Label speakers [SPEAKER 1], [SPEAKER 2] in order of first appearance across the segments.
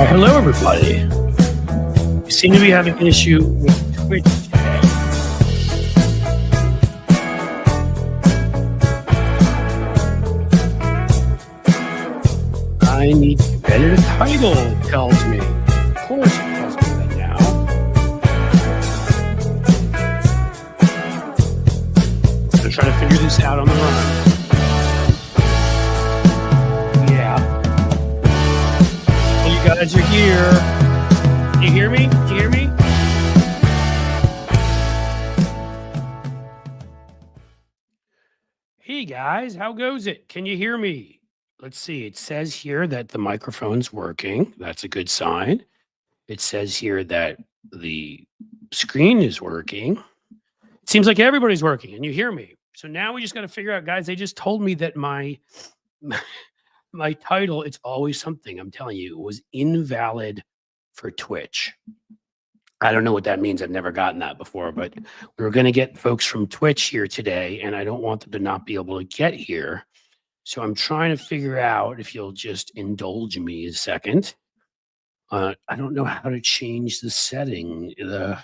[SPEAKER 1] Well, hello, everybody. You seem to be having an issue with Twitch today. I need to edit a title, it tells me. Of course it tells me that now. I'm going to try to figure this out on the run. You guys are here. Can you hear me? Can you hear me? Hey guys, how goes it? Can you hear me? Let's see. It says here that the microphone's working. That's a good sign. It says here that the screen is working. It seems like everybody's working and you hear me. So now we just got to figure out, guys, they just told me that my title, it's always something, I'm telling you, it was invalid for Twitch. I don't know what that means. I've never gotten that before, but we were going to get folks from Twitch here today, and I don't want them to not be able to get here. So I'm trying to figure out, if you'll just indulge me a second. I don't know how to change the setting, the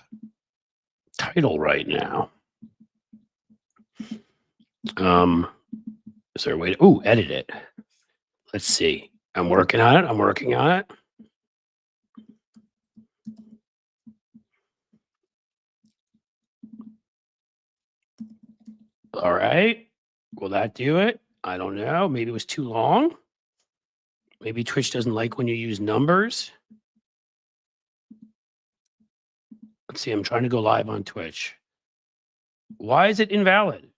[SPEAKER 1] title right now. Is there a way to, edit it? Let's see. I'm working on it. I'm working on it. All right. Will that do it? I don't know. Maybe it was too long. Maybe Twitch doesn't like when you use numbers. Let's see. I'm trying to go live on Twitch. Why is it invalid?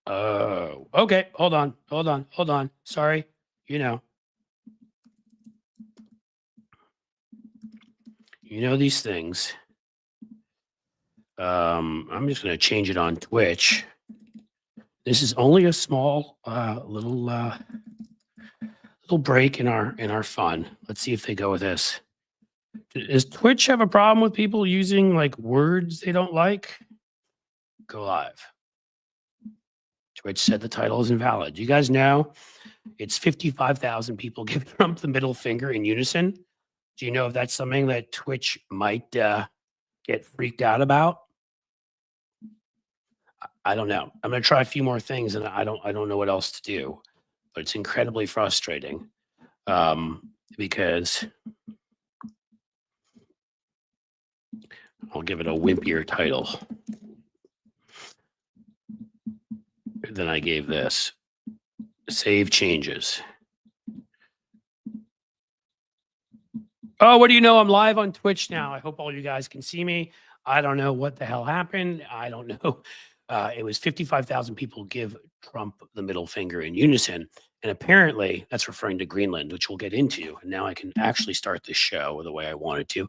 [SPEAKER 1] Oh, okay. Hold on. Sorry. You know these things. I'm just going to change it on Twitch. This is only a small little break in our fun. Let's see if they go with this. Does Twitch have a problem with people using like words they don't like? Go live. Twitch said the title is invalid. You guys know it's 55,000 people give Trump the middle finger in unison. Do you know if that's something that Twitch might get freaked out about? I don't know. I'm going to try a few more things, and I don't know what else to do. But it's incredibly frustrating because I'll give it a wimpier title than I gave this. Save changes. Oh, what do you know? I'm live on Twitch now. I hope all you guys can see me. I don't know what the hell happened. I don't know. It was 55,000 people give Trump the middle finger in unison. And apparently that's referring to Greenland, which we'll get into. And now I can actually start the show the way I wanted to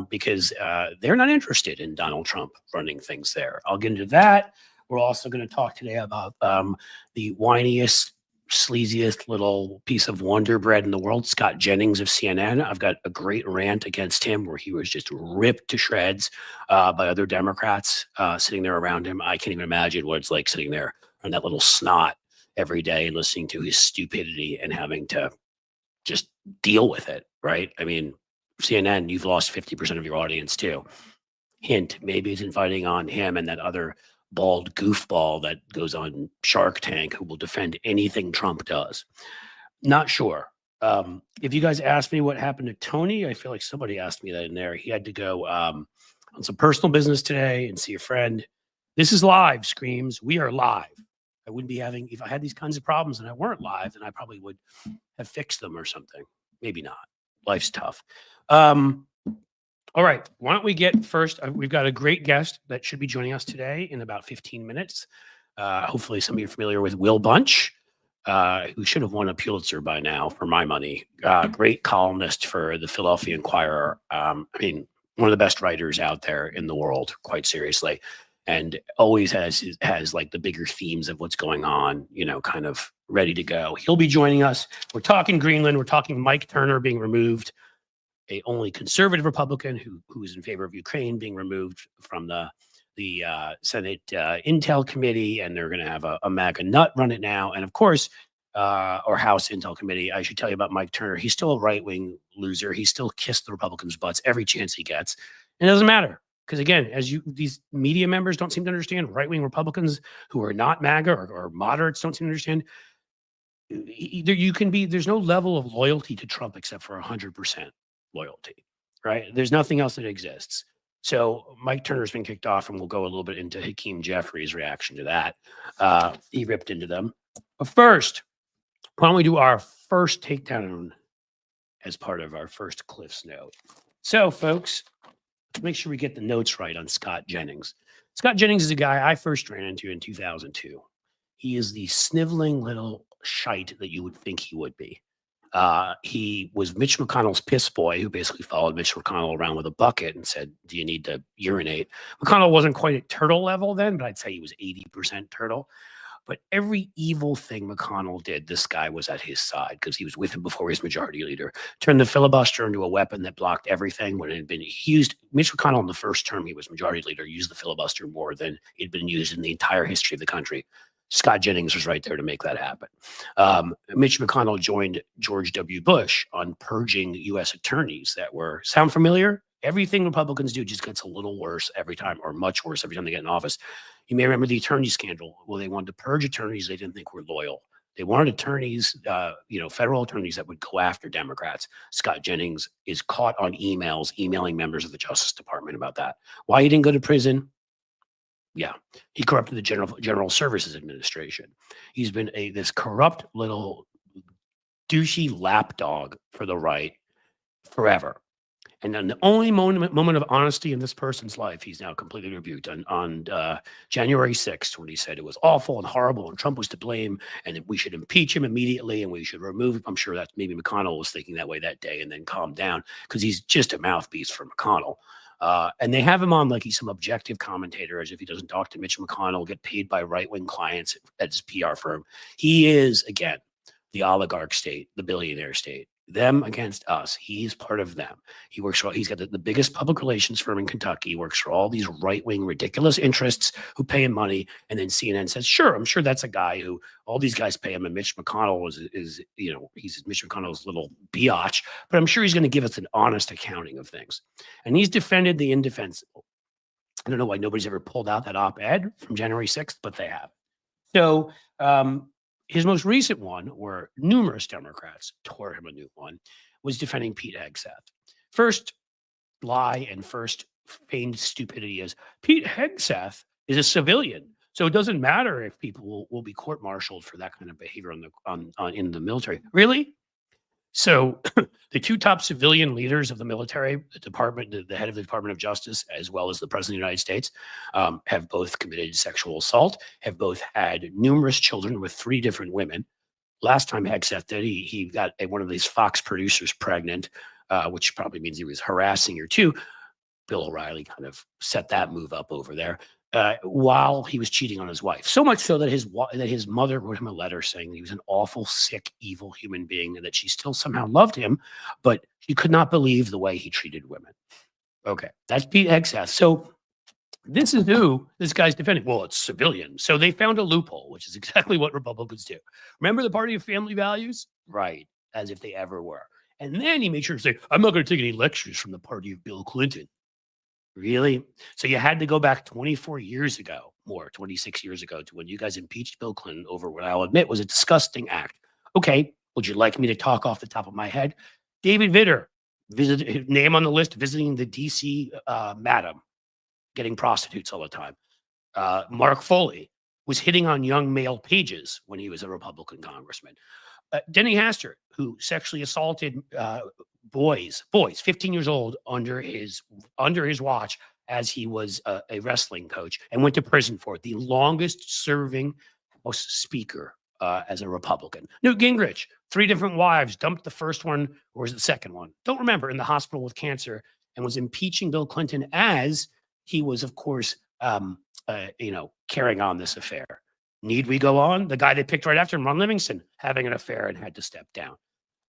[SPEAKER 1] because they're not interested in Donald Trump running things there. I'll get into that. We're also going to talk today about the whiniest, sleaziest little piece of Wonder Bread in the world, Scott Jennings of CNN. I've got a great rant against him where he was just ripped to shreds by other Democrats sitting there around him. I can't even imagine what it's like sitting there on that little snot every day and listening to his stupidity and having to just deal with it, right? I mean, CNN, you've lost 50% of your audience too. Hint, maybe it's inviting on him and that other bald goofball that goes on Shark Tank who will defend anything Trump does. Not sure. If you guys asked me what happened to Tony, I feel like somebody asked me that in there. He had to go on some personal business today and see a friend. This is live, Screams. We are live. I wouldn't be having, if I had these kinds of problems and I weren't live, then I probably would have fixed them or something. Maybe not. Life's tough. All right, why don't we get first, we've got a great guest that should be joining us today in about 15 minutes. Hopefully some of you are familiar with Will Bunch, who should have won a Pulitzer by now, for my money. Great columnist for the Philadelphia Inquirer. I mean, one of the best writers out there in the world, quite seriously. And always has like the bigger themes of what's going on, kind of ready to go. He'll be joining us. We're talking Greenland. We're talking Mike Turner being removed. A only conservative Republican who is in favor of Ukraine being removed from the Senate Intel Committee, and they're going to have a MAGA nut run it now. And of course, or House Intel Committee. I should tell you about Mike Turner. He's still a right-wing loser. He still kissed the Republicans' butts every chance he gets. And it doesn't matter. Because again, these media members don't seem to understand, right-wing Republicans who are not MAGA or moderates don't seem to understand. There's no level of loyalty to Trump except for 100% loyalty, right? There's nothing else that exists. So Mike Turner's been kicked off, and we'll go a little bit into Hakeem Jeffries' reaction to that. He ripped into them. But first, why don't we do our first takedown as part of our first Cliff's Note? So, folks, make sure we get the notes right on Scott Jennings. Scott Jennings is a guy I first ran into in 2002. He is the sniveling little shite that you would think he would be. He was Mitch McConnell's piss boy, who basically followed Mitch McConnell around with a bucket and said, "Do you need to urinate?" McConnell wasn't quite at turtle level then, but I'd say he was 80% turtle. But every evil thing McConnell did, this guy was at his side because he was with him before he was majority leader. Turned the filibuster into a weapon that blocked everything when it had been used. Mitch McConnell, in the first term he was majority leader, used the filibuster more than it had been used in the entire history of the country. Scott Jennings was right there to make that happen. Mitch McConnell joined George W. Bush on purging U.S. attorneys that were, sound familiar? Everything Republicans do just gets a little worse every time, or much worse every time they get in office. You may remember the attorney scandal. Well, they wanted to purge attorneys they didn't think were loyal. They wanted attorneys, federal attorneys that would go after Democrats. Scott Jennings is caught on emails, emailing members of the Justice Department about that. Why he didn't go to prison? Yeah, he corrupted the General Services Administration. He's been this corrupt little douchey lapdog for the right forever. And then the only moment of honesty in this person's life, he's now completely rebuked on January 6th, when he said it was awful and horrible and Trump was to blame and that we should impeach him immediately and we should remove him. I'm sure that maybe McConnell was thinking that way that day and then calmed down because he's just a mouthpiece for McConnell. And they have him on like he's some objective commentator, as if he doesn't talk to Mitch McConnell, get paid by right-wing clients at his PR firm. He is, again, the oligarch state, the billionaire state. Them against us. He's part of them. He's got the biggest public relations firm in Kentucky. He works for all these right-wing ridiculous interests who pay him money. And then CNN says, sure, I'm sure that's a guy who all these guys pay him. And Mitch McConnell is he's Mitch McConnell's little biatch, but I'm sure he's going to give us an honest accounting of things. And he's defended the indefensible. I don't know why nobody's ever pulled out that op-ed from January 6th, but they have. So, his most recent one, where numerous Democrats tore him a new one, was defending Pete Hegseth. First lie and first feigned stupidity is Pete Hegseth is a civilian. So it doesn't matter if people will be court-martialed for that kind of behavior in the military. Really? So the two top civilian leaders of the military, the head of the Department of Justice, as well as the President of the United States, have both committed sexual assault, have both had numerous children with 3 different women. Last time Hegseth did, he got one of these Fox producers pregnant, which probably means he was harassing her too. Bill O'Reilly kind of set that move up over there. While he was cheating on his wife. So much so that his mother wrote him a letter saying he was an awful, sick, evil human being and that she still somehow loved him, but she could not believe the way he treated women. Okay, that's Pete Hegseth. So this is who this guy's defending. Well, it's civilians. So they found a loophole, which is exactly what Republicans do. Remember the party of family values? Right, as if they ever were. And then he made sure to say, I'm not going to take any lectures from the party of Bill Clinton. Really? So you had to go back 26 years ago, to when you guys impeached Bill Clinton over what I'll admit was a disgusting act. Okay, would you like me to talk off the top of my head? David Vitter, name on the list, visiting the D.C. Madam, getting prostitutes all the time. Mark Foley was hitting on young male pages when he was a Republican congressman. Denny Hastert, who sexually assaulted boys, 15 years old, under his watch as he was a wrestling coach, and went to prison for it. The longest serving House Speaker as a Republican. Newt Gingrich, 3 different wives, dumped the first one, or was it the second one? Don't remember, in the hospital with cancer, and was impeaching Bill Clinton as he was, of course, carrying on this affair. Need we go on? The guy they picked right after him, Ron Livingston, having an affair and had to step down.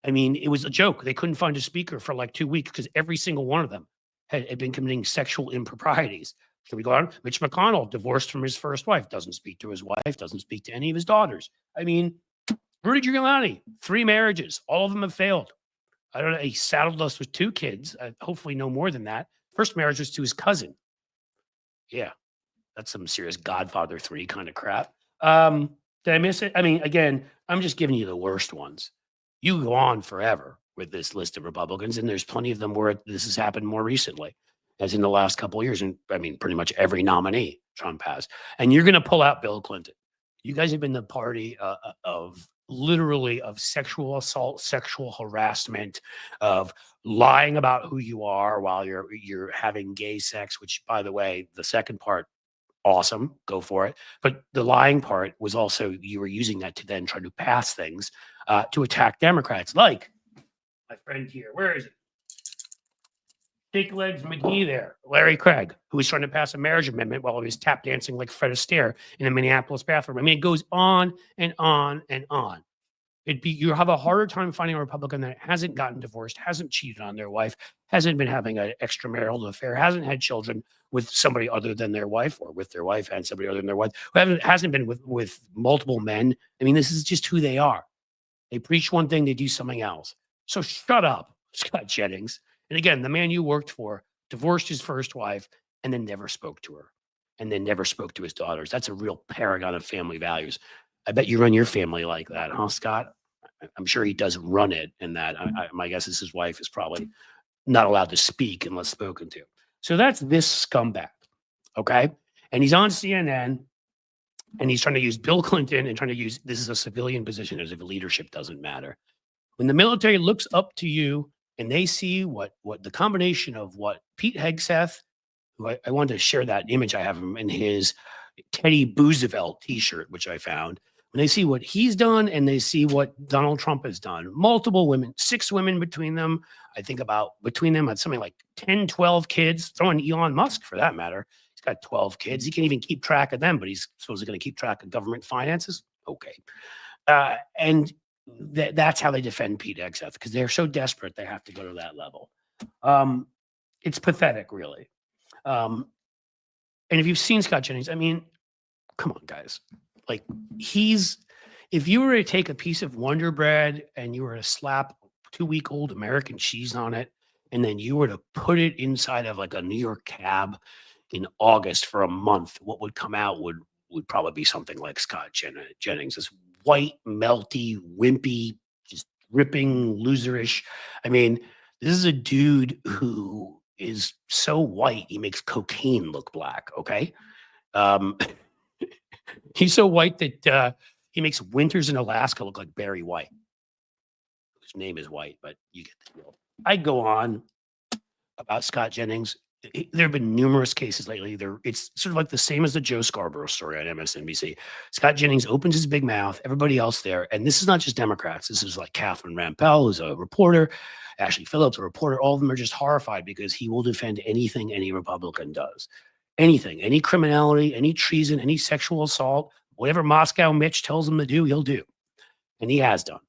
[SPEAKER 1] I mean, it was a joke. They couldn't find a speaker for like 2 weeks because every single one of them had been committing sexual improprieties. Should we go on? Mitch McConnell, divorced from his first wife, doesn't speak to his wife, doesn't speak to any of his daughters. I mean, Rudy Giuliani, 3 marriages. All of them have failed. I don't know. He saddled us with 2 kids. Hopefully, no more than that. First marriage was to his cousin. Yeah, that's some serious Godfather 3 kind of crap. Did I miss it? I mean, again, I'm just giving you the worst ones. You go on forever with this list of Republicans, and there's plenty of them where this has happened more recently, as in the last couple of years. And I mean, pretty much every nominee Trump has. And you're going to pull out Bill Clinton. You guys have been the party of literally of sexual assault, sexual harassment, of lying about who you are while you're having gay sex. Which, by the way, the second part, awesome, go for it. But the lying part was also you were using that to then try to pass things to attack Democrats, like my friend here. Where is it? Big Legs McGee there, Larry Craig, who was trying to pass a marriage amendment while he was tap dancing like Fred Astaire in a Minneapolis bathroom. I mean, it goes on and on and on. You have a harder time finding a Republican that hasn't gotten divorced, hasn't cheated on their wife, hasn't been having an extramarital affair, hasn't had children with somebody other than their wife, or with their wife and somebody other than their wife, who hasn't been with multiple men. I mean, this is just who they are. They preach one thing, they do something else. So shut up, Scott Jennings. And again, the man you worked for divorced his first wife and then never spoke to her, and then never spoke to his daughters. That's a real paragon of family values. I bet you run your family like that, huh, Scott? I'm sure he does run it, and that my guess is his wife is probably not allowed to speak unless spoken to. So that's this scumbag, okay? And he's on CNN, and he's trying to use Bill Clinton and trying to use this is a civilian position as if leadership doesn't matter. When the military looks up to you and they see what the combination of what Pete Hegseth, who I wanted to share that image I have him in his Teddy Roosevelt t-shirt, which I found. When they see what he's done and they see what Donald Trump has done, multiple women, 6 women between them, I think about between them, something like 10, 12 kids, throwing Elon Musk for that matter. He's got 12 kids. He can't even keep track of them, but he's supposedly going to keep track of government finances. Okay. And that's how they defend Pete Hegseth, because they're so desperate they have to go to that level. It's pathetic, really. And if you've seen Scott Jennings, I mean, come on, guys. Like, if you were to take a piece of Wonder Bread and you were to slap 2-week-old American cheese on it, and then you were to put it inside of like a New York cab in August for a month, what would come out would probably be something like Scott Jennings, this white, melty, wimpy, just ripping, loserish. I mean, this is a dude who is so white, he makes cocaine look black, okay? He's so white that he makes winters in Alaska look like Barry White, whose name is White, but you get the deal. I go on about Scott Jennings. There have been numerous cases lately. It's sort of like the same as the Joe Scarborough story on MSNBC. Scott Jennings opens his big mouth, everybody else there, and this is not just Democrats. This is like Catherine Rampell, who's a reporter, Ashley Phillips, a reporter. All of them are just horrified because he will defend anything any Republican does. Anything, any criminality, any treason, any sexual assault, whatever Moscow Mitch tells him to do, he'll do. And he has done,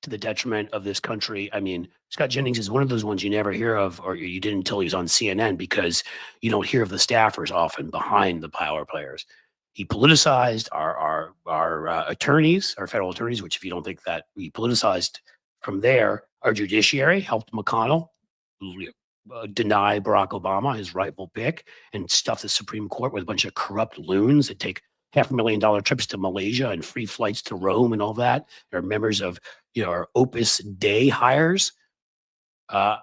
[SPEAKER 1] to the detriment of this country. I mean, Scott Jennings is one of those ones you never hear of, or you didn't until he was on CNN, because you don't hear of the staffers often behind the power players. He politicized our attorneys, our federal attorneys, which, if you don't think that, he politicized from there, our judiciary, helped McConnell deny Barack Obama his rightful pick, and stuff the Supreme Court with a bunch of corrupt loons that take $500,000 trips to Malaysia and free flights to Rome and all that. They're members of, our Opus Dei hires, or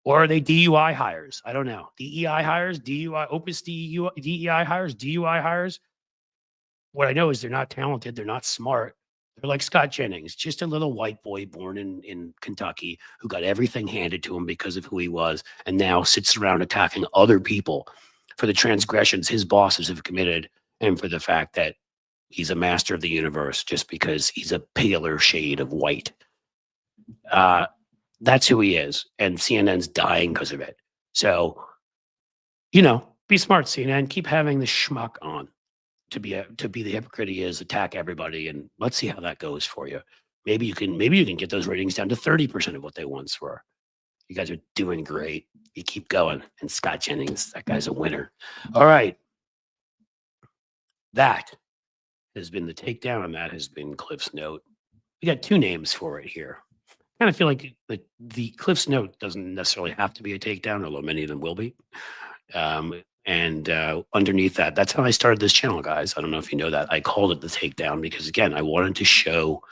[SPEAKER 1] are they DUI hires? I don't know. DEI hires, DUI, Opus DEI hires, DUI hires. What I know is they're not talented. They're not smart. They're like Scott Jennings, just a little white boy born in Kentucky who got everything handed to him because of who he was, and now sits around attacking other people for the transgressions his bosses have committed, and for the fact that he's a master of the universe just because he's a paler shade of white. That's who he is, and CNN's dying because of it. So, be smart, CNN. Keep having the schmuck on to be the hypocrite he is, attack everybody, and let's see how that goes for you. Maybe you can get those ratings down to 30% of what they once were. You guys are doing great. You keep going. And Scott Jennings, that guy's a winner. All right. That has been the takedown, and that has been Cliff's note. we got two names for it here. Kind of feel like the Cliff's Note doesn't necessarily have to be a takedown, although many of them will be. And underneath that, that's how I started this channel, guys. I don't know if you know that. I called it the Takedown because, again, I wanted to show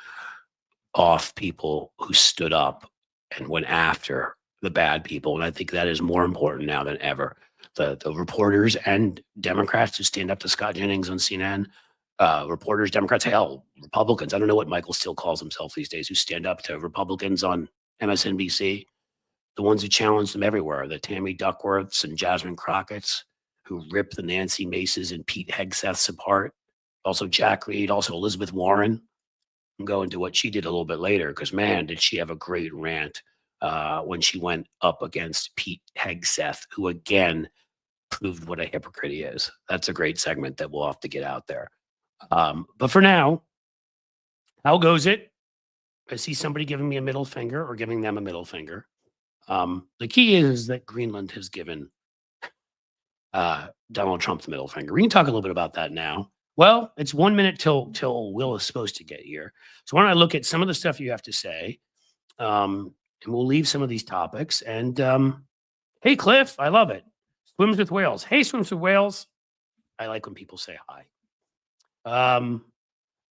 [SPEAKER 1] off people who stood up and went after the bad people. And I think that is more important now than ever. The reporters and Democrats who stand up to Scott Jennings on CNN, reporters, Democrats, hell, Republicans. I don't know what Michael Steele calls himself these days, who stand up to Republicans on MSNBC, the ones who challenge them everywhere, the Tammy Duckworths and Jasmine Crockett's, who rip the Nancy Maces and Pete Hegseths apart. Also Jack Reed, also Elizabeth Warren. And go into what she did a little bit later, because man, did she have a great rant when she went up against Pete Hegseth, who again proved what a hypocrite he is. That's a great segment that we'll have to get out there. But for now, how goes it? I see somebody giving me a middle finger or giving them a middle finger. The key is that Greenland has given Donald Trump the middle finger. We can talk a little bit about that now. Well, it's 1 minute till Will is supposed to get here. So why don't I look at some of the stuff you have to say, and we'll leave some of these topics. And hey, Cliff, I love it. Swims with whales. Hey, Swims with whales. I like when people say hi.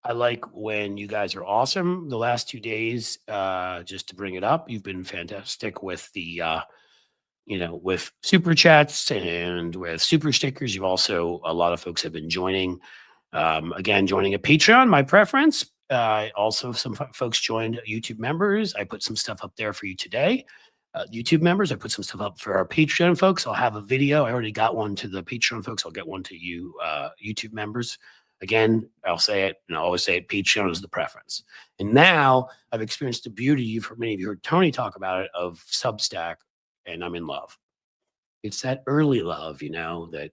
[SPEAKER 1] I like when you guys are awesome. The last 2 days, just to bring it up, you've been fantastic with the with super chats and with super stickers. You've also, a lot of folks have been joining. Again, joining a Patreon, my preference. Also, some folks joined YouTube members. I put some stuff up there for you today. YouTube members, I put some stuff up for our Patreon folks. I'll have a video. I already got one to the Patreon folks. I'll get one to you, YouTube members. Again, I'll say it, and I always say it, Patreon is the preference. And now I've experienced the beauty, you've heard, many of you heard Tony talk about it, of Substack, and I'm in love. It's that early love, that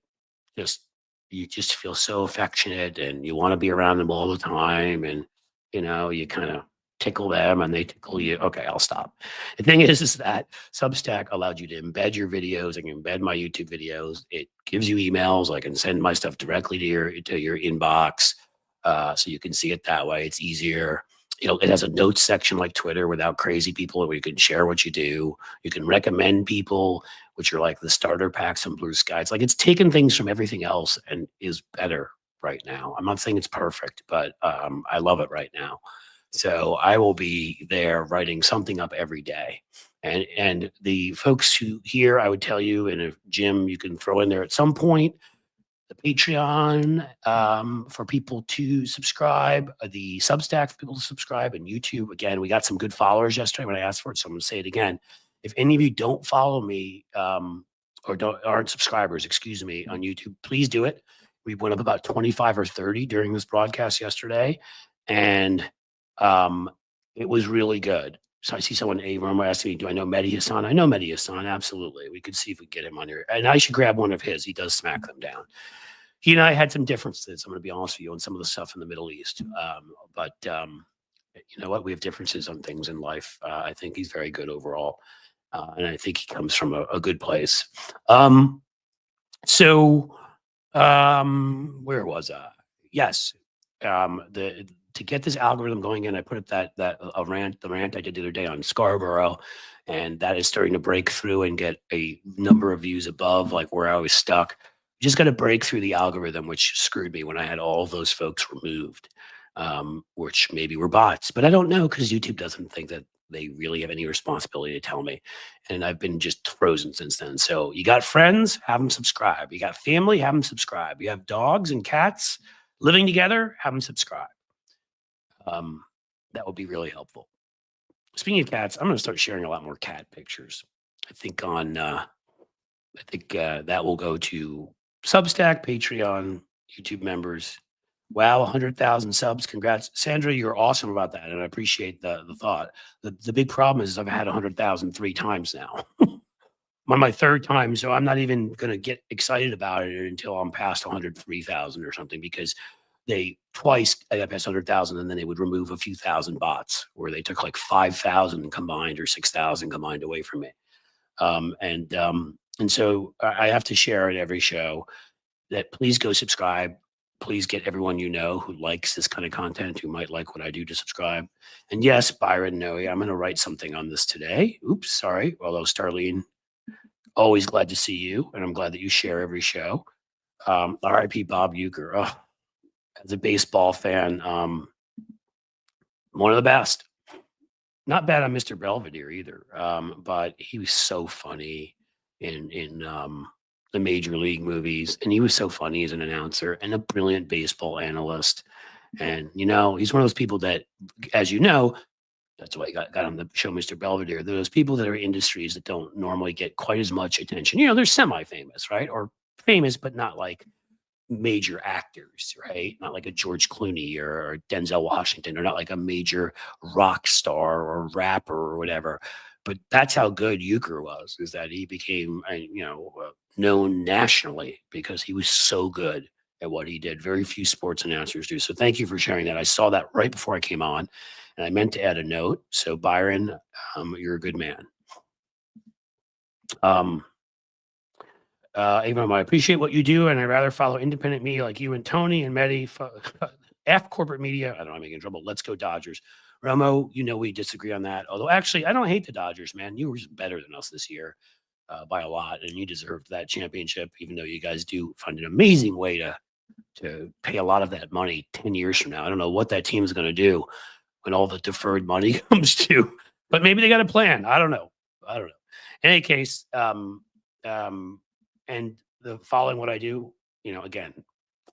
[SPEAKER 1] you just feel so affectionate and you want to be around them all the time. And, you kind of tickle them and they tickle you. Okay, I'll stop. The thing is that Substack allowed you to embed your videos. I can embed my YouTube videos. It gives you emails. I can send my stuff directly to your inbox. So you can see it that way. It's easier. It has a notes section like Twitter without crazy people where you can share what you do. You can recommend people, which are like the starter packs and Blue Sky. It's like it's taken things from everything else and is better right now. I'm not saying it's perfect, but I love it right now. So I will be there writing something up every day. And the folks who here, I would tell you, and if Jim, you can throw in there at some point, the Patreon for people to subscribe, the Substack for people to subscribe, and YouTube. Again, we got some good followers yesterday when I asked for it, so I'm going to say it again. If any of you don't follow me or aren't subscribers, excuse me, on YouTube, please do it. We went up about 25 or 30 during this broadcast yesterday, and it was really good. So I see someone, Abram, asking me, do I know Mehdi Hassan? I know Mehdi Hassan, absolutely. We could see if we get him on here. And I should grab one of his. He does smack them down. He and I had some differences, I'm going to be honest with you, on some of the stuff in the Middle East. But you know what? We have differences on things in life. I think he's very good overall. And I think he comes from a good place. Where was I? Yes. To get this algorithm going in, I put up the rant I did the other day on Scarborough, and that is starting to break through and get a number of views above like where I was stuck. Just got to break through the algorithm, which screwed me when I had all those folks removed, which maybe were bots, but I don't know because YouTube doesn't think that they really have any responsibility to tell me. And I've been just frozen since then. So you got friends, have them subscribe. You got family, have them subscribe. You have dogs and cats living together, have them subscribe. That would be really helpful. Speaking of cats, I'm going to start sharing a lot more cat pictures. I think that will go to Substack, Patreon, YouTube members. Wow, 100,000 subs. Congrats. Sandra, you're awesome about that, and I appreciate the thought. The big problem is I've had 100,000 3 times now. I'm on my 3rd time, so I'm not even going to get excited about it until I'm past 103,000 or something, because they twice I got past 100,000, and then they would remove a few thousand bots where they took like 5,000 combined or 6,000 combined away from me. And so I have to share at every show that please go subscribe, please get everyone you know who likes this kind of content, who might like what I do, to subscribe. And yes, Byron Noe, I'm going to write something on this today. Oops, sorry. Although Starlene, always glad to see you, and I'm glad that you share every show. R.I.P. Bob Uecker. Oh, as a baseball fan, one of the best. Not bad on Mr. Belvedere either, but he was so funny in the major league movies, and he was so funny as an announcer and a brilliant baseball analyst. And he's one of those people that, as you know, that's why I got on the show, Mr. Belvedere. Those people that are in industries that don't normally get quite as much attention. They're semi-famous, right? Or famous, but not like major actors, right? Not like a George Clooney or Denzel Washington, or not like a major rock star or rapper or whatever. But that's how good Euchre was, is that he became, known nationally because he was so good at what he did. Very few sports announcers do. So thank you for sharing that. I saw that right before I came on, and I meant to add a note. So Byron, you're a good man. Avon, I appreciate what you do, and I'd rather follow independent media like you and Tony and Mehdi. F corporate media. I don't know, I'm making trouble. Let's go Dodgers. Romo, we disagree on that. Although, actually, I don't hate the Dodgers, man. You were better than us this year by a lot, and you deserved that championship, even though you guys do find an amazing way to pay a lot of that money 10 years from now. I don't know what that team is going to do when all the deferred money comes due, but maybe they got a plan. I don't know. In any case, and the following what I do, again,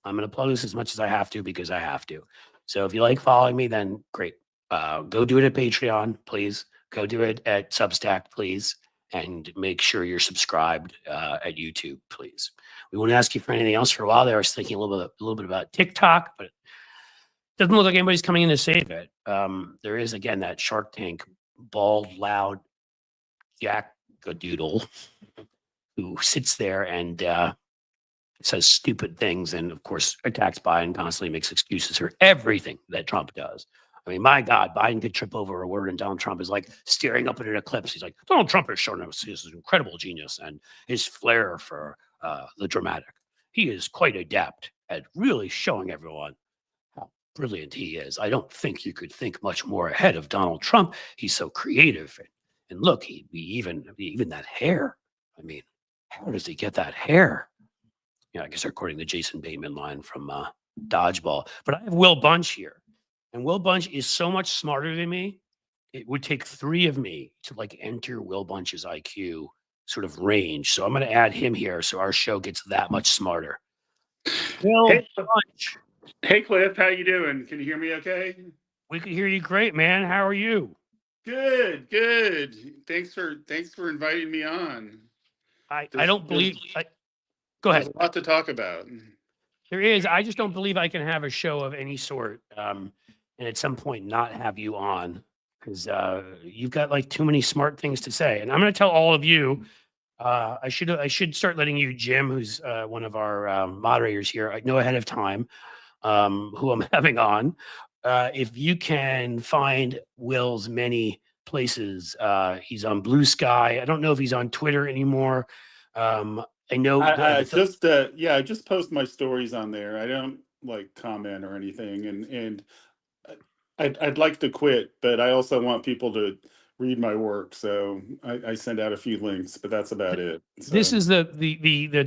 [SPEAKER 1] I'm going to plug this as much as I have to because I have to. So if you like following me, then great. Go do it at Patreon, please. Go do it at Substack, please. And make sure you're subscribed at YouTube, please. We won't ask you for anything else for a while there. I was thinking a little bit about TikTok, but it doesn't look like anybody's coming in to save it. There is, again, that Shark Tank bald, loud jack-a-doodle who sits there and says stupid things, and of course attacks Biden, constantly makes excuses for everything that Trump does. I mean, my God, Biden could trip over a word, and Donald Trump is like staring up at an eclipse. He's like, Donald Trump has shown us his incredible genius and his flair for the dramatic. He is quite adept at really showing everyone how brilliant he is. I don't think you could think much more ahead of Donald Trump. He's so creative. And look, even that hair. I mean, how does he get that hair? I guess according to Jason Bateman line from Dodgeball. But I have Will Bunch here. And Will Bunch is so much smarter than me. It would take 3 of me to enter Will Bunch's IQ sort of range. So I'm going to add him here so our show gets that much smarter. Will Bunch.
[SPEAKER 2] Hey, Cliff. How you doing? Can you hear me okay?
[SPEAKER 1] We can hear you great, man. How are you?
[SPEAKER 2] Good. Thanks for inviting me on.
[SPEAKER 1] I don't believe... Go ahead.
[SPEAKER 2] There's a lot to talk about.
[SPEAKER 1] There is. I just don't believe I can have a show of any sort and at some point not have you on, because you've got too many smart things to say. And I'm going to tell all of you, I should start letting you, Jim, who's one of our moderators here, I know ahead of time who I'm having on. If you can find Will's many places, he's on Blue Sky. I don't know if he's on Twitter anymore. I know.
[SPEAKER 2] I just post my stories on there. I don't comment or anything, and I'd like to quit, but I also want people to read my work, so I send out a few links, but that's about it. So.
[SPEAKER 1] This is the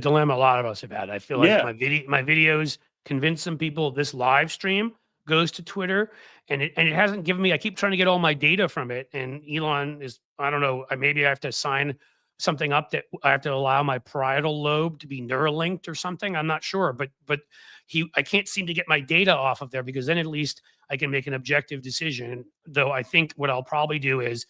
[SPEAKER 1] dilemma a lot of us have had. I feel like my videos convince some people. This live stream goes to Twitter, and it hasn't given me. I keep trying to get all my data from it, and Elon is, I don't know. Maybe I have to sign something up that I have to allow my parietal lobe to be Neuralinked or something. I'm not sure, but I can't seem to get my data off of there, because then at least I can make an objective decision. Though I think what I'll probably do is,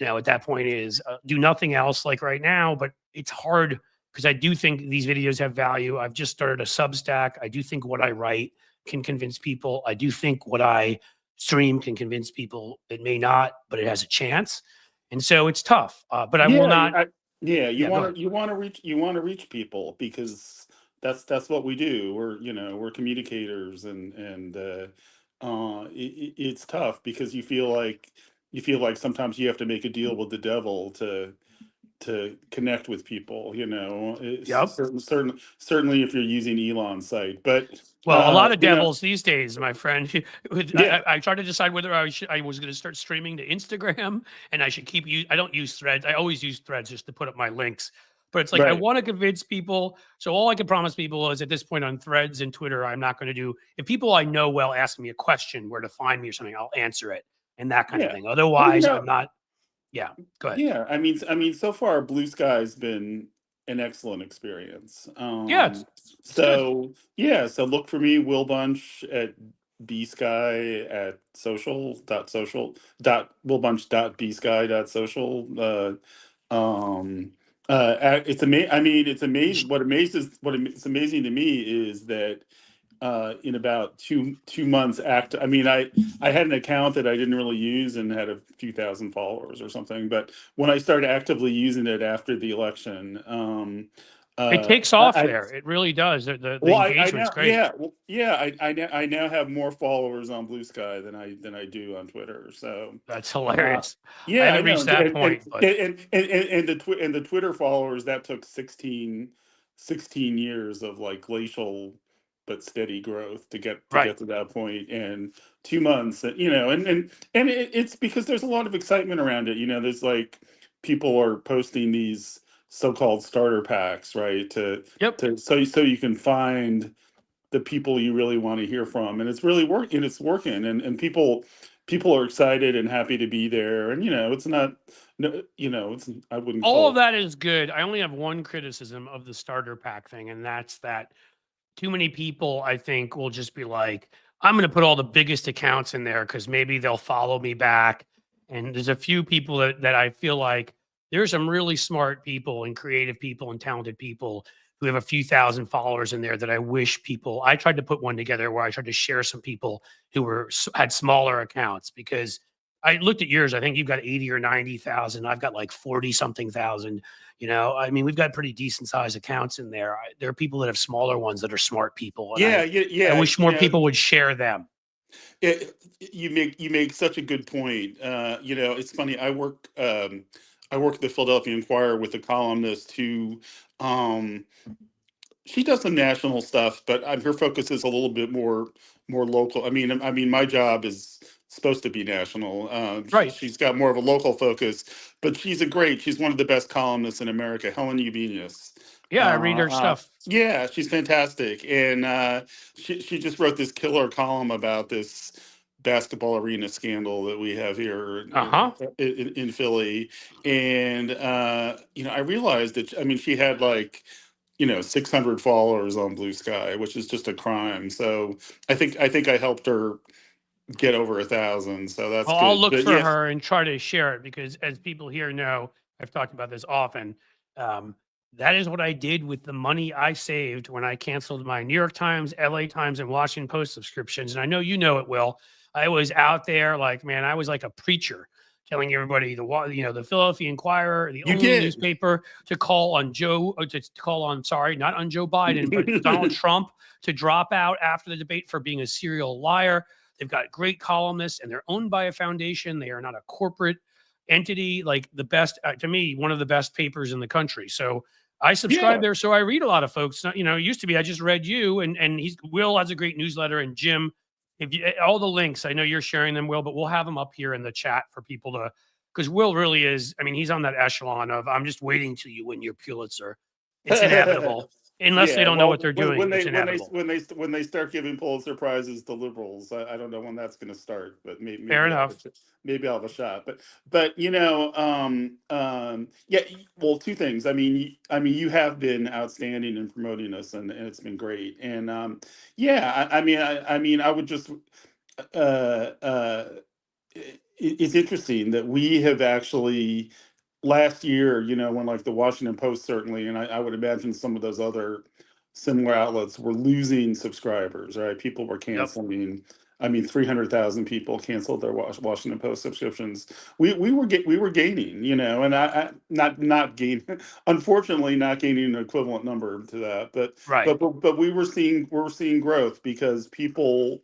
[SPEAKER 1] at that point is do nothing else like right now, but it's hard because I do think these videos have value. I've just started a Substack. I do think what I write can convince people. I do think what I stream can convince people. It may not, but it has a chance. And so it's tough, but I will not.
[SPEAKER 2] You want to reach people, because that's what we do. We're communicators, and it's tough because you feel like sometimes you have to make a deal with the devil to to connect with people,
[SPEAKER 1] Yep.
[SPEAKER 2] certainly if you're using Elon's site, but
[SPEAKER 1] Well, a lot of devils these days, my friend.
[SPEAKER 2] yeah,
[SPEAKER 1] I tried to decide whether I was going to start streaming to Instagram, and I should keep I don't use Threads. I always use Threads just to put up my links. But it's like I
[SPEAKER 2] right,
[SPEAKER 1] want to convince people. So all I can promise people is at this point on Threads and Twitter, I'm not going to do. If people I know well ask me a question where to find me or something, I'll answer it and that kind of
[SPEAKER 2] yeah.
[SPEAKER 1] thing.
[SPEAKER 2] Well,
[SPEAKER 1] Otherwise, I'm not. Yeah, go ahead.
[SPEAKER 2] yeah. I mean, so far Blue Sky's been an excellent experience.
[SPEAKER 1] Yeah, it's good.
[SPEAKER 2] So yeah, so look for me, Will Bunch at bsky at willbunch.bsky.social. It's amazing. I mean, it's amazing. It's amazing to me is that in about two months I had an account that I didn't really use and had a few thousand followers or something, but when I started actively using it after the election,
[SPEAKER 1] It takes off there. It really does. The
[SPEAKER 2] well, I
[SPEAKER 1] engagement's
[SPEAKER 2] now,
[SPEAKER 1] great.
[SPEAKER 2] yeah, well, yeah, I now have more followers on Blue Sky than I do on Twitter. So,
[SPEAKER 1] That's
[SPEAKER 2] uh,
[SPEAKER 1] hilarious. I
[SPEAKER 2] yeah, I
[SPEAKER 1] haven't
[SPEAKER 2] know,
[SPEAKER 1] reached that point, but
[SPEAKER 2] and the Twitter followers that took 16 years of like glacial but steady growth to get
[SPEAKER 1] right.
[SPEAKER 2] to that point, and 2 months, it's because there's a lot of excitement around it. There's like people are posting these so-called starter packs, right?
[SPEAKER 1] Yep.
[SPEAKER 2] So you can find the people you really want to hear from, and it's really working. It's working, and people are excited and happy to be there. And it's not, no, it's I wouldn't
[SPEAKER 1] All of
[SPEAKER 2] call
[SPEAKER 1] that is good. I only have one criticism of the starter pack thing, and that's that too many people, I think, will just be like, I'm going to put all the biggest accounts in there because maybe they'll follow me back. And there's a few people that I feel like there's some really smart people and creative people and talented people who have a few thousand followers in there that I wish people. I tried to put one together where I tried to share some people who had smaller accounts because I looked at yours. I think you've got 80 or 90,000. I've got like 40 something thousand. I mean, we've got pretty decent sized accounts in there. There are people that have smaller ones that are smart people, and
[SPEAKER 2] yeah,
[SPEAKER 1] I
[SPEAKER 2] yeah,
[SPEAKER 1] wish more people would share them.
[SPEAKER 2] you make such a good point. It's funny. I work at the Philadelphia Inquirer with a columnist who um, she does some national stuff, but her focus is a little bit more local. I mean, my job is supposed to be national.
[SPEAKER 1] Right.
[SPEAKER 2] She's got more of a local focus, but she's one of the best columnists in America, Helen Ubenius.
[SPEAKER 1] Yeah, I read her stuff.
[SPEAKER 2] Yeah, she's fantastic, and she just wrote this killer column about this basketball arena scandal that we have here
[SPEAKER 1] Uh huh.
[SPEAKER 2] in Philly, and I realized that she had like 600 followers on Blue Sky, which is just a crime. So I think I helped her get over 1,000. So that's
[SPEAKER 1] Well, I'll
[SPEAKER 2] good.
[SPEAKER 1] look
[SPEAKER 2] But
[SPEAKER 1] for
[SPEAKER 2] yeah,
[SPEAKER 1] her and try to share it because, as people here know, I've talked about this often. Um, that is what I did with the money I saved when I canceled my New York Times, LA Times, and Washington Post subscriptions. And I know you know it, Will. I was out there like, man, I was like a preacher telling everybody the Philadelphia Inquirer, the
[SPEAKER 2] you
[SPEAKER 1] only
[SPEAKER 2] did.
[SPEAKER 1] newspaper to call on sorry, not on Joe Biden, but Donald Trump to drop out after the debate for being a serial liar. They've got great columnists and they're owned by a foundation. They are not a corporate entity, like the best, to me, one of the best papers in the country. So I subscribe
[SPEAKER 2] Yeah.
[SPEAKER 1] there. So I read a lot of folks. It used to be I just read you and Will has a great newsletter, and Jim. If you all the links, I know you're sharing them, Will, but we'll have them up here in the chat for people to, because Will really is. I mean, he's on that echelon of I'm just waiting till you win your Pulitzer. It's inevitable. Unless they
[SPEAKER 2] Yeah,
[SPEAKER 1] don't know
[SPEAKER 2] well,
[SPEAKER 1] what they're
[SPEAKER 2] when
[SPEAKER 1] doing,
[SPEAKER 2] when
[SPEAKER 1] it's
[SPEAKER 2] they when they
[SPEAKER 1] inevitable.
[SPEAKER 2] when they start giving Pulitzer prizes to liberals, I don't know when that's going to start, but
[SPEAKER 1] Fair
[SPEAKER 2] maybe
[SPEAKER 1] enough.
[SPEAKER 2] maybe I'll have a shot. But yeah. Well, two things. I mean, you have been outstanding in promoting us, and it's been great. And yeah, I mean, I would just uh, uh, it's interesting that we have actually last year, when like the Washington Post certainly, and I would imagine some of those other similar outlets were losing subscribers, right? People were
[SPEAKER 1] Yep.
[SPEAKER 2] canceling. I mean, 300,000 people canceled their Washington Post subscriptions. We were gaining, and I not gain, unfortunately, not gaining an equivalent number to that, but
[SPEAKER 1] Right.
[SPEAKER 2] but we were seeing growth because people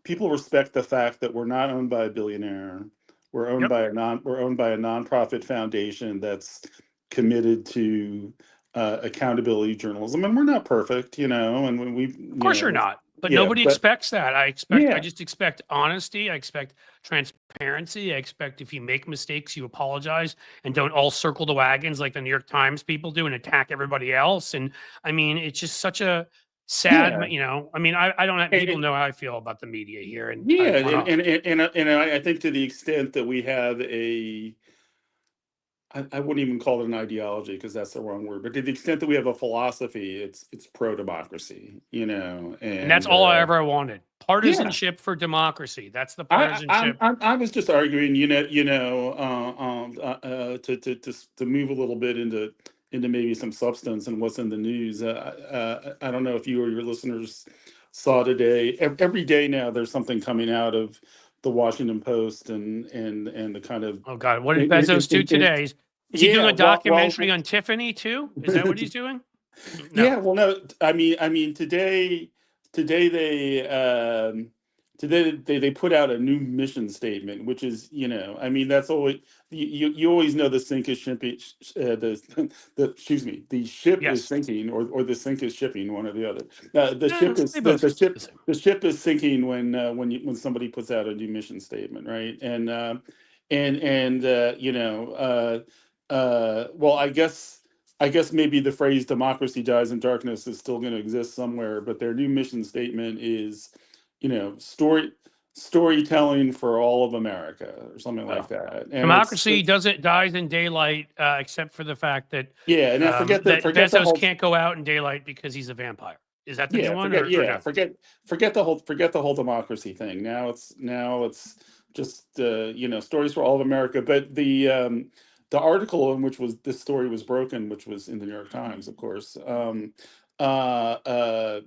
[SPEAKER 2] respect the fact that we're not owned by a billionaire. We're owned
[SPEAKER 1] Yep.
[SPEAKER 2] by a nonprofit foundation that's committed to accountability journalism, and we're not perfect, and when we,
[SPEAKER 1] Of course you're not, but
[SPEAKER 2] yeah,
[SPEAKER 1] nobody
[SPEAKER 2] but
[SPEAKER 1] expects that. I
[SPEAKER 2] yeah,
[SPEAKER 1] just expect honesty. I expect transparency. I expect if you make mistakes, you apologize and don't all circle the wagons like the New York Times people do and attack everybody else. And I mean, it's just such a sad,
[SPEAKER 2] yeah,
[SPEAKER 1] I mean, I don't have, people
[SPEAKER 2] and,
[SPEAKER 1] know how I feel about the media here. And I
[SPEAKER 2] yeah,
[SPEAKER 1] want to,
[SPEAKER 2] and I think to the extent that we have I wouldn't even call it an ideology because that's the wrong word, but to the extent that we have a philosophy, it's pro democracy,
[SPEAKER 1] and that's
[SPEAKER 2] and
[SPEAKER 1] all I ever wanted.
[SPEAKER 2] yeah.
[SPEAKER 1] Partisanship for democracy. That's the partisanship.
[SPEAKER 2] I was just arguing, to move a little bit into maybe some substance and what's in the news. I don't know if you or your listeners saw today. Every day now, there's something coming out of the Washington Post and the kind of
[SPEAKER 1] Oh God, what did
[SPEAKER 2] it,
[SPEAKER 1] Bezos do
[SPEAKER 2] it, it,
[SPEAKER 1] today? Is he doing
[SPEAKER 2] yeah,
[SPEAKER 1] a documentary on Tiffany too? Is that what he's doing? No.
[SPEAKER 2] yeah, well, no, I mean, today they put out a new mission statement, which is, I mean, that's always you always know the sink is shipping, the excuse me, the ship is
[SPEAKER 1] Yes.
[SPEAKER 2] sinking, or the sink is shipping, one or the other.
[SPEAKER 1] They both the same.
[SPEAKER 2] The ship is sinking when somebody puts out a new mission statement, right? Well, I guess maybe the phrase democracy dies in darkness is still going to exist somewhere, but their new mission statement is, storytelling for all of America or something like
[SPEAKER 1] Well,
[SPEAKER 2] that. And
[SPEAKER 1] democracy doesn't dies in daylight, except for the fact that
[SPEAKER 2] yeah, and I forget
[SPEAKER 1] that
[SPEAKER 2] forget the
[SPEAKER 1] Bezos
[SPEAKER 2] whole
[SPEAKER 1] can't go out in daylight because he's a vampire. Is that the new one or no?
[SPEAKER 2] forget the whole democracy thing. Now it's just stories for all of America. But the article in which was this story was broken, which was in the New York Times, of course, uh, uh,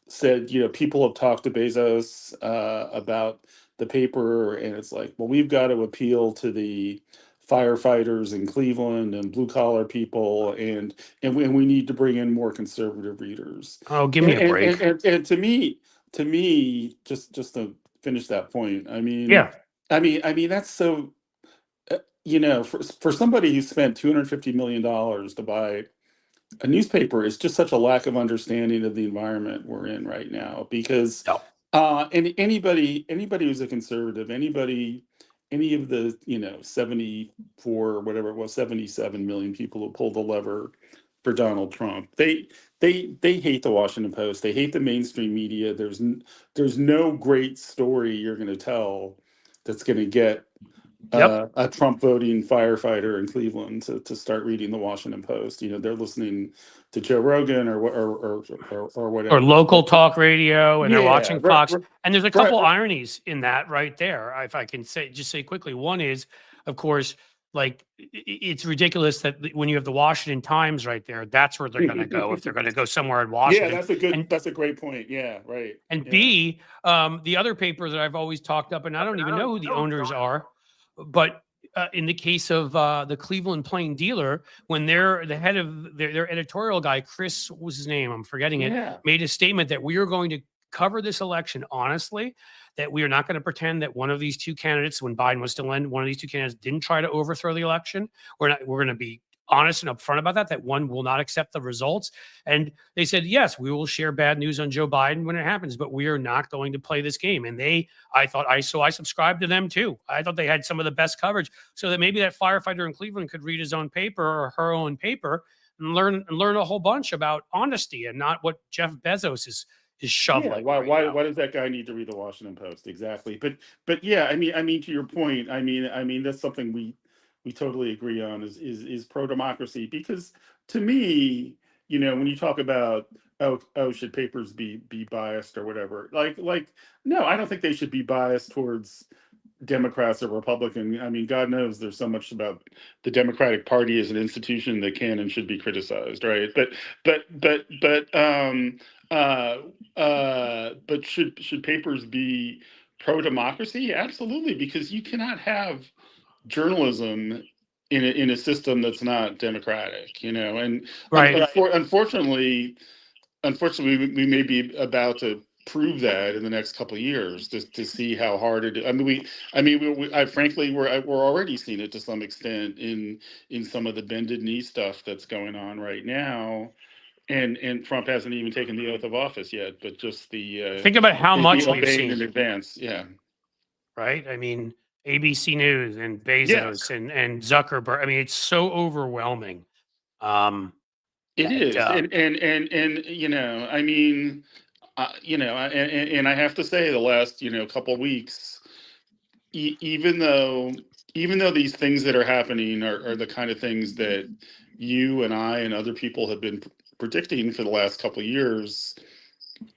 [SPEAKER 2] said, people have talked to Bezos about the paper, and it's like, well, we've got to appeal to the firefighters in Cleveland and blue collar people, and we need to bring in more conservative readers.
[SPEAKER 1] Oh, give
[SPEAKER 2] And
[SPEAKER 1] me a
[SPEAKER 2] and
[SPEAKER 1] break.
[SPEAKER 2] and, and, and to me, just to finish that point, I mean,
[SPEAKER 1] Yeah.
[SPEAKER 2] that's so. For somebody who spent $250 million to buy a newspaper, is just such a lack of understanding of the environment we're in right now, because
[SPEAKER 1] No.
[SPEAKER 2] anybody who's a conservative, any of the 74 or whatever it was, 77 million people who pulled the lever for Donald Trump, they hate the Washington Post, they hate the mainstream media. There's no great story you're going to tell that's going to get
[SPEAKER 1] Yep.
[SPEAKER 2] a Trump voting firefighter in Cleveland to start reading the Washington Post. They're listening to Joe Rogan or
[SPEAKER 1] Or
[SPEAKER 2] whatever.
[SPEAKER 1] local talk radio, and they're
[SPEAKER 2] Yeah,
[SPEAKER 1] watching Fox. And there's a
[SPEAKER 2] right,
[SPEAKER 1] couple ironies in that right there. If I can say quickly, one is, of course, like it's ridiculous that when you have the Washington Times right there, that's where they're going to go if they're going to go somewhere in
[SPEAKER 2] yeah,
[SPEAKER 1] Washington. And
[SPEAKER 2] that's a great point. Yeah, right.
[SPEAKER 1] and
[SPEAKER 2] Yeah.
[SPEAKER 1] B, the other paper that I've always talked up, and I don't even know who the owners are, but in the case of the Cleveland Plain Dealer, when they're the head of their editorial guy, Chris, what was his name? I'm forgetting it,
[SPEAKER 2] Yeah.
[SPEAKER 1] made a statement that we are going to cover this election honestly, that we are not going to pretend that one of these two candidates, when Biden was still in, one of these two candidates didn't try to overthrow the election. We're going to be honest and upfront about that one will not accept the results. And they said, yes, we will share bad news on Joe Biden when it happens, but we are not going to play this game. And I subscribed to them too. I thought they had some of the best coverage, so that maybe that firefighter in Cleveland could read his own paper or her own paper and learn a whole bunch about honesty and not what Jeff Bezos is
[SPEAKER 2] Yeah,
[SPEAKER 1] shoveling
[SPEAKER 2] why
[SPEAKER 1] right
[SPEAKER 2] why
[SPEAKER 1] now.
[SPEAKER 2] why does that guy need to read the Washington Post? Exactly. But yeah, I mean to your point, I mean that's something we totally agree on, is pro democracy, because to me, when you talk about, oh, should papers be biased or whatever, like no, I don't think they should be biased towards Democrats or Republican. I mean, God knows there's so much about the Democratic Party as an institution that can and should be criticized, right? Uh, but should papers be pro democracy? Absolutely, because you cannot have journalism in a system that's not democratic, and
[SPEAKER 1] Right.
[SPEAKER 2] unfortunately, we may be about to prove that in the next couple of years to see how hard it is. Frankly, we're already seeing it to some extent in some of the bended knee stuff that's going on right now. And Trump hasn't even taken the oath of office yet, but just
[SPEAKER 1] Think about how much we've
[SPEAKER 2] obeying in
[SPEAKER 1] seen,
[SPEAKER 2] advance. Yeah.
[SPEAKER 1] right? I mean, ABC News and
[SPEAKER 2] Yes,
[SPEAKER 1] Bezos and Zuckerberg. I mean, it's so overwhelming.
[SPEAKER 2] it
[SPEAKER 1] That
[SPEAKER 2] is. And I mean, and I have to say the last, couple of weeks, even though these things that are happening are the kind of things that you and I and other people have been predicting for the last couple of years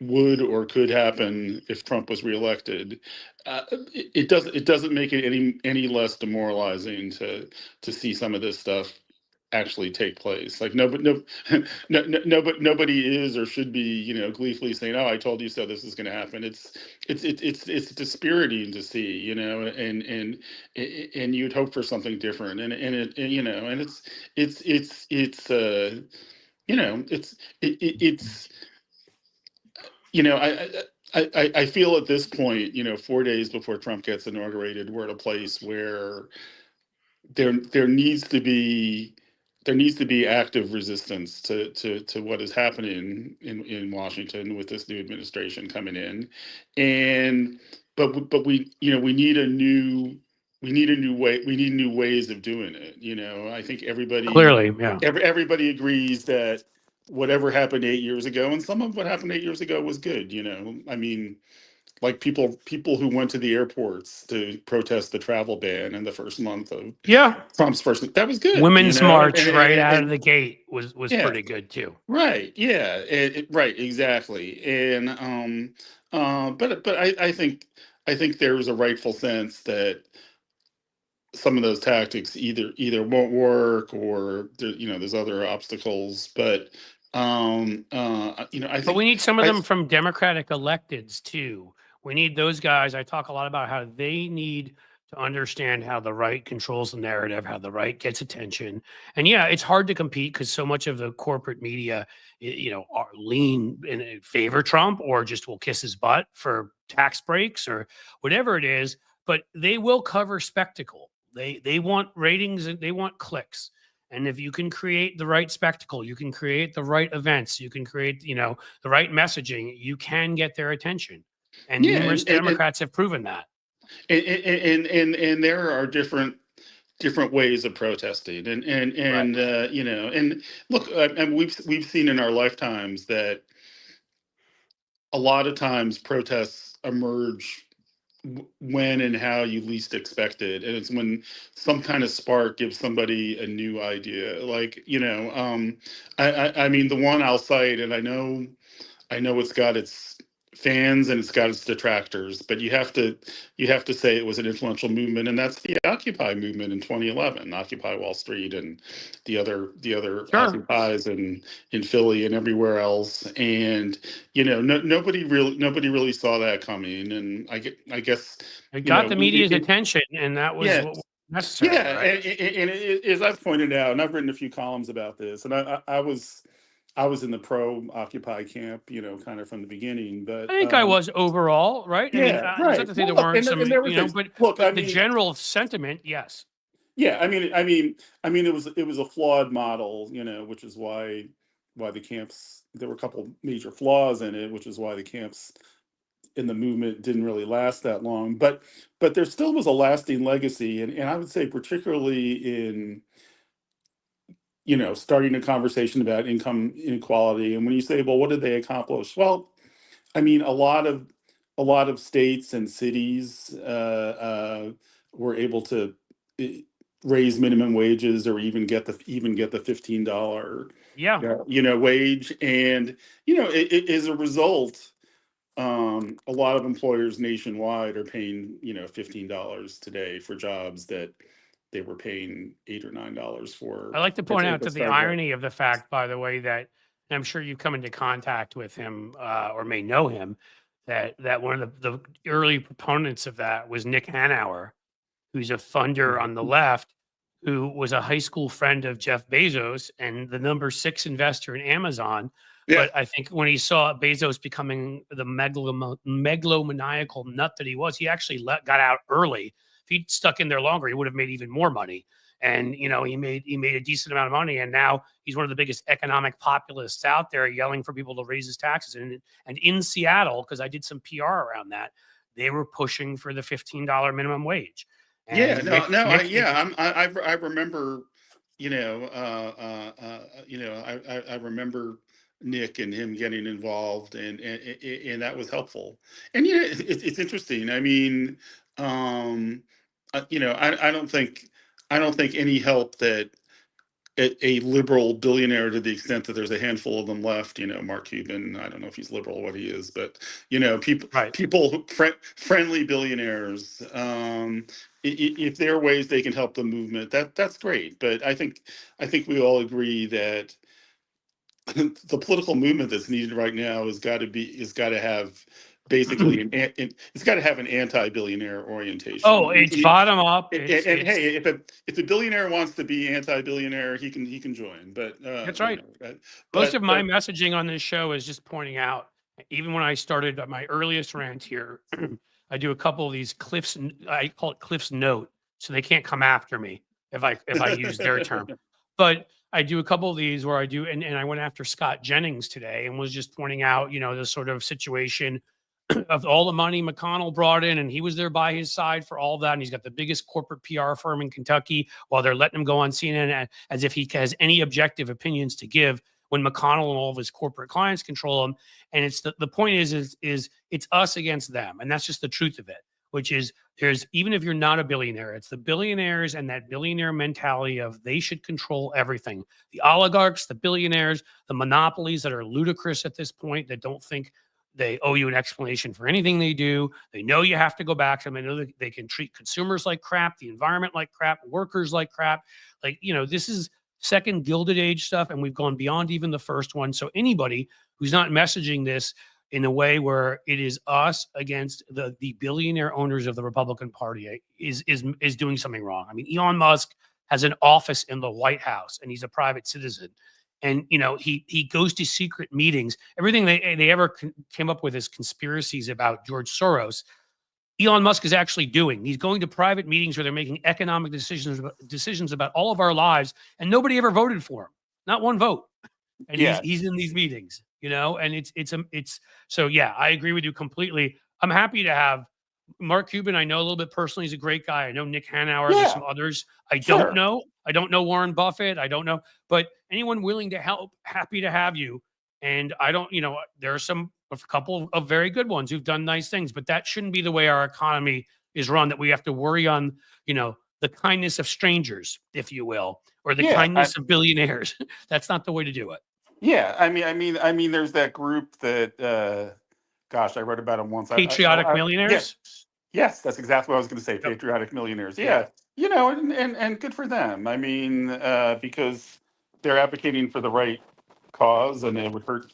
[SPEAKER 2] would or could happen if Trump was reelected. It doesn't make it any less demoralizing to see some of this stuff actually take place. Like nobody is or should be, gleefully saying, "Oh, I told you so. This is going to happen." It's dispiriting to see, and you'd hope for something different, and it's I feel at this point, 4 days before Trump gets inaugurated, we're at a place where there needs to be active resistance to what is happening in Washington with this new administration coming in, and but we need a new way. We need new ways of doing it. I think
[SPEAKER 1] clearly, yeah.
[SPEAKER 2] everybody agrees that whatever happened 8 years ago, and some of what happened 8 years ago was good. I mean, like people who went to the airports to protest the travel ban in the first month of
[SPEAKER 1] Yeah.
[SPEAKER 2] Trump's first, that was good,
[SPEAKER 1] Women's march right out of
[SPEAKER 2] and
[SPEAKER 1] the gate was
[SPEAKER 2] yeah,
[SPEAKER 1] pretty good too.
[SPEAKER 2] right, yeah, right, exactly, and but I think there was a rightful sense that some of those tactics either won't work or there's other obstacles, but I
[SPEAKER 1] But we
[SPEAKER 2] think
[SPEAKER 1] need some of
[SPEAKER 2] I
[SPEAKER 1] them from Democratic electeds too. We need those guys. I talk a lot about how they need to understand how the right controls the narrative, how the right gets attention. And yeah, it's hard to compete because so much of the corporate media, are lean in favor Trump or just will kiss his butt for tax breaks or whatever it is. But they will cover spectacle. They want ratings and they want clicks. And if you can create the right spectacle, you can create the right events, you can create, the right messaging, you can get their attention. And
[SPEAKER 2] yeah,
[SPEAKER 1] numerous Democrats have proven that.
[SPEAKER 2] and there are different ways of protesting,
[SPEAKER 1] Right.
[SPEAKER 2] and look, and we've seen in our lifetimes that a lot of times protests emerge when and how you least expect it, and it's when some kind of spark gives somebody a new idea, like I mean, the one I'll cite, and I know it's got its fans and it's got its detractors, but you have to say it was an influential movement, and that's the Occupy movement in 2011, Occupy Wall Street, and the other
[SPEAKER 1] Sure.
[SPEAKER 2] Occupies in Philly and everywhere else, and nobody really saw that coming, and I guess
[SPEAKER 1] It
[SPEAKER 2] you
[SPEAKER 1] got
[SPEAKER 2] know
[SPEAKER 1] the media's attention, and that was
[SPEAKER 2] yeah,
[SPEAKER 1] what was necessary,
[SPEAKER 2] yeah,
[SPEAKER 1] right?
[SPEAKER 2] as I've pointed out, and I've written a few columns about this, and I was in the pro Occupy camp, kind of from the beginning,
[SPEAKER 1] I
[SPEAKER 2] but
[SPEAKER 1] think I was overall, right? I mean,
[SPEAKER 2] yeah,
[SPEAKER 1] it's not
[SPEAKER 2] right.
[SPEAKER 1] to say
[SPEAKER 2] Well,
[SPEAKER 1] there
[SPEAKER 2] look,
[SPEAKER 1] weren't
[SPEAKER 2] and
[SPEAKER 1] some,
[SPEAKER 2] there were things.
[SPEAKER 1] but
[SPEAKER 2] Look, I
[SPEAKER 1] the
[SPEAKER 2] mean,
[SPEAKER 1] general sentiment, yes.
[SPEAKER 2] yeah, I mean, it was a flawed model, which is why the camps, there were a couple major flaws in it, which is why the camps in the movement didn't really last that long. But there still was a lasting legacy, and I would say particularly in starting a conversation about income inequality. And when you say, well, what did they accomplish? Well, I mean, a lot of states and cities were able to eh, raise minimum wages or even get the $15
[SPEAKER 1] Yeah.
[SPEAKER 2] wage, and as a result, a lot of employers nationwide are paying $15 today for jobs that they were paying $8 or $9 for
[SPEAKER 1] I like to
[SPEAKER 2] at,
[SPEAKER 1] point
[SPEAKER 2] at
[SPEAKER 1] out
[SPEAKER 2] the
[SPEAKER 1] that the
[SPEAKER 2] start of that.
[SPEAKER 1] irony of the fact, by the way, that and I'm sure you've come into contact with him or may know him, that one of the early proponents of that was Nick Hanauer, who's a funder on the left, who was a high school friend of Jeff Bezos and the number 6 investor in Amazon.
[SPEAKER 2] Yeah.
[SPEAKER 1] But I think when he saw Bezos becoming the megalomaniacal nut that he was, he actually got out early. If he'd stuck in there longer, he would have made even more money. And he made a decent amount of money, and now he's one of the biggest economic populists out there, yelling for people to raise his taxes. And in Seattle, because I did some PR around that, they were pushing for the $15 minimum wage.
[SPEAKER 2] Yeah,
[SPEAKER 1] And
[SPEAKER 2] I remember, I remember Nick and him getting involved, and that was helpful. And it's interesting. I mean, I don't think any help that a liberal billionaire, to the extent that there's a handful of them left, Mark Cuban, I don't know if he's liberal or what he is, but
[SPEAKER 1] right.
[SPEAKER 2] friendly billionaires, if there are ways they can help the movement, that's great. But I think we all agree that the political movement that's needed right now has got to have basically it's got to have an anti-billionaire orientation.
[SPEAKER 1] Oh, it's bottom up.
[SPEAKER 2] And hey, if a billionaire wants to be anti-billionaire, he can join. But
[SPEAKER 1] that's right. Most of my messaging on this show is just pointing out, even when I started my earliest rant here, I do a couple of these I call it Cliff's Note, so they can't come after me if I use their term. But I do a couple of these where I do, and I went after Scott Jennings today and was just pointing out, the sort of situation of all the money McConnell brought in, and he was there by his side for all that. And he's got the biggest corporate PR firm in Kentucky while they're letting him go on CNN as if he has any objective opinions to give when McConnell and all of his corporate clients control him. And it's the point is it's us against them. And that's just the truth of it, which is even if you're not a billionaire, it's the billionaires and that billionaire mentality of they should control everything. The oligarchs, the billionaires, the monopolies that are ludicrous at this point, that don't think they owe you an explanation for anything they do. They know you have to go back to them. They know that they can treat consumers like crap, the environment like crap, workers like crap. This is second Gilded Age stuff, and we've gone beyond even the first one. So anybody who's not messaging this in a way where it is us against the billionaire owners of the Republican Party is doing something wrong. I mean, Elon Musk has an office in the White House, and he's a private citizen. And he goes to secret meetings. Everything they ever came up with as conspiracies about George Soros, Elon Musk is actually doing. He's going to private meetings where they're making economic decisions about all of our lives, and nobody ever voted for him. Not one vote. And he's in these meetings, and it's so yeah, I agree with you completely. I'm happy to have Mark Cuban. I know a little bit personally. He's a great guy. I know Nick Hanauer. There's some others I don't know. I don't know Warren Buffett. I don't know, but anyone willing to help, happy to have you. And I don't, there are a couple of very good ones who've done nice things, but that shouldn't be the way our economy is run, that we have to worry on, the kindness of strangers, if you will, or the kindness of billionaires. That's not the way to do it.
[SPEAKER 2] Yeah. I mean, there's that group that, gosh, I wrote about them once.
[SPEAKER 1] Patriotic millionaires.
[SPEAKER 2] Yes, that's exactly what I was going to say. Yep. Patriotic millionaires. Yeah. And good for them. I mean, because they're advocating for the right cause, and it would hurt.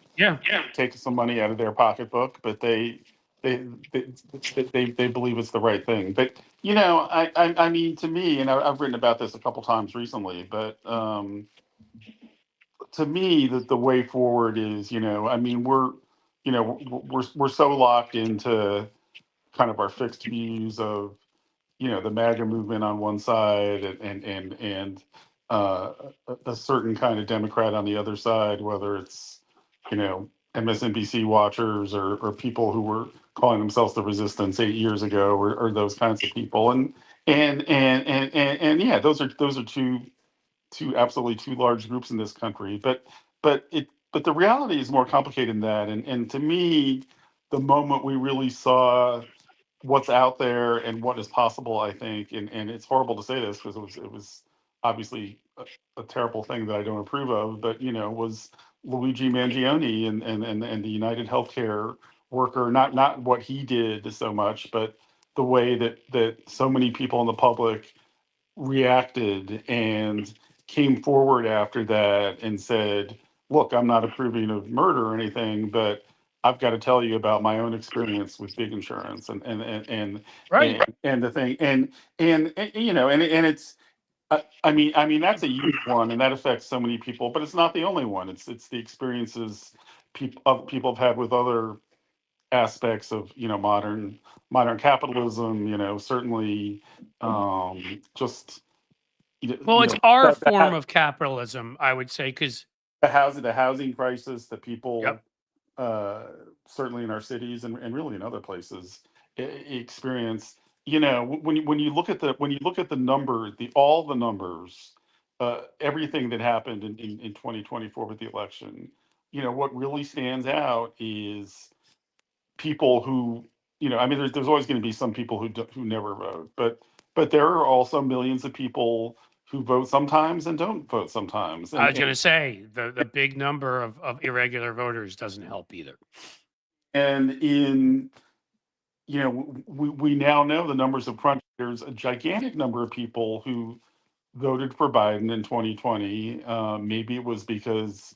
[SPEAKER 2] Take some money out of their pocketbook, but they believe it's the right thing. But I mean, to me, and I've written about this a couple times recently, but to me, the way forward is, I mean, we're so locked into kind of our fixed views of, the MAGA movement on one side, and a certain kind of Democrat on the other side, whether it's, MSNBC watchers or people who were calling themselves the Resistance 8 years ago, or those kinds of people, and yeah, those are absolutely two large groups in this country, but the reality is more complicated than that, and to me, the moment we really saw what's out there and what is possible, I think, and it's horrible to say this because it was obviously a terrible thing that I don't approve of, but was Luigi Mangione and the United Healthcare worker, not what he did so much, but the way that so many people in the public reacted and came forward after that and said, look, I'm not approving of murder or anything, but I've got to tell you about my own experience with big insurance and
[SPEAKER 1] right.
[SPEAKER 2] and the thing and it's I mean that's a huge one, and that affects so many people. But it's not the only one. It's the experiences people have had with other aspects of modern capitalism. Certainly, just
[SPEAKER 1] Well, it's our form
[SPEAKER 2] that
[SPEAKER 1] of capitalism, I would say, because
[SPEAKER 2] the housing crisis that
[SPEAKER 1] yep.
[SPEAKER 2] people uh, certainly in our cities and really in other places experience. When you look at the number, all the numbers, everything that happened in 2024 with the election, what really stands out is people who, I mean, there's always going to be some people who never vote, but there are also millions of people who vote sometimes and don't vote sometimes,
[SPEAKER 1] I
[SPEAKER 2] and
[SPEAKER 1] was going to say the big number of irregular voters doesn't help either.
[SPEAKER 2] and in we now know the numbers of crunch. There's a gigantic number of people who voted for Biden in 2020. Maybe it was because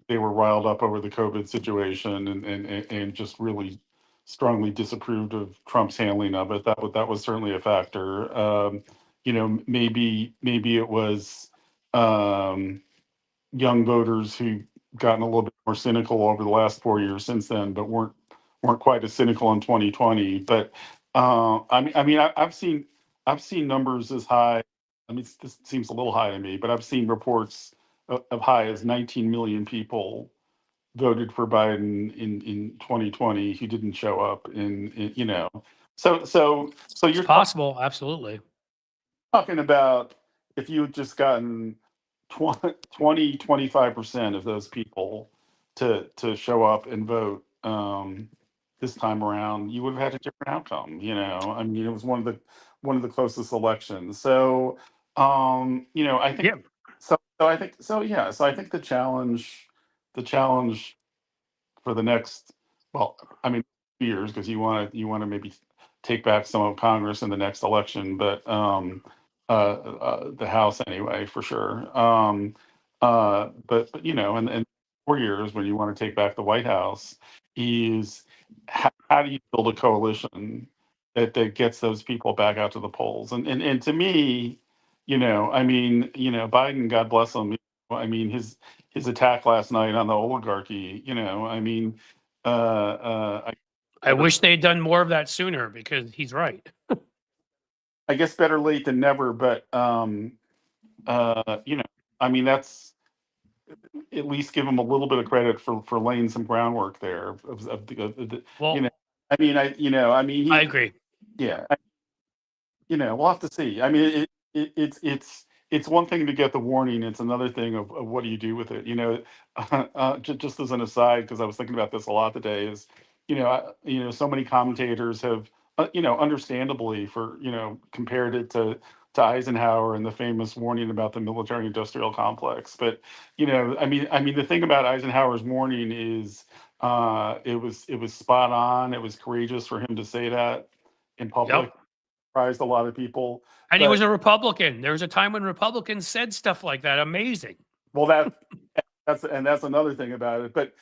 [SPEAKER 2] they were riled up over the COVID situation and just really strongly disapproved of Trump's handling of it. That was certainly a factor. Maybe it was young voters who gotten a little bit more cynical over the last 4 years since then, but weren't quite as cynical in 2020. But I've seen numbers as high. I mean, this seems a little high to me, but I've seen reports of high as 19 million people voted for Biden in 2020 who. Didn't show up so
[SPEAKER 1] It's
[SPEAKER 2] you're
[SPEAKER 1] possible, absolutely.
[SPEAKER 2] talking about if you had just gotten 25% of those people to show up and vote this time around, you would have had a different outcome. I mean, it was one of the closest elections. So, I think
[SPEAKER 1] Yeah,
[SPEAKER 2] so I think the challenge for the next, well, I mean, years, because you want to maybe take back some of Congress in the next election, but the House anyway, for sure. But and 4 years when you want to take back the White House is how do you build a coalition that gets those people back out to the polls? And to me, I mean, Biden, God bless him. I mean, his attack last night on the oligarchy, I mean,
[SPEAKER 1] I wish they had done more of that sooner because he's right.
[SPEAKER 2] I guess better late than never, but I mean, that's at least give him a little bit of credit for laying some groundwork there
[SPEAKER 1] Well,
[SPEAKER 2] I mean,
[SPEAKER 1] I
[SPEAKER 2] he,
[SPEAKER 1] agree.
[SPEAKER 2] yeah, we'll have to see. I mean, it's one thing to get the warning. It's another thing of what do you do with it? Just as an aside, because I was thinking about this a lot today, is so many commentators have understandably compared it to Eisenhower and the famous warning about the military-industrial complex. But I mean, the thing about Eisenhower's warning is it was spot on. It was courageous for him to say that in public.
[SPEAKER 1] Yep.
[SPEAKER 2] Surprised a lot of people.
[SPEAKER 1] And he was
[SPEAKER 2] But
[SPEAKER 1] a Republican. There was a time when Republicans said stuff like that. Amazing.
[SPEAKER 2] well, that's another thing about it. But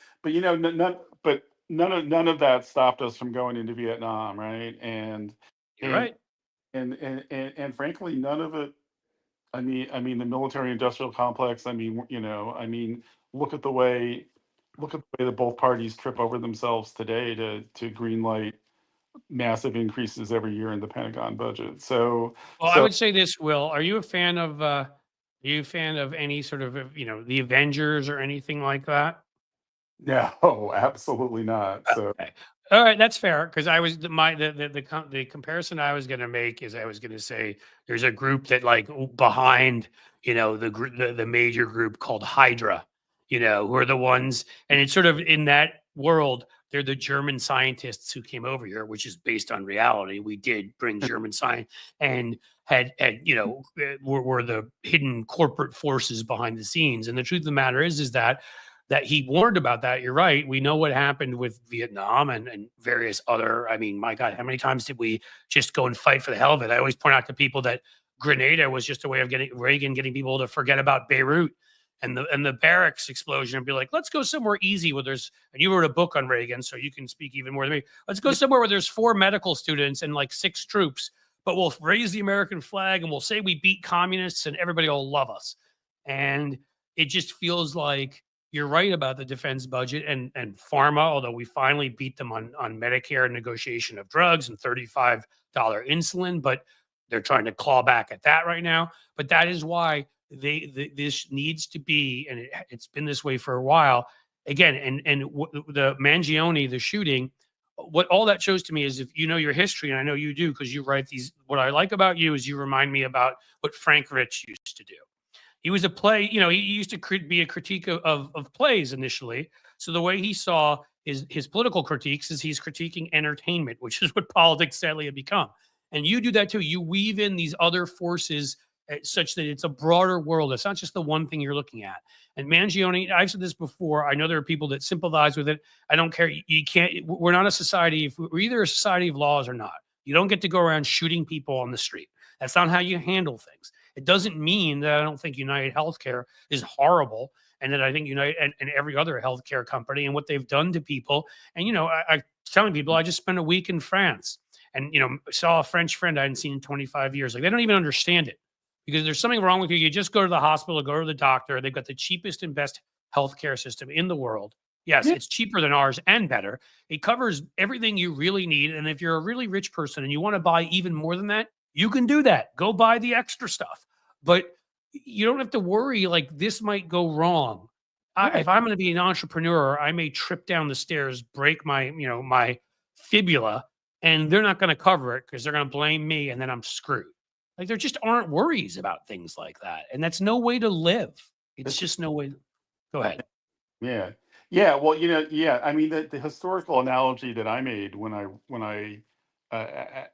[SPEAKER 2] none of that stopped us from going into Vietnam, right?
[SPEAKER 1] You're
[SPEAKER 2] And
[SPEAKER 1] right.
[SPEAKER 2] and frankly, none of it. I mean, the military-industrial complex. I mean, look at the way that both parties trip over themselves today to greenlight massive increases every year in the Pentagon budget. So
[SPEAKER 1] Well, I
[SPEAKER 2] so
[SPEAKER 1] would say this, Will. Are you a fan of any sort of the Avengers or anything like that?
[SPEAKER 2] no, absolutely not. So
[SPEAKER 1] Okay. All right, that's fair because I was the comparison I was going to make is I was going to say there's a group that like behind the major group called Hydra, who are the ones, and it's sort of in that world. They're the German scientists who came over here, which is based on reality. We did bring German science and had were the hidden corporate forces behind the scenes. And the truth of the matter is that he warned about that. You're right. We know what happened with Vietnam and various other. I mean, my God, how many times did we just go and fight for the hell of it? I always point out to people that Grenada was just a way of getting people to forget about Beirut and the barracks explosion and be like, let's go somewhere easy where there's. And you wrote a book on Reagan, so you can speak even more than me. Let's go somewhere where there's 4 medical students and like 6 troops. but we'll raise the American flag and we'll say we beat communists and everybody will love us. And it just feels like you're right about the defense budget and pharma, although we finally beat them on Medicare negotiation of drugs and $35 insulin, but they're trying to claw back at that right now. But that is why this needs to be, and it's been this way for a while. Again, the Mangione, the shooting, what all that shows to me is, if you know your history, and I know you do because you write these, what I like about you is you remind me about what Frank Rich used to do. He was a play, he used to be a critique of plays initially. So the way he saw his political critiques is he's critiquing entertainment, which is what politics sadly had become. And you do that too. You weave in these other forces such that it's a broader world. It's not just the one thing you're looking at. And Mangione, I've said this before. I know there are people that sympathize with it. I don't care. You can't. We're not a society. We're either a society of laws or not. You don't get to go around shooting people on the street. That's not how you handle things. It doesn't mean that I don't think United Healthcare is horrible, and that I think United and every other healthcare company and what they've done to people. And I'm telling people, I just spent a week in France, and saw a French friend I hadn't seen in 25 years. Like, they don't even understand it, because there's something wrong with you. You just go to the hospital, go to the doctor. They've got the cheapest and best healthcare system in the world. Yes, it's cheaper than ours and better. It covers everything you really need. And if you're a really rich person and you want to buy even more than that, you can do that. Go buy the extra stuff. But you don't have to worry like this might go wrong. If I'm going to be an entrepreneur, I may trip down the stairs, break my, my fibula, and they're not going to cover it because they're going to blame me, and then I'm screwed. Like, there just aren't worries about things like that. And that's no way to live. It's just no way. Go ahead.
[SPEAKER 2] Yeah. Yeah. Well, I mean, the historical analogy that I made when I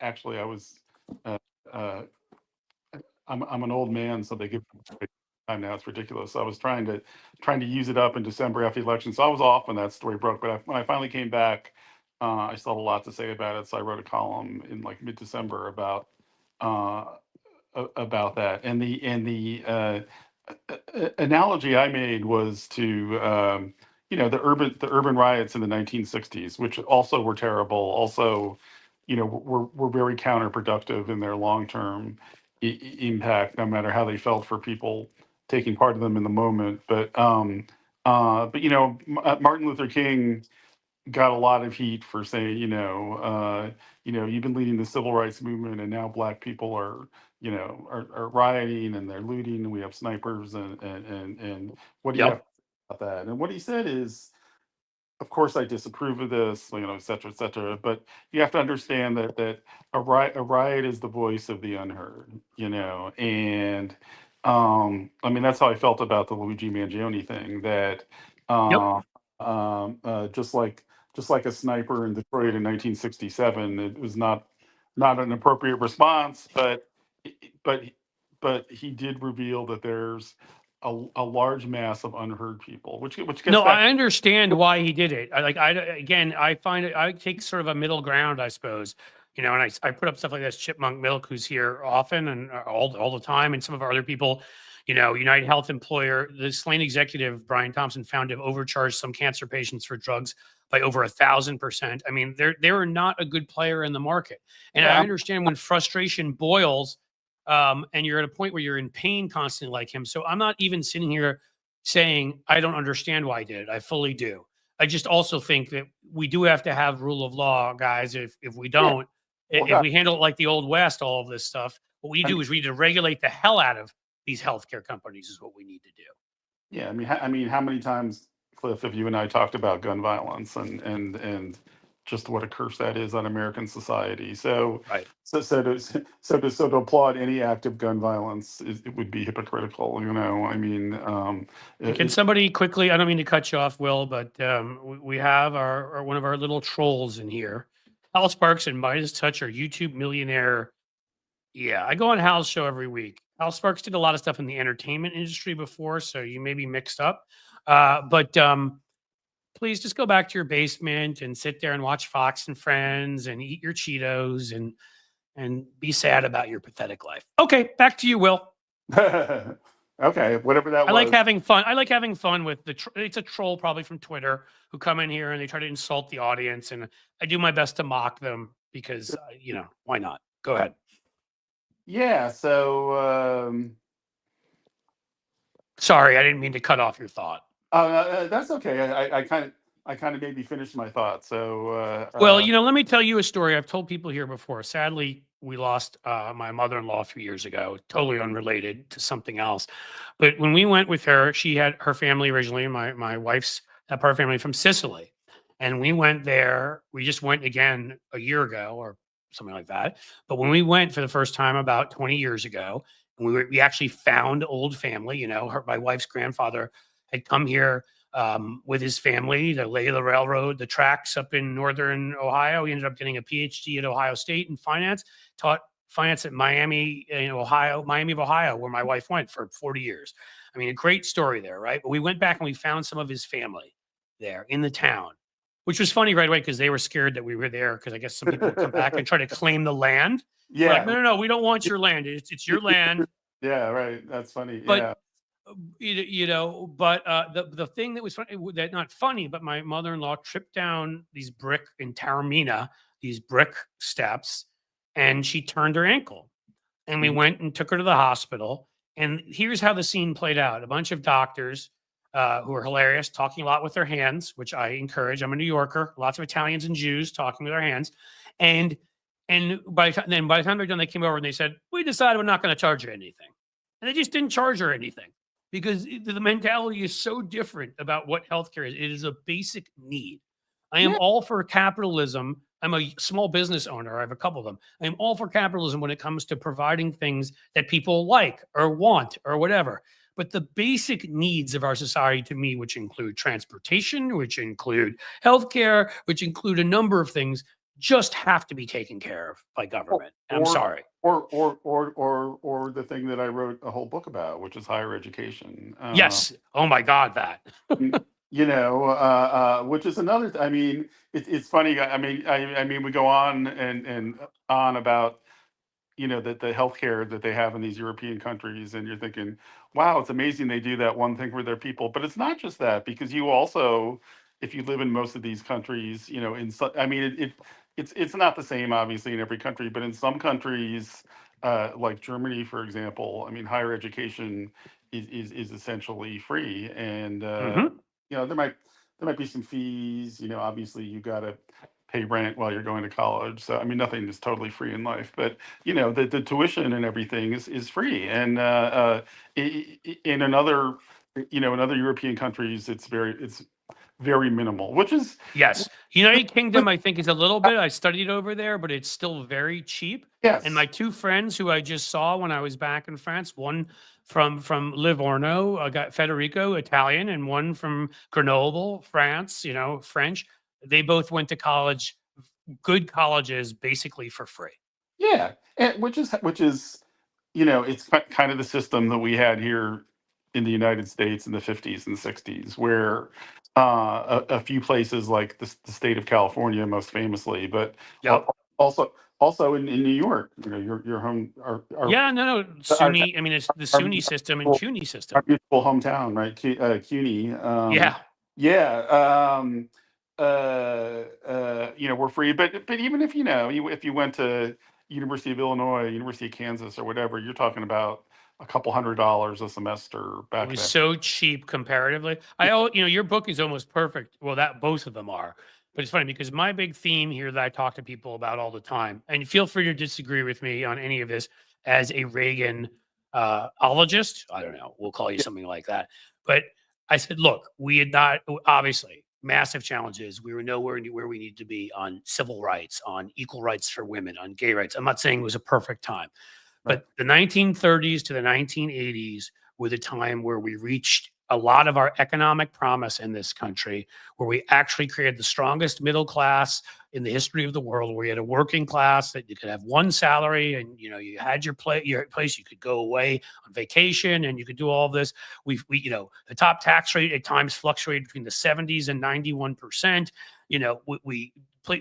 [SPEAKER 2] actually, I was, uh, I'm an old man, so they give time now. It's ridiculous. I was trying to use it up in December after the election, so I was off when that story broke. But when I finally came back, I still had a lot to say about it. So I wrote a column in like mid-December uh, about that. And the analogy I made was to the urban riots in the 1960s, which also were terrible. Also, were very counterproductive in their long-term impact, no matter how they felt for people taking part of them in the moment. But Martin Luther King got a lot of heat for saying, you've been leading the civil rights movement, and now black people are rioting and they're looting, and we have snipers, and what do you have
[SPEAKER 1] Yep.
[SPEAKER 2] about that? And what he said is, of course, I disapprove of this, et cetera, et cetera. But you have to understand that a riot is the voice of the unheard, and I mean, that's how I felt about the Luigi Mangione thing. That
[SPEAKER 1] Yep.
[SPEAKER 2] uh, just like a sniper in Detroit in 1967, it was not an appropriate response, but but he did reveal that there's a large mass of unheard people, which gets
[SPEAKER 1] No,
[SPEAKER 2] back.
[SPEAKER 1] I understand why he did it. I find it, I take sort of a middle ground, I suppose. And I put up stuff like this. Chipmunk Milk, who's here often and all the time, and some of our other people, United Health employer, the slain executive Brian Thompson found to have overcharged some cancer patients for drugs by over 1,000%. I mean, they were not a good player in the market, and I
[SPEAKER 2] Yeah,
[SPEAKER 1] understand when frustration boils, and you're at a point where you're in pain constantly, like him. So I'm not even sitting here saying I don't understand why I did it. I fully do. I just also think that we do have to have rule of law, guys. If we
[SPEAKER 2] yeah.
[SPEAKER 1] don't,
[SPEAKER 2] Well,
[SPEAKER 1] if
[SPEAKER 2] God,
[SPEAKER 1] we handle it like the old west, all of this stuff, what we
[SPEAKER 2] I
[SPEAKER 1] do
[SPEAKER 2] mean,
[SPEAKER 1] is we need to regulate the hell out of these healthcare companies. Is what we need to do.
[SPEAKER 2] yeah. I mean, how many times, Cliff, have you and I talked about gun violence and just what a curse that is on American society? So,
[SPEAKER 1] Right.
[SPEAKER 2] so to applaud any act of gun violence it would be hypocritical. I mean,
[SPEAKER 1] Can somebody quickly? I don't mean to cut you off, Will, but we have our one of our little trolls in here. Hal Sparks and Midas Touch are YouTube millionaire. Yeah, I go on Hal's show every week. Hal Sparks did a lot of stuff in the entertainment industry before, so you may be mixed up. But please just go back to your basement and sit there and watch Fox and Friends and eat your Cheetos and be sad about your pathetic life. Okay, back to you, Will.
[SPEAKER 2] okay, whatever that
[SPEAKER 1] I like
[SPEAKER 2] was.
[SPEAKER 1] having fun. I like having fun with it's a troll probably from Twitter who come in here and they try to insult the audience, and I do my best to mock them because why not? Go ahead.
[SPEAKER 2] Yeah. So
[SPEAKER 1] Sorry, I didn't mean to cut off your thought.
[SPEAKER 2] that's okay. I kind of maybe finished my thought. So
[SPEAKER 1] Well, let me tell you a story. I've told people here before. Sadly, we lost my mother-in-law a few years ago, totally unrelated to something else. But when we went with her, she had her family originally, my wife's that part of her family from Sicily. And we went there. We just went again a year ago or something like that. But when we went for the first time about 20 years ago, we actually found old family. My wife's grandfather had come here with his family to lay the railroad, the tracks up in northern Ohio. He ended up getting a PhD at Ohio State in finance, taught finance at Miami, Miami of Ohio, where my wife went for 40 years. I mean, a great story there, right? But we went back and we found some of his family there in the town, which was funny right away because they were scared that we were there because I guess some people would come back and try to claim the land. We're like,
[SPEAKER 2] yeah.
[SPEAKER 1] no, no, no, we don't want your land. It's your land.
[SPEAKER 2] Yeah, right. That's funny.
[SPEAKER 1] But
[SPEAKER 2] Yeah.
[SPEAKER 1] but the thing that was funny, that not funny, but my mother-in-law tripped down these brick in Taormina, these brick steps, and she turned her ankle. And we
[SPEAKER 2] Mhm.
[SPEAKER 1] went and took her to the hospital. And here's how the scene played out: a bunch of doctors who are hilarious, talking a lot with their hands, which I encourage. I'm a New Yorker, lots of Italians and Jews talking with their hands, and by the time they're done, they came over and they said, "We decided we're not going to charge you anything," and they just didn't charge her anything because the mentality is so different about what healthcare is. It is a basic need. I am
[SPEAKER 2] Yeah.
[SPEAKER 1] all for capitalism. I'm a small business owner. I have a couple of them. I am all for capitalism when it comes to providing things that people like or want or whatever. But the basic needs of our society, to me, which include transportation, which include healthcare, which include a number of things, just have to be taken care of by
[SPEAKER 2] Or
[SPEAKER 1] government. I'm
[SPEAKER 2] or
[SPEAKER 1] sorry.
[SPEAKER 2] or the thing that I wrote a whole book about, which is higher education.
[SPEAKER 1] Yes. Oh my God, that.
[SPEAKER 2] Which is another. I mean, it's funny. I mean, we go on and on about the healthcare that they have in these European countries, and you're thinking, wow, it's amazing they do that one thing for their people. But it's not just that, because you also, if you live in most of these countries, I mean, it's not the same, obviously, in every country, but in some countries, like Germany, for example, I mean, higher education is essentially free, and
[SPEAKER 1] Hmm.
[SPEAKER 2] there might be some fees. Obviously, you got to pay rent while you're going to college. So I mean, nothing is totally free in life, but the tuition and everything is free. And in other European countries, it's very minimal, which is
[SPEAKER 1] Yes. United Kingdom,
[SPEAKER 2] which,
[SPEAKER 1] I think, is a little bit. I studied over there, but it's still very cheap. And my
[SPEAKER 2] yes,
[SPEAKER 1] two friends who I just saw when I was back in France, one from Livorno, got Federico, Italian, and one from Grenoble, France, French. They both went to college, good colleges, basically for free.
[SPEAKER 2] yeah, and which is it's kind of the system that we had here in the United States in the 50s and 60s, where a few places like the state of California, most famously, but
[SPEAKER 1] Yep.
[SPEAKER 2] also in New York, your home, our
[SPEAKER 1] Yeah, no, no.
[SPEAKER 2] our
[SPEAKER 1] SUNY, I mean, it's the
[SPEAKER 2] our,
[SPEAKER 1] SUNY system and
[SPEAKER 2] our,
[SPEAKER 1] CUNY
[SPEAKER 2] our
[SPEAKER 1] system.
[SPEAKER 2] beautiful hometown, right? CUNY.
[SPEAKER 1] Yeah.
[SPEAKER 2] Yeah. We're free, but even if if you went to University of Illinois, University of Kansas, or whatever, you're talking about a couple $100 a semester
[SPEAKER 1] It
[SPEAKER 2] back
[SPEAKER 1] was
[SPEAKER 2] then.
[SPEAKER 1] so cheap comparatively. Your book is almost perfect. Well, that both of them are. But it's funny because my big theme here that I talk to people about all the time, and feel free to disagree with me on any of this as a Reagan ologist. I don't know. We'll call you
[SPEAKER 2] Yeah.
[SPEAKER 1] something like that. But I said, look, we had not obviously massive challenges. We were nowhere near where we need to be on civil rights, on equal rights for women, on gay rights. I'm not saying it was a perfect time,
[SPEAKER 2] Right.
[SPEAKER 1] but the 1930s to the 1980s were the time where we reached a lot of our economic promise in this country, where we actually created the strongest middle class in the history of the world, where you had a working class that you could have one salary and you had your place, you could go away on vacation and you could do all this. The top tax rate at times fluctuated between the 70s and 91%.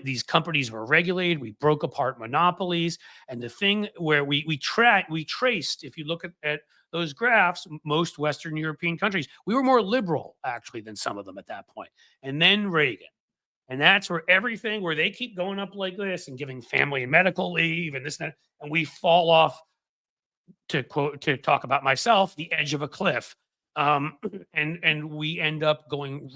[SPEAKER 1] These companies were regulated. We broke apart monopolies, and the thing where we traced, if you look at those graphs, most Western European countries, we were more liberal actually than some of them at that point. And then Reagan. And that's where they keep going up like this and giving family and medical leave and this and that. And we fall off to talk about myself, the edge of a cliff. Um, and we end up going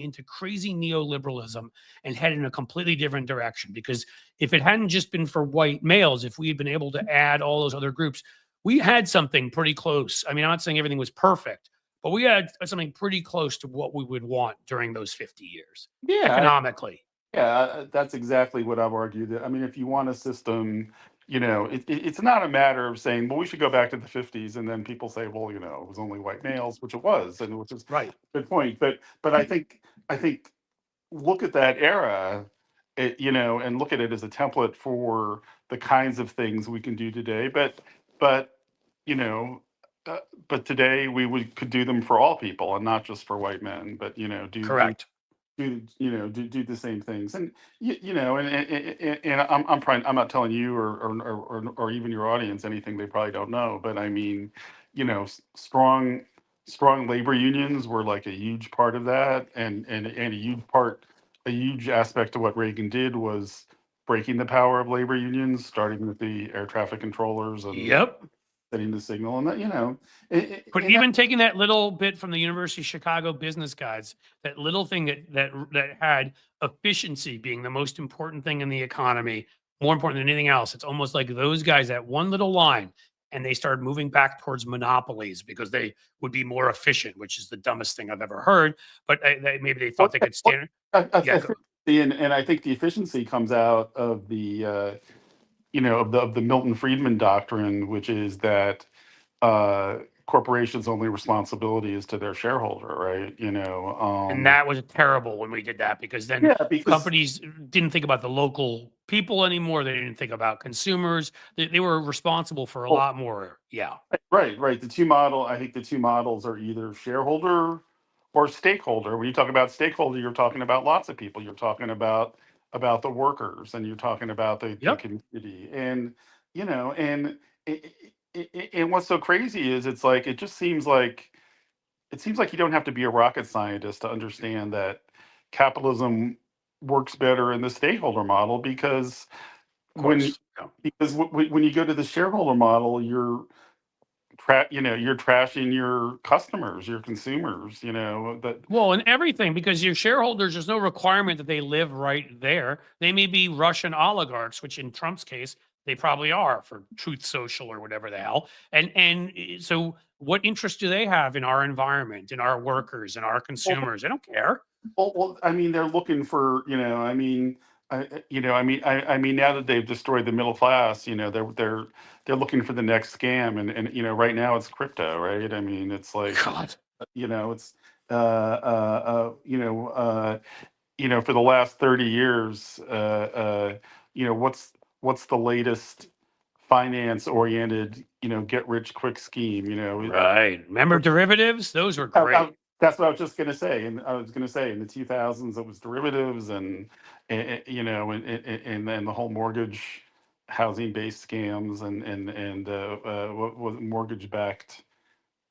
[SPEAKER 1] into crazy neoliberalism and head in a completely different direction. Because if it hadn't just been for white males, if we had been able to add all those other groups, we had something pretty close. I mean, I'm not saying everything was perfect, but we had something pretty close to what we would want during those 50 years
[SPEAKER 2] Yeah,
[SPEAKER 1] economically.
[SPEAKER 2] yeah, that's exactly what I've argued. I mean, if you want a system, it's not a matter of saying, well, we should go back to the 50s, and then people say, well, it was only white males, which it was, and which is
[SPEAKER 1] Right.
[SPEAKER 2] a good point. But I think look at that era, and look at it as a template for the kinds of things we can do today. But you know, but today could do them for all people and not just for white men. But
[SPEAKER 1] Correct.
[SPEAKER 2] do the same things, and and I'm not telling you or even your audience anything they probably don't know, but I mean, strong labor unions were like a huge part of that, and a huge aspect of what Reagan did was breaking the power of labor unions, starting with the air traffic controllers and
[SPEAKER 1] Yep.
[SPEAKER 2] setting the signal, and that
[SPEAKER 1] But
[SPEAKER 2] and that,
[SPEAKER 1] even taking that little bit from the University of Chicago business guides, that little thing that had efficiency being the most important thing in the economy, more important than anything else. It's almost like those guys, that one little line, and they started moving back towards monopolies because they would be more efficient, which is the dumbest thing I've ever heard. But maybe they thought
[SPEAKER 2] what,
[SPEAKER 1] they could
[SPEAKER 2] what
[SPEAKER 1] stand.
[SPEAKER 2] I
[SPEAKER 1] Yeah,
[SPEAKER 2] think and I think the efficiency comes out of the of the Milton Friedman doctrine, which is that corporations' only responsibility is to their shareholder, right?
[SPEAKER 1] and that was terrible when we did that, because then
[SPEAKER 2] Yeah, because
[SPEAKER 1] companies didn't think about the local people anymore. They didn't think about consumers. They were responsible for a
[SPEAKER 2] well,
[SPEAKER 1] lot more. Yeah.
[SPEAKER 2] right. I think the two models are either shareholder or stakeholder. When you talk about stakeholder, you're talking about lots of people. You're talking about the workers, and you're talking about the
[SPEAKER 1] Yep.
[SPEAKER 2] community, and and what's so crazy is it's like it seems like you don't have to be a rocket scientist to understand that capitalism works better in the stakeholder model, because
[SPEAKER 1] Of
[SPEAKER 2] when
[SPEAKER 1] course. Yeah.
[SPEAKER 2] when you go to the shareholder model, you're trashing your customers, your consumers, that
[SPEAKER 1] Well, and everything, because your shareholders, there's no requirement that they live right there. They may be Russian oligarchs, which in Trump's case, they probably are for Truth Social or whatever the hell. So what interest do they have in our environment, in our workers, and our
[SPEAKER 2] well,
[SPEAKER 1] consumers? They don't care.
[SPEAKER 2] I mean, they're looking for, I mean, I mean, now that they've destroyed the middle class, they're looking for the next scam, and right now it's crypto, right? I mean, it's like,
[SPEAKER 1] God.
[SPEAKER 2] it's for the last 30 years, what's the latest finance oriented, get rich quick scheme,
[SPEAKER 1] Right. Remember derivatives? Those were
[SPEAKER 2] I, I,
[SPEAKER 1] great.
[SPEAKER 2] that's what I was just going to say. And I was going to say in the 2000s, it was derivatives and then the whole mortgage housing based scams and what was mortgage backed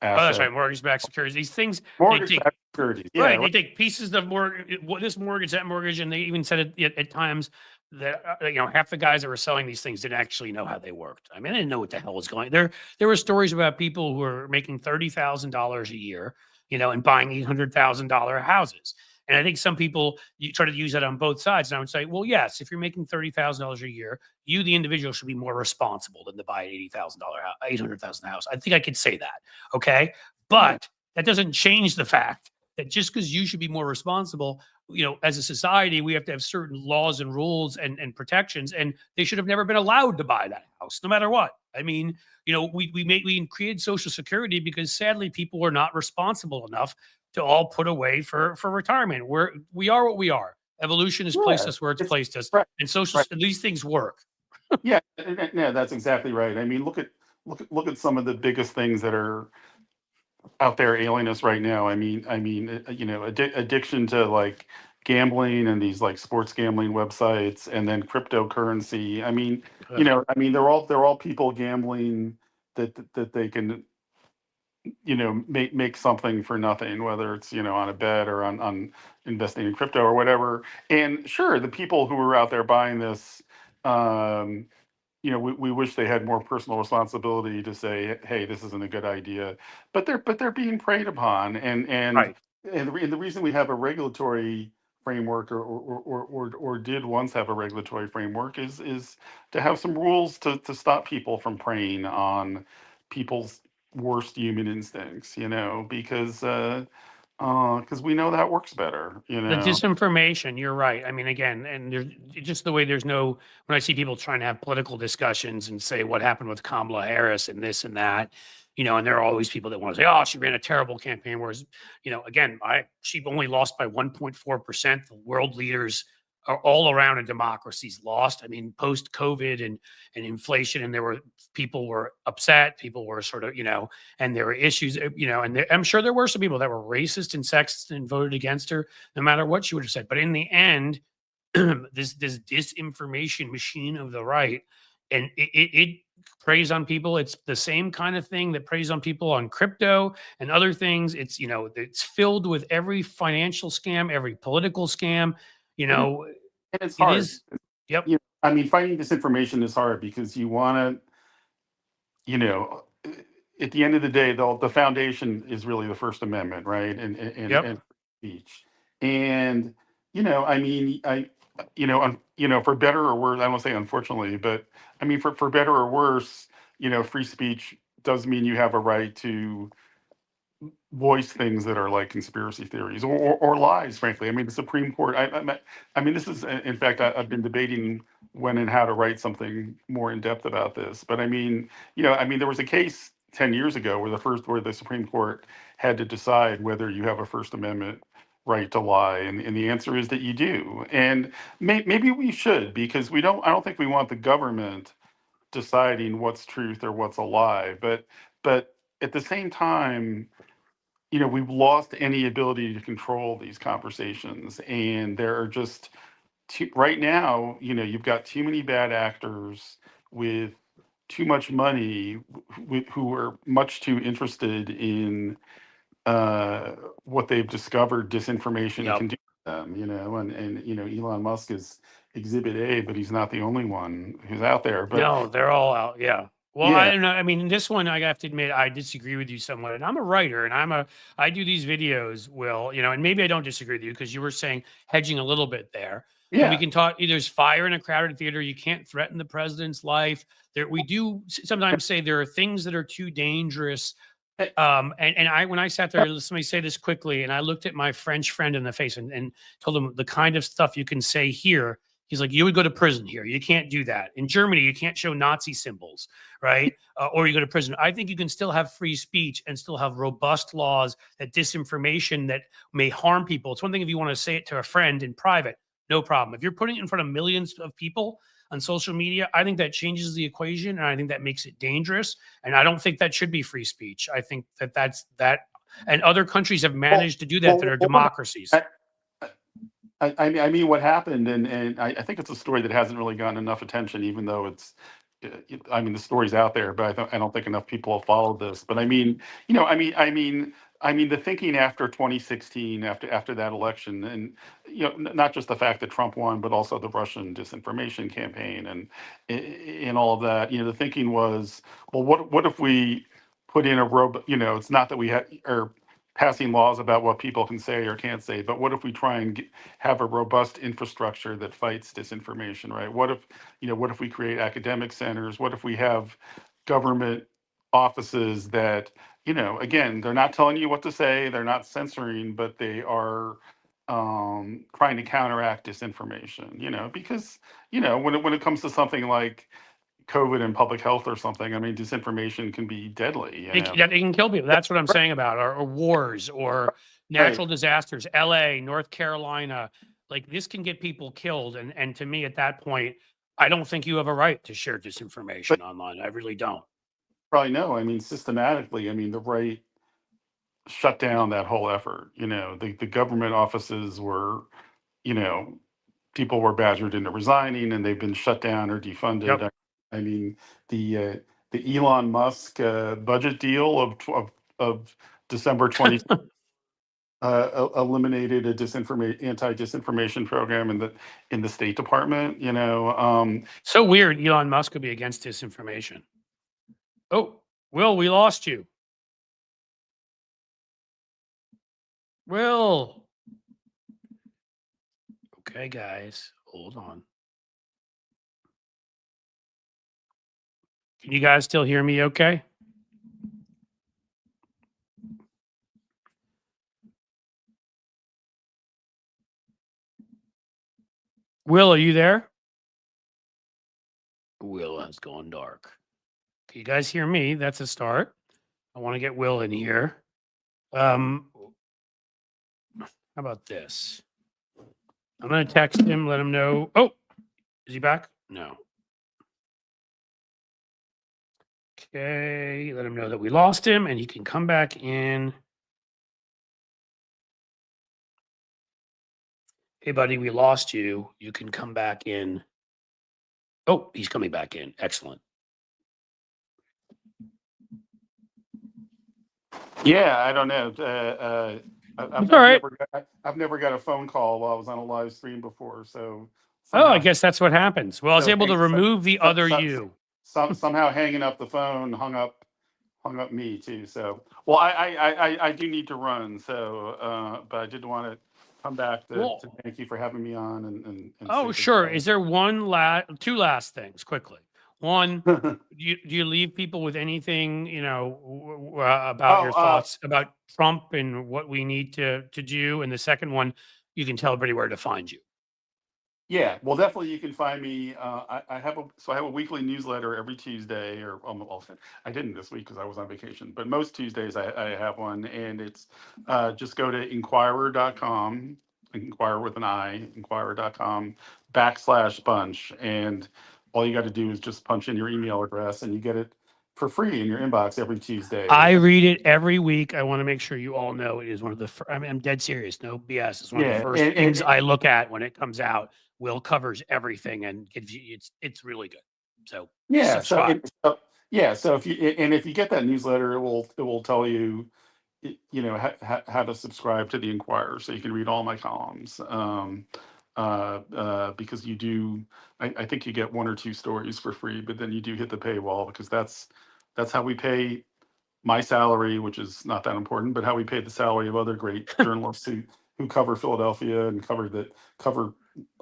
[SPEAKER 1] Oh, that's
[SPEAKER 2] asset,
[SPEAKER 1] right. Mortgage-backed securities. These things, they
[SPEAKER 2] mortgage
[SPEAKER 1] take
[SPEAKER 2] backed securities. Yeah.
[SPEAKER 1] right. They
[SPEAKER 2] Right.
[SPEAKER 1] take pieces of this mortgage, that mortgage, and they even said at times that half the guys that were selling these things didn't actually know how they worked. I mean, they didn't know what the hell was going. There were stories about people who were making $30,000 a year, and buying $800,000 houses. And I think some people you try to use that on both sides. And I would say, well, yes, if you're making $30,000 a year, you, the individual, should be more responsible than to buy an $80,000 house, 800,000 house. I think I could say that. Okay,
[SPEAKER 2] Yeah.
[SPEAKER 1] but that doesn't change the fact that just because you should be more responsible, as a society, we have to have certain laws and rules and protections, and they should have never been allowed to buy that house, no matter what. I mean, we created Social Security because sadly people were not responsible enough to all put away for retirement. We are what we are. Evolution has placed
[SPEAKER 2] Yeah.
[SPEAKER 1] us where it's
[SPEAKER 2] It's
[SPEAKER 1] placed us,
[SPEAKER 2] right.
[SPEAKER 1] and
[SPEAKER 2] Right.
[SPEAKER 1] these things work.
[SPEAKER 2] Yeah. Yeah. That's exactly right. I mean, look at some of the biggest things that are out there ailing us right now. Addiction to like gambling and these like sports gambling websites, and then cryptocurrency.
[SPEAKER 1] Ugh.
[SPEAKER 2] They're all people gambling that they can make something for nothing, whether it's on a bet or on investing in crypto or whatever. And sure, the people who are out there buying this, um, we wish they had more personal responsibility to say, hey, this isn't a good idea. But they're being preyed upon,
[SPEAKER 1] Right.
[SPEAKER 2] and the reason we have a regulatory framework, or did once have a regulatory framework, is to have some rules to stop people from preying on people's worst human instincts, because we know that works better,
[SPEAKER 1] The disinformation, you're right. I mean, again, and there's just the way there's no, when I see people trying to have political discussions and say what happened with Kamala Harris and this and that, and there are always people that want to say, oh, she ran a terrible campaign. Whereas, again, she only lost by 1.4%. The world leaders are all around in democracies lost. I mean, post COVID and inflation, and people were upset, people were sort of, and there were issues, and I'm sure there were some people that were racist and sexist and voted against her no matter what she would have said. But in the end, this disinformation machine of the right, and it preys on people. It's the same kind of thing that preys on people on crypto and other things. It's filled with every financial scam, every political scam. You
[SPEAKER 2] and,
[SPEAKER 1] know,
[SPEAKER 2] and it's
[SPEAKER 1] it
[SPEAKER 2] hard.
[SPEAKER 1] is. Yep.
[SPEAKER 2] I mean, fighting disinformation is hard because you want to, at the end of the day, the foundation is really the First Amendment, right?
[SPEAKER 1] Yep.
[SPEAKER 2] And speech. And, I mean, for better or worse, I don't say unfortunately, but I mean, for better or worse, free speech does mean you have a right to voice things that are like conspiracy theories, or lies, frankly. I mean, the Supreme Court, I mean, this is, in fact, I've been debating when and how to write something more in depth about this. But I mean, there was a case 10 years ago where the Supreme Court had to decide whether you have a First Amendment right to lie. And the answer is that you do. And maybe we should, because I don't think we want the government deciding what's truth or what's a lie. But at the same time, we've lost any ability to control these conversations, and there are just right now, you've got too many bad actors with too much money, who are much too interested in what they've discovered disinformation
[SPEAKER 1] Yep.
[SPEAKER 2] can do to them, and Elon Musk is exhibit A, but he's not the only one who's out there. But
[SPEAKER 1] No, they're all out. Yeah. Well, I
[SPEAKER 2] yeah,
[SPEAKER 1] don't know. I mean, this one, I have to admit, I disagree with you somewhat. And I'm a writer, and I do these videos, Will, and maybe I don't disagree with you because you were saying hedging a little bit there. And we
[SPEAKER 2] yeah,
[SPEAKER 1] can talk. There's fire in a crowded theater. You can't threaten the president's life. We do sometimes say there are things that are too dangerous.
[SPEAKER 2] eh,
[SPEAKER 1] And when I sat there, let me say this quickly, and I looked at my French friend in the face and told him the kind of stuff you can say here. He's like, you would go to prison here. You can't do that. In Germany, you can't show Nazi symbols, right? Or you go to prison. I think you can still have free speech and still have robust laws that disinformation that may harm people. It's one thing if you want to say it to a friend in private, no problem. If you're putting it in front of millions of people on social media, I think that changes the equation, and I think that makes it dangerous. And I don't think that should be free speech. I think that's that. And other countries have
[SPEAKER 2] well,
[SPEAKER 1] managed to do that are democracies.
[SPEAKER 2] I, I mean, what happened, and I think it's a story that hasn't really gotten enough attention, even though I mean, the story's out there, but I don't think enough people have followed this. But I mean, the thinking after 2016, after that election, and not just the fact that Trump won, but also the Russian disinformation campaign, and all of that. The thinking was, well, what if we put in a robot? It's not that we are passing laws about what people can say or can't say, but what if we try and have a robust infrastructure that fights disinformation, right? What if we create academic centers? What if we have government offices that, again, they're not telling you what to say, they're not censoring, but they are trying to counteract disinformation, because, when it comes to something like COVID and public health or something, I mean, disinformation can be deadly,
[SPEAKER 1] It can kill people. That's what I'm saying about, or wars or
[SPEAKER 2] Right.
[SPEAKER 1] natural disasters. LA, North Carolina, like this can get people killed. And to me, at that point, I don't think you have a right to share
[SPEAKER 2] But
[SPEAKER 1] disinformation online. I really don't.
[SPEAKER 2] probably no, I mean, systematically, I mean, the right shut down that whole effort. The government offices were, you know, people were badgered into resigning, and they've been shut down or defunded.
[SPEAKER 1] Yep.
[SPEAKER 2] I mean, the Elon Musk budget deal of December 20, eliminated a anti-disinformation program in the State Department.
[SPEAKER 1] So weird. Elon Musk would be against disinformation. Oh, Will, we lost you. Will. Okay, guys, hold on. Can you guys still hear me okay? Will, are you there? Will has gone dark. Can you guys hear me? That's a start. I want to get Will in here. How about this? I'm going to text him, let him know. Oh, is he back? No. Okay, let him know that we lost him and he can come back in. Hey, buddy, we lost you. You can come back in. Oh, he's coming back in. Excellent.
[SPEAKER 2] Yeah, I don't know. I've never got a phone call while I was on a live stream before. So
[SPEAKER 1] I guess that's what happens. Well, I was able to remove the other you.
[SPEAKER 2] Somehow hanging up the phone hung up me too. So, well, I do need to run. So, but I did want to come back to thank you for having me on. And
[SPEAKER 1] sure. Is there two last things quickly? One, do you leave people with anything, about your thoughts about Trump and what we need to do? And the second one, you can tell everybody where to find you.
[SPEAKER 2] Yeah, well, definitely you can find me. I have a weekly newsletter every Tuesday, or I didn't this week because I was on vacation, but most Tuesdays I have one, and it's just go to inquirer.com, inquire with an I, inquirer.com/bunch, and all you got to do is just punch in your email address, and you get it for free in your inbox every Tuesday.
[SPEAKER 1] I read it every week. I want to make sure you all know it is one of the. I'm dead serious. No BS. It's one of the first things I look at when it comes out. Will covers everything and gives you. It's really good. So
[SPEAKER 2] yeah,
[SPEAKER 1] subscribe.
[SPEAKER 2] So if you get that newsletter, it will tell you, how to subscribe to the Inquirer, so you can read all my columns. Because you do, I think you get one or two stories for free, but then you do hit the paywall, because that's how we pay my salary, which is not that important, but how we pay the salary of other great journalists who cover Philadelphia and cover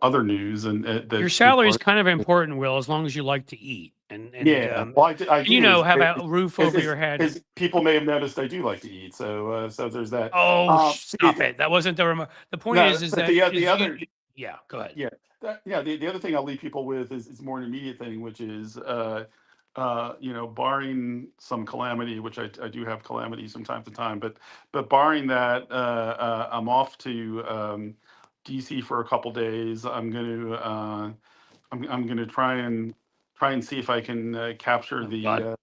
[SPEAKER 2] other news. And
[SPEAKER 1] your salary is kind of important, Will, as long as you like to eat. And
[SPEAKER 2] well, I do,
[SPEAKER 1] have a roof over your head.
[SPEAKER 2] As people may have noticed, I do like to eat. So there's that.
[SPEAKER 1] Oh, stop it! That wasn't the remark. The point is that
[SPEAKER 2] the other.
[SPEAKER 1] Yeah, go ahead.
[SPEAKER 2] Yeah, the other thing I'll leave people with is more an immediate thing, which is, barring some calamity, which I do have calamities from time to time, but barring that, I'm off to DC for a couple days. I'm going to try and see if I can capture the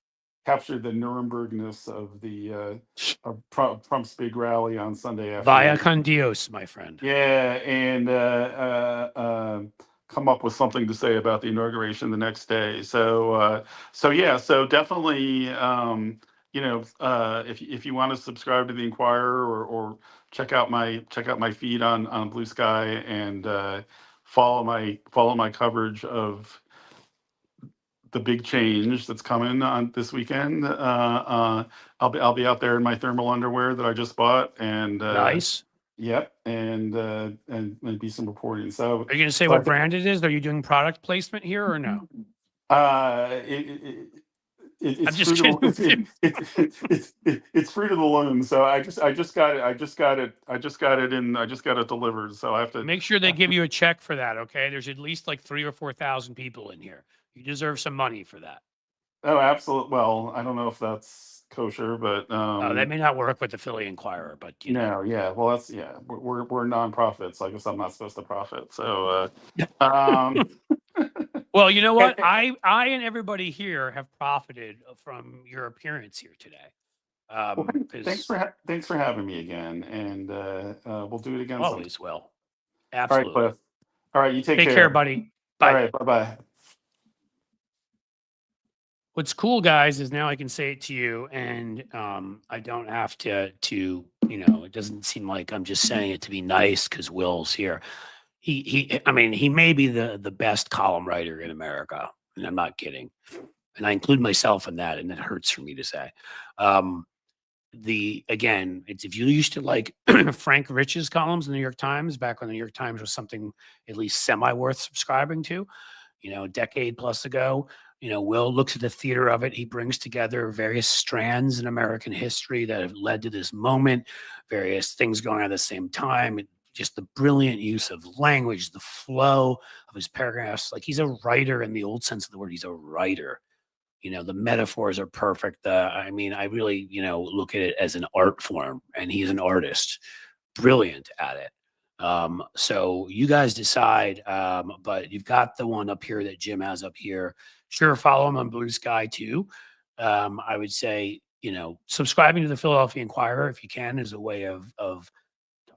[SPEAKER 2] Nurembergness of the of Trump's big rally on Sunday afternoon.
[SPEAKER 1] Vaya con Dios, my friend.
[SPEAKER 2] Yeah, and come up with something to say about the inauguration the next day. So definitely, if you want to subscribe to the Inquirer, or check out my feed on Blue Sky, and follow my coverage of the big change that's coming on this weekend. I'll be out there in my thermal underwear that I just bought, and
[SPEAKER 1] nice.
[SPEAKER 2] Yep, and maybe some reporting. So,
[SPEAKER 1] are you going to say what brand it is? Are you doing product placement here or no?
[SPEAKER 2] It's Fruit of the Loom. So I just got it. I just got it delivered. So I have to
[SPEAKER 1] make sure they give you a check for that. Okay, there's at least like 3,000 or 4,000 people in here. You deserve some money for that.
[SPEAKER 2] Oh, absolutely. Well, I don't know if that's kosher, but
[SPEAKER 1] that may not work with the Philly Inquirer, but
[SPEAKER 2] no, yeah. Well, that's we're nonprofits. I guess I'm not supposed to profit. So,
[SPEAKER 1] well, you know what? I and everybody here have profited from your appearance here today.
[SPEAKER 2] Thanks for having me again, and we'll do it again.
[SPEAKER 1] Always will. Absolutely.
[SPEAKER 2] All right, Cliff. All right, you take care.
[SPEAKER 1] Take care, buddy. Bye.
[SPEAKER 2] All right, bye-bye.
[SPEAKER 1] What's cool, guys, is now I can say it to you, and I don't have to, it doesn't seem like I'm just saying it to be nice because Will's here. I mean, he may be the best column writer in America, and I'm not kidding. And I include myself in that, and it hurts for me to say. Um, again, it's if you used to like Frank Rich's columns in the New York Times back when the New York Times was something at least semi worth subscribing to, a decade plus ago. Will looks at the theater of it. He brings together various strands in American history that have led to this moment, various things going on at the same time. Just the brilliant use of language, the flow of his paragraphs. Like he's a writer in the old sense of the word. He's a writer. The metaphors are perfect. I mean, I really, look at it as an art form, and he's an artist, brilliant at it. So you guys decide, but you've got the one up here that Jim has up here. Sure, follow him on Blue Sky too. I would say, subscribing to the Philadelphia Inquirer if you can is a way of talking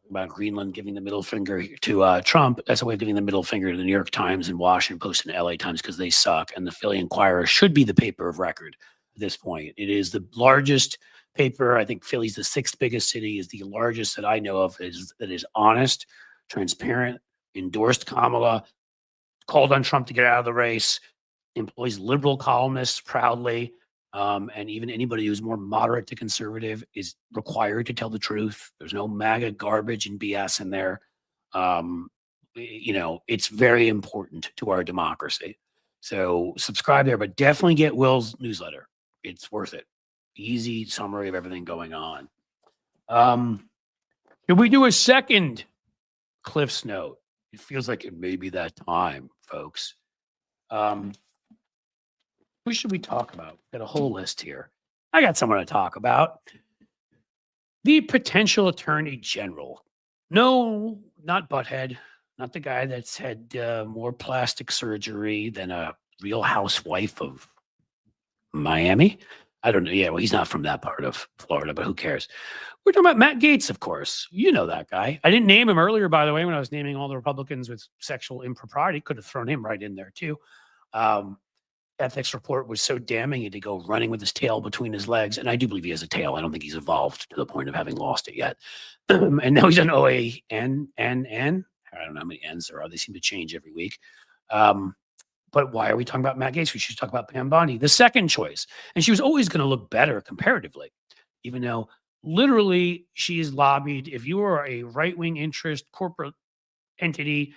[SPEAKER 1] about Greenland giving the middle finger to Trump. That's a way of giving the middle finger to the New York Times and Washington Post and LA Times because they suck. And the Philly Inquirer should be the paper of record at this point. It is the largest paper. I think Philly's the sixth biggest city, is the largest that I know of, that is honest, transparent, endorsed Kamala, called on Trump to get out of the race, employs liberal columnists proudly, and even anybody who's more moderate to conservative is required to tell the truth. There's no MAGA garbage and BS in there. It's very important to our democracy. So subscribe there, but definitely get Will's newsletter. It's worth it. Easy summary of everything going on. Should we do a second Cliff's Note? It feels like it may be that time, folks. Who should we talk about? Got a whole list here. I got someone to talk about. The potential attorney general. No, not Butthead. Not the guy that's had more plastic surgery than a real housewife of Miami. I don't know. Yeah, well, he's not from that part of Florida, but who cares? We're talking about Matt Gaetz, of course. You know that guy. I didn't name him earlier, by the way, when I was naming all the Republicans with sexual impropriety. Could have thrown him right in there, too. Ethics report was so damning he had to go running with his tail between his legs. And I do believe he has a tail. I don't think he's evolved to the point of having lost it yet. And now he's an OAN. I don't know how many N's there are. They seem to change every week. But why are we talking about Matt Gaetz? We should talk about Pam Bondi, the second choice. And she was always going to look better comparatively, even though literally she is lobbied. If you are a right-wing interest corporate entity,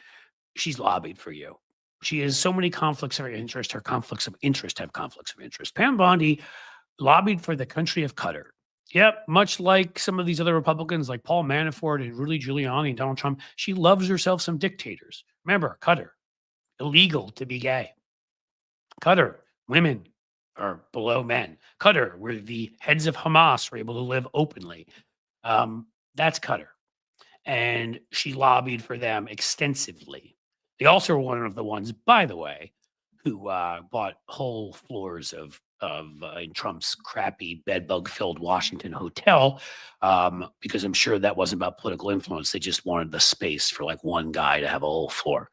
[SPEAKER 1] she's lobbied for you. She has so many conflicts of interest. Her conflicts of interest have conflicts of interest. Pam Bondi lobbied for the country of Qatar. Yep, much like some of these other Republicans like Paul Manafort and Rudy Giuliani and Donald Trump, she loves herself some dictators. Remember, Qatar, illegal to be gay. Qatar, women are below men. Qatar, where the heads of Hamas were able to live openly. That's Qatar. And she lobbied for them extensively. They also were one of the ones, by the way, who bought whole floors of in Trump's crappy bedbug-filled Washington hotel, because I'm sure that wasn't about political influence. They just wanted the space for like one guy to have a whole floor.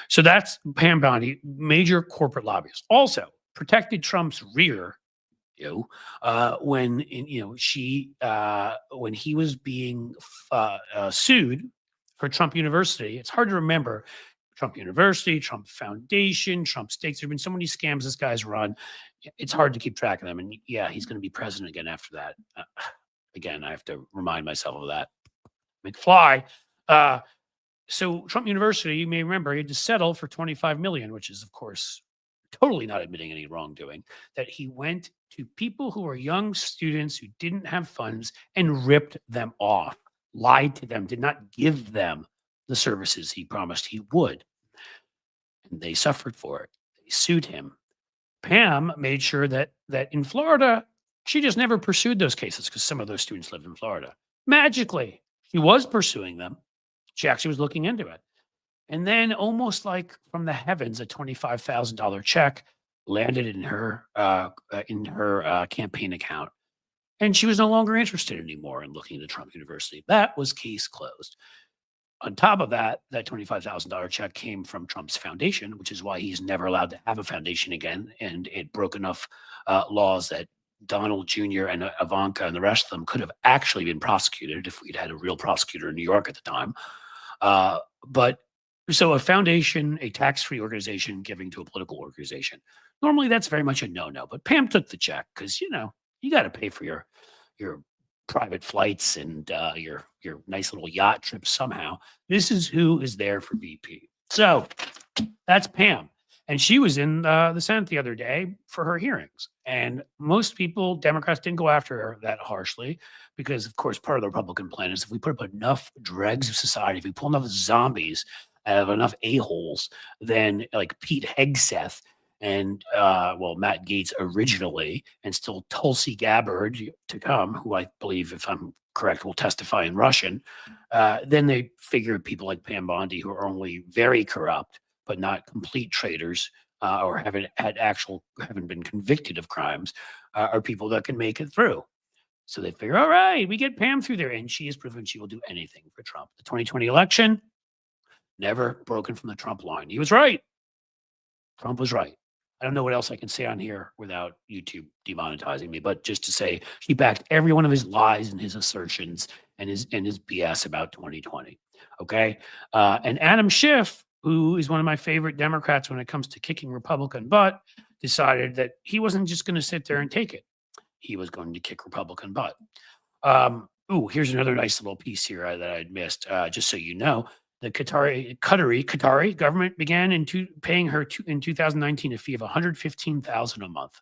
[SPEAKER 1] So that's Pam Bondi, major corporate lobbyist. Also protected Trump's rear, when he was being sued for Trump University. It's hard to remember. Trump University, Trump Foundation, Trump Stakes. There have been so many scams this guy's run. It's hard to keep track of them. And yeah, he's going to be president again after that. Again, I have to remind myself of that. McFly. So Trump University, you may remember, he had to settle for $25 million, which is, of course, totally not admitting any wrongdoing, that he went to people who were young students who didn't have funds and ripped them off, lied to them, did not give them the services he promised he would. And they suffered for it. They sued him. Pam made sure that in Florida, she just never pursued those cases because some of those students lived in Florida. Magically, she was pursuing them. She actually was looking into it. And then almost like from the heavens, a $25,000 check landed in her campaign account. And she was no longer interested anymore in looking into Trump University. That was case closed. on top of that, that $25,000 check came from Trump's foundation, which is why he's never allowed to have a foundation again. And it broke enough laws that Donald Jr. and Ivanka and the rest of them could have actually been prosecuted if we'd had a real prosecutor in New York at the time. But so a foundation, a tax-free organization giving to a political organization, normally that's very much a no-no. But Pam took the check because, you know, you got to pay for your private flights and your nice little yacht trips somehow. This is who is there for VP. So that's Pam. And she was in the Senate the other day for her hearings. And most people, Democrats, didn't go after her that harshly because, of course, part of the Republican plan is if we put up enough dregs of society, if we pull enough zombies out of enough a-holes, then like Pete Hegseth and, well, Matt Gaetz originally, and still Tulsi Gabbard to come, who I believe, if I'm correct, will testify in Russian, then they figure people like Pam Bondi, who are only very corrupt, but not complete traitors, or haven't been convicted of crimes, are people that can make it through. So they figure, all right, we get Pam through there, and she has proven she will do anything for Trump. The 2020 election, never broken from the Trump line. He was right. Trump was right. I don't know what else I can say on here without YouTube demonetizing me, but just to say he backed every one of his lies and his assertions and his BS about 2020. Okay, and Adam Schiff, who is one of my favorite Democrats when it comes to kicking Republican butt, decided that he wasn't just going to sit there and take it. He was going to kick Republican butt. Here's another nice little piece here that I'd missed, just so you know. The Qatari government began paying her in 2019 a fee of $115,000 a month.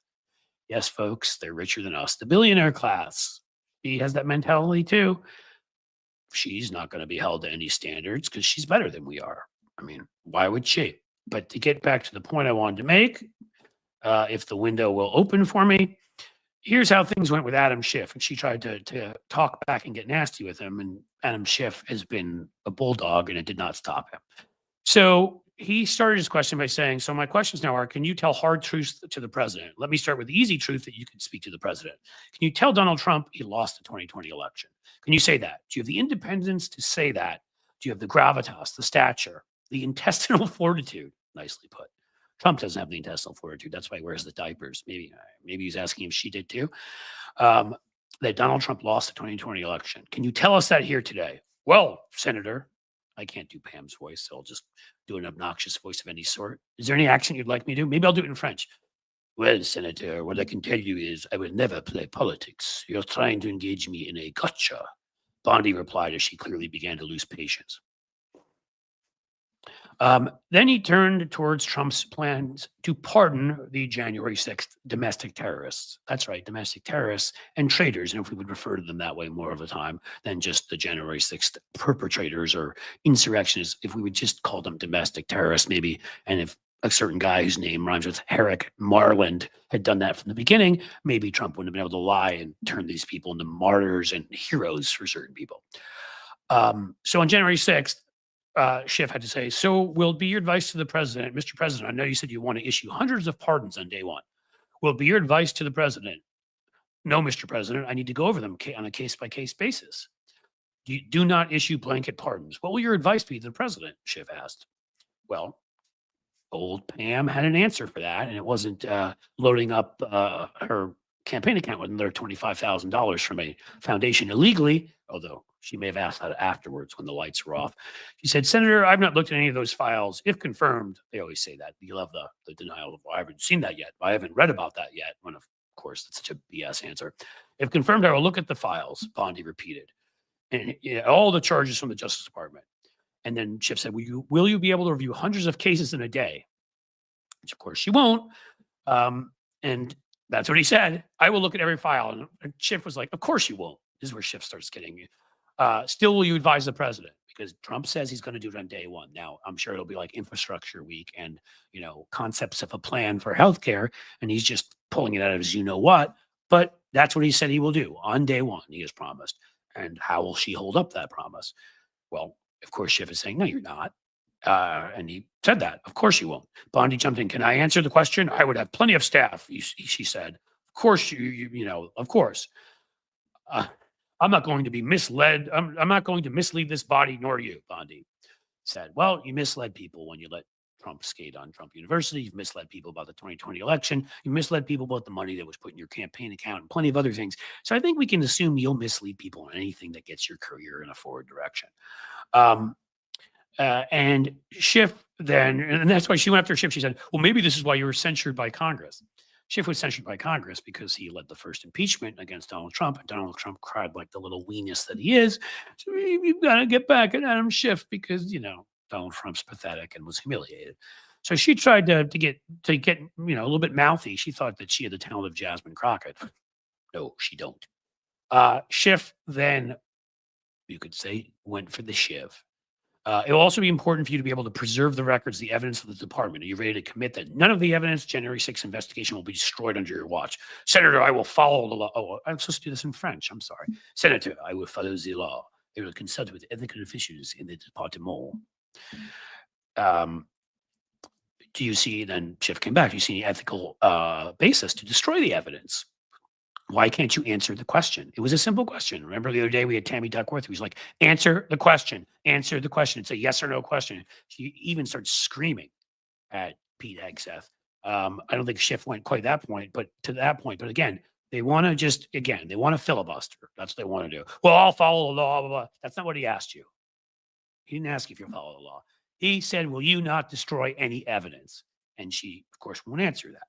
[SPEAKER 1] Yes, folks, they're richer than us. The billionaire class. He has that mentality too. She's not going to be held to any standards because she's better than we are. I mean, why would she? But to get back to the point I wanted to make, if the window will open for me, here's how things went with Adam Schiff. And she tried to talk back and get nasty with him. And Adam Schiff has been a bulldog and it did not stop him. So he started his question by saying, so my questions now are, can you tell hard truths to the president? Let me start with the easy truth that you can speak to the president. Can you tell Donald Trump he lost the 2020 election? Can you say that? Do you have the independence to say that? Do you have the gravitas, the stature, the intestinal fortitude? Nicely put. Trump doesn't have the intestinal fortitude. That's why he wears the diapers. Maybe he's asking if she did too. That Donald Trump lost the 2020 election. Can you tell us that here today? Well, Senator, I can't do Pam's voice, so I'll just do an obnoxious voice of any sort. Is there any accent you'd like me to do? Maybe I'll do it in French. Well, Senator, what I can tell you is I will never play politics. You're trying to engage me in a gotcha. Bondi replied as she clearly began to lose patience. Then he turned towards Trump's plans to pardon the January 6th domestic terrorists. That's right, domestic terrorists and traitors. And if we would refer to them that way more of the time than just the January 6th perpetrators or insurrectionists, if we would just call them domestic terrorists, maybe, and if a certain guy whose name rhymes with Herrick Marland had done that from the beginning, maybe Trump wouldn't have been able to lie and turn these people into martyrs and heroes for certain people. So on January 6th, Schiff had to say, so will it be your advice to the president, Mr. President, I know you said you want to issue hundreds of pardons on day one. Will it be your advice to the president? No, Mr. President, I need to go over them on a case-by-case basis. You do not issue blanket pardons. What will your advice be to the president? Schiff asked. Well, old Pam had an answer for that, and it wasn't loading up her campaign account with another $25,000 from a foundation illegally, although she may have asked that afterwards when the lights were off. She said, Senator, I've not looked at any of those files. If confirmed, they always say that. You love the denial of, well, I haven't seen that yet. I haven't read about that yet. When, of course, that's such a BS answer. If confirmed, I will look at the files, Bondi repeated. And all the charges from the Justice Department. And then Schiff said, will you be able to review hundreds of cases in a day? Which, of course, she won't. And that's what he said. I will look at every file. And Schiff was like, of course you won't. This is where Schiff starts getting still, will you advise the president? Because Trump says he's going to do it on day one. Now, I'm sure it'll be like infrastructure week and, concepts of a plan for healthcare. And he's just pulling it out of his you-know-what. But that's what he said he will do on day one, he has promised. And how will she hold up that promise? Well, of course, Schiff is saying, no, you're not. And he said that. Of course you won't. Bondi jumped in. Can I answer the question? I would have plenty of staff, she said. Of course, of course. I'm not going to be misled. I'm not going to mislead this body, nor you, Bondi said. Well, you misled people when you let Trump skate on Trump University. You've misled people about the 2020 election. You misled people about the money that was put in your campaign account and plenty of other things. So I think we can assume you'll mislead people in anything that gets your career in a forward direction. And Schiff then, and that's why she went after Schiff. She said, well, maybe this is why you were censured by Congress. Schiff was censured by Congress because he led the first impeachment against Donald Trump. And Donald Trump cried like the little weenus that he is. So you've got to get back at Adam Schiff because, Donald Trump's pathetic and was humiliated. So she tried to get a little bit mouthy. She thought that she had the talent of Jasmine Crockett. No, she don't. Schiff then, you could say, went for the shiv. It will also be important for you to be able to preserve the records, the evidence of the department. Are you ready to commit that none of the evidence, January 6th investigation, will be destroyed under your watch? Senator, I will follow the law. Oh, I'm supposed to do this in French. I'm sorry. Senator, I will follow the law. I will consult with ethical officials in the department. Do you see, then Schiff came back, do you see any ethical basis to destroy the evidence? Why can't you answer the question? It was a simple question. Remember the other day we had Tammy Duckworth, who was like, answer the question, answer the question. It's a yes or no question. She even started screaming at Pete Hegseth. I don't think Schiff went quite to that point. But again, they want to they want to filibuster. That's what they want to do. Well, I'll follow the law, blah, blah. That's not what he asked you. He didn't ask if you follow the law. He said, will you not destroy any evidence? And she, of course, won't answer that.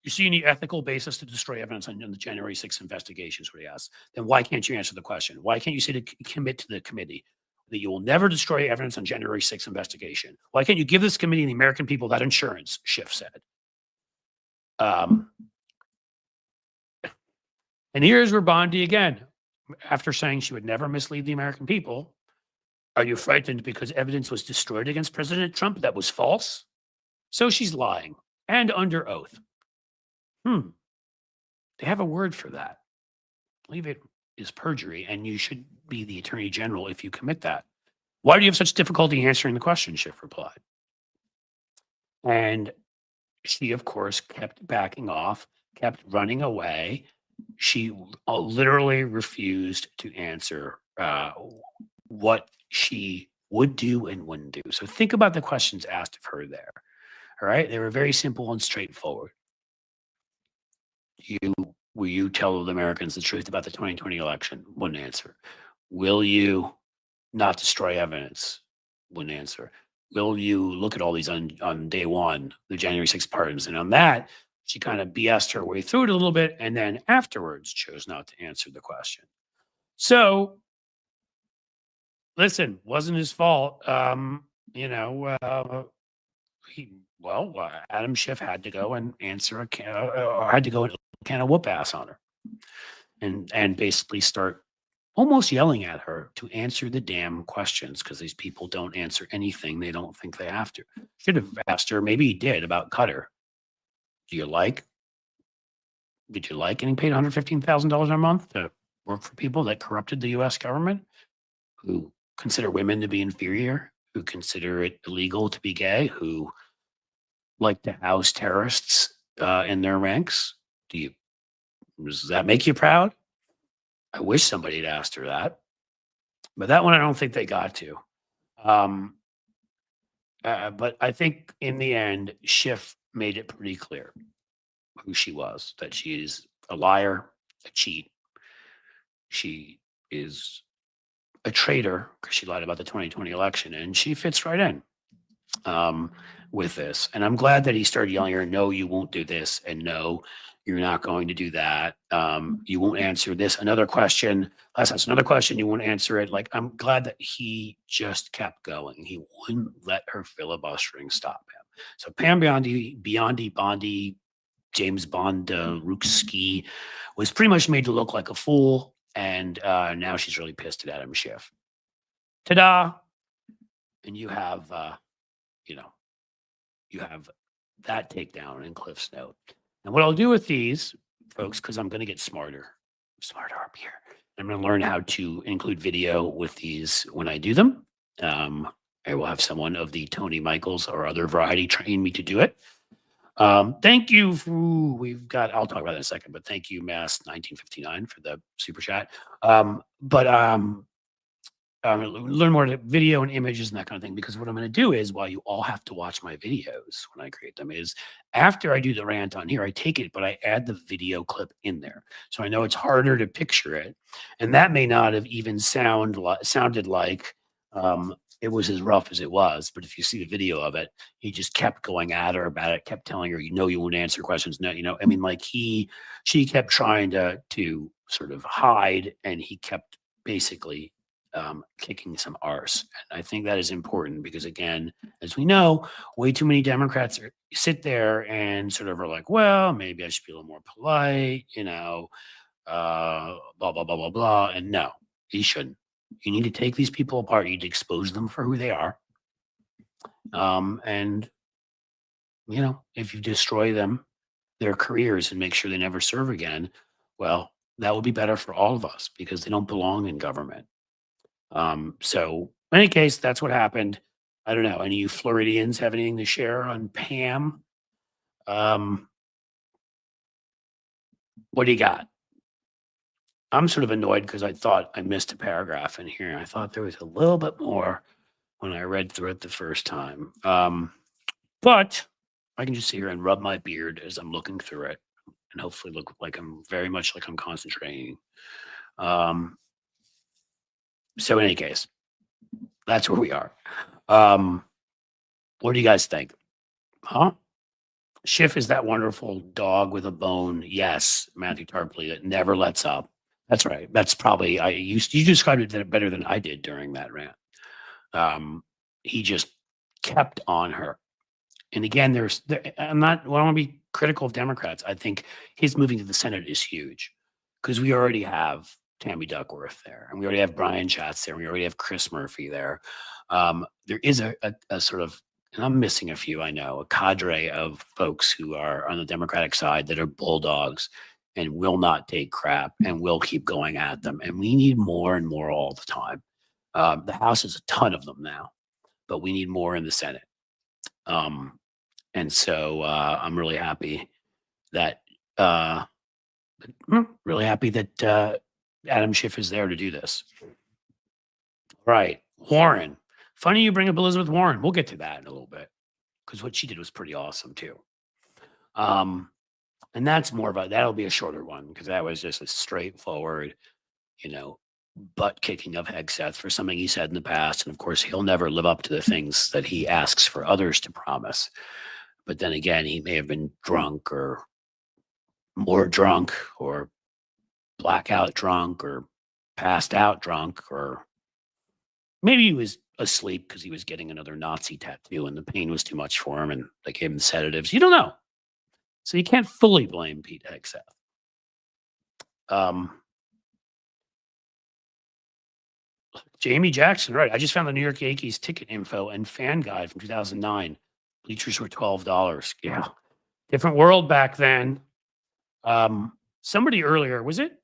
[SPEAKER 1] You see any ethical basis to destroy evidence on the January 6th investigations, what he asked? Then why can't you answer the question? Why can't you say to commit to the committee that you will never destroy evidence on January 6th investigation? Why can't you give this committee and the American people that insurance, Schiff said. And here's where Bondi again, after saying she would never mislead the American people. Are you frightened because evidence was destroyed against President Trump that was false? So she's lying and under oath. They have a word for that. I believe it is perjury, and you should be the attorney general if you commit that. Why do you have such difficulty answering the question? Schiff replied. And she, of course, kept backing off, kept running away. She literally refused to answer what she would do and wouldn't do. So think about the questions asked of her there. All right. They were very simple and straightforward. Will you tell the Americans the truth about the 2020 election? Wouldn't answer. Will you not destroy evidence? Wouldn't answer. Will you look at all these on day one, the January 6th pardons? And on that, she kind of BS'd her way through it a little bit, and then afterwards chose not to answer the question. So, listen, wasn't his fault. Adam Schiff had to go and answer had to go and can of whoop ass on her, and basically start almost yelling at her to answer the damn questions because these people don't answer anything they don't think they have to. Should have asked her, maybe he did, about Qatar. Did you like getting paid $115,000 a month to work for people that corrupted the U.S. government, who consider women to be inferior, who consider it illegal to be gay, who like to house terrorists in their ranks? Does that make you proud? I wish somebody had asked her that, but that one I don't think they got to. But I think in the end, Schiff made it pretty clear who she was, that she is a liar, a cheat. She is a traitor because she lied about the 2020 election, and she fits right in with this. And I'm glad that he started yelling at her, no, you won't do this, and no, you're not going to do that. You won't answer this. Another question. That's another question. You won't answer it. Like, I'm glad that he just kept going. He wouldn't let her filibustering stop him. So Pam Bondi, James Bond, Rookski was pretty much made to look like a fool. And now she's really pissed at Adam Schiff. Ta-da. And you have, you have that takedown in Cliff's note. And what I'll do with these, folks, because I'm going to get smarter up here. I'm going to learn how to include video with these when I do them. I will have someone of the Tony Michaels or other variety train me to do it. Thank you. We've got, I'll talk about that in a second, but thank you, Mass 1959 for the super chat. Learn more to video and images and that kind of thing, because what I'm going to do is, while you all have to watch my videos when I create them, is after I do the rant on here, I take it, but I add the video clip in there. So I know it's harder to picture it. And that may not have even sounded like it was as rough as it was. But if you see the video of it, he just kept going at her about it, kept telling her, you won't answer questions. No, I mean, like she kept trying to sort of hide, and he kept basically kicking some arse. And I think that is important because, again, as we know, way too many Democrats sit there and sort of are like, well, maybe I should be a little more polite, blah, blah, blah, blah, blah. And no, you shouldn't. You need to take these people apart. You need to expose them for who they are. And, if you destroy them, their careers, and make sure they never serve again, well, that would be better for all of us because they don't belong in government. So in any case, that's what happened. I don't know. Any of you Floridians have anything to share on Pam? What do you got? I'm sort of annoyed because I thought I missed a paragraph in here. I thought there was a little bit more when I read through it the first time. But I can just sit here and rub my beard as I'm looking through it and hopefully look like I'm very much like I'm concentrating. So in any case, that's where we are. What do you guys think? Huh? Schiff is that wonderful dog with a bone. Yes, Matthew Tarpley, that never lets up. That's right. That's probably you described it better than I did during that rant. He just kept on her. And again, I don't want to be critical of Democrats. I think his moving to the Senate is huge because we already have Tammy Duckworth there, and we already have Brian Schatz there, and we already have Chris Murphy there. There is a sort of, and I'm missing a few, I know, a cadre of folks who are on the Democratic side that are bulldogs and will not take crap and will keep going at them. And we need more and more all the time. The House has a ton of them now, but we need more in the Senate. And so I'm really happy that Adam Schiff is there to do this. Right. Warren. Funny you bring up Elizabeth Warren. We'll get to that in a little bit because what she did was pretty awesome too. And that's that'll be a shorter one because that was just a straightforward, butt kicking of Hegseth for something he said in the past. And of course, he'll never live up to the things that he asks for others to promise. But then again, he may have been drunk or more drunk or blackout drunk or passed out drunk, or maybe he was asleep because he was getting another Nazi tattoo and the pain was too much for him and they gave him sedatives. You don't know. So you can't fully blame Pete Hegseth. Jamie Jackson, right. I just found the New York Yankees ticket info and fan guide from 2009. Bleachers were $12. Yeah. Different world back then. Somebody earlier, was it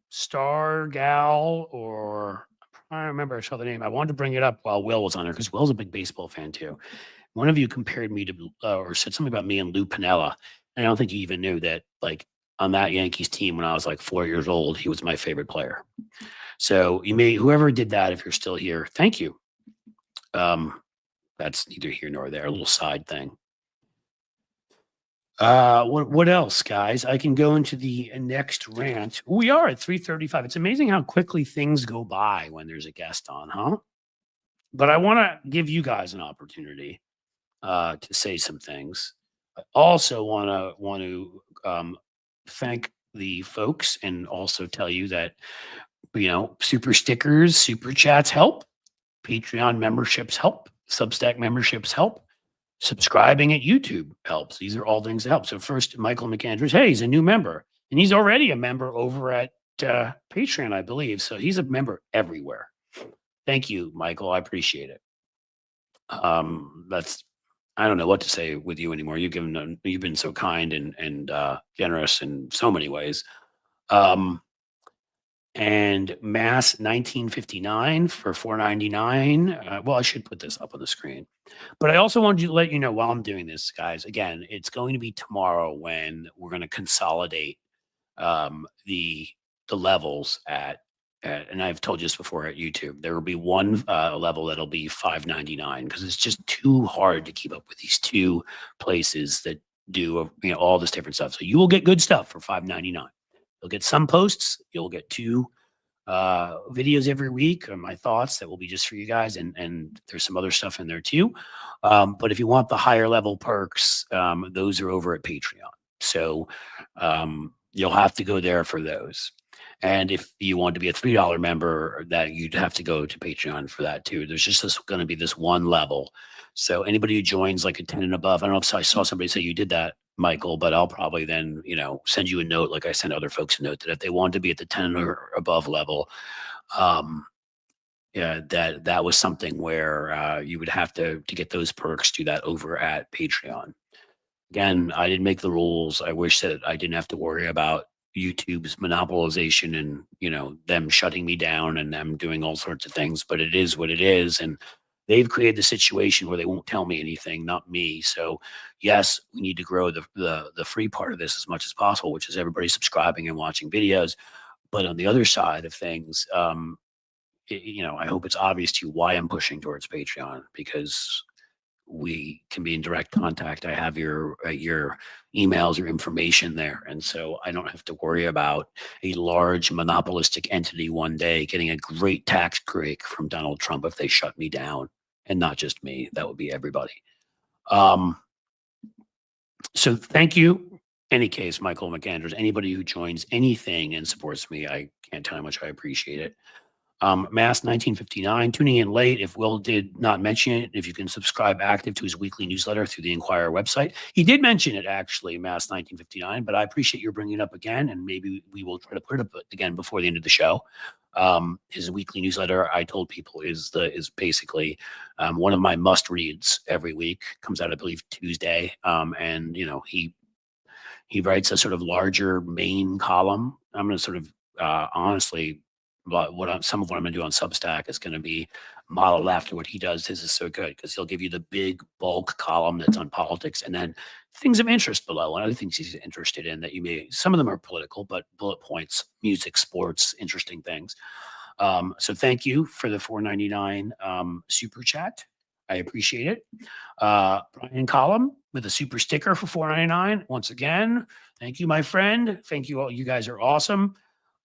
[SPEAKER 1] Star Gal or I remember I saw the name. I wanted to bring it up while Will was on there because Will's a big baseball fan too. One of you compared me to or said something about me and Lou Piniella. And I don't think you even knew that, like, on that Yankees team when I was like 4 years old, he was my favorite player. So whoever did that, if you're still here, thank you. That's neither here nor there, a little side thing. What else, guys? I can go into the next rant. We are at 3:35. It's amazing how quickly things go by when there's a guest on, huh? But I want to give you guys an opportunity to say some things. I also want to thank the folks and also tell you that super stickers, super chats help, Patreon memberships help, Substack memberships help. Subscribing at YouTube helps. These are all things that help. So first, Michael McAndrews, hey, he's a new member. And he's already a member over at Patreon, I believe. So he's a member everywhere. Thank you, Michael. I appreciate it. I don't know what to say with you anymore. You've been so kind and generous in so many ways. and Mass 1959 for $4.99. Well, I should put this up on the screen, but I also wanted to let you know while I'm doing this, guys. Again, it's going to be tomorrow when we're going to consolidate the levels and I've told you this before at YouTube. There will be one level that'll be $5.99 because it's just too hard to keep up with these two places that do all this different stuff. So you will get good stuff for $5.99. You'll get some posts. You'll get two videos every week on my thoughts that will be just for you guys, and there's some other stuff in there too. But if you want the higher level perks, those are over at Patreon. So you'll have to go there for those. And if you want to be a $3 member, that you'd have to go to Patreon for that too. There's just going to be this one level. So anybody who joins like a 10 and above, I don't know if I saw somebody say you did that, Michael, but I'll probably then, send you a note like I send other folks a note that if they want to be at the 10 or above level, yeah, that was something where you would have to get those perks, do that over at Patreon. Again, I didn't make the rules. I wish that I didn't have to worry about YouTube's monopolization and, them shutting me down and them doing all sorts of things, but it is what it is. And they've created the situation where they won't tell me anything, not me. So yes, we need to grow the free part of this as much as possible, which is everybody subscribing and watching videos. But on the other side of things, I hope it's obvious to you why I'm pushing towards Patreon, because we can be in direct contact. I have your emails or information there. And so I don't have to worry about a large monopolistic entity one day getting a great tax break from Donald Trump if they shut me down. And not just me, that would be everybody. So thank you. Any case, Michael McAndrews, anybody who joins anything and supports me, I can't tell you how much I appreciate it. Mass 1959, tuning in late. If Will did not mention it, if you can subscribe active to his weekly newsletter through the Inquirer website. He did mention it actually, Mass 1959, but I appreciate your bringing it up again, and maybe we will try to put it up again before the end of the show. His weekly newsletter, I told people, is basically one of my must reads every week. Comes out, I believe, Tuesday, and he writes a sort of larger main column. I'm going to sort of honestly. But some of what I'm going to do on Substack is going to be modeled after what he does. His is so good because he'll give you the big bulk column that's on politics and then things of interest below and other things he's interested in that some of them are political, but bullet points, music, sports, interesting things. So thank you for the $4.99 super chat. I appreciate it. Brian Column with a super sticker for $4.99. Once again, thank you, my friend. Thank you all. You guys are awesome.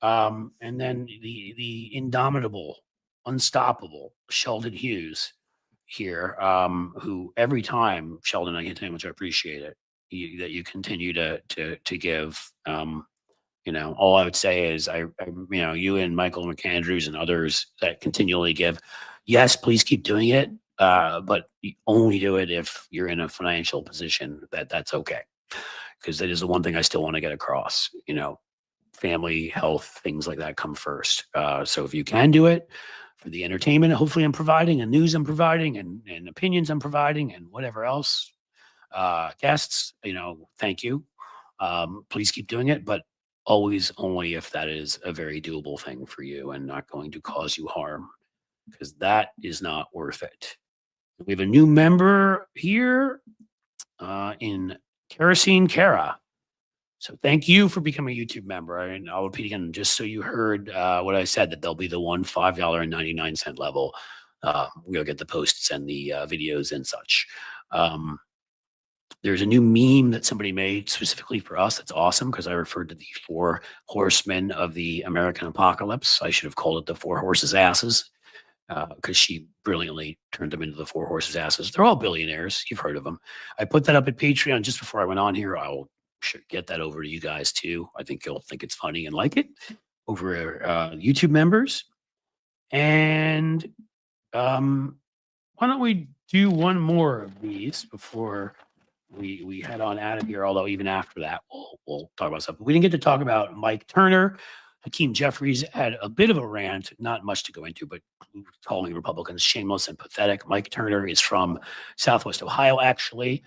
[SPEAKER 1] And then the indomitable, unstoppable Sheldon Hughes here, who every time, Sheldon, I can tell you how much I appreciate it, that you continue to give. All I would say is you and Michael McAndrews and others that continually give. Yes, please keep doing it, but you only do it if you're in a financial position that's okay, because that is the one thing I still want to get across. Family, health, things like that come first. So if you can do it for the entertainment, hopefully I'm providing, and news I'm providing, and opinions I'm providing, and whatever else, guests, thank you. Please keep doing it, but always only if that is a very doable thing for you and not going to cause you harm, because that is not worth it. We have a new member here in Kerosene Kara. So thank you for becoming a YouTube member. And I'll repeat again, just so you heard what I said, that there'll be the one $5.99 level. We'll get the posts and the videos and such. There's a new meme that somebody made specifically for us. That's awesome because I referred to the 4 horsemen of the American apocalypse. I should have called it the 4 horses' asses because she brilliantly turned them into the 4 horses' asses. They're all billionaires. You've heard of them. I put that up at Patreon just before I went on here. I'll get that over to you guys too. I think you'll think it's funny and like it over YouTube members. And why don't we do one more of these before we head on out of here? Although even after that, we'll talk about stuff. We didn't get to talk about Mike Turner, Hakeem Jeffries had a bit of a rant, not much to go into, but calling Republicans shameless and pathetic. Mike Turner is from Southwest Ohio, actually.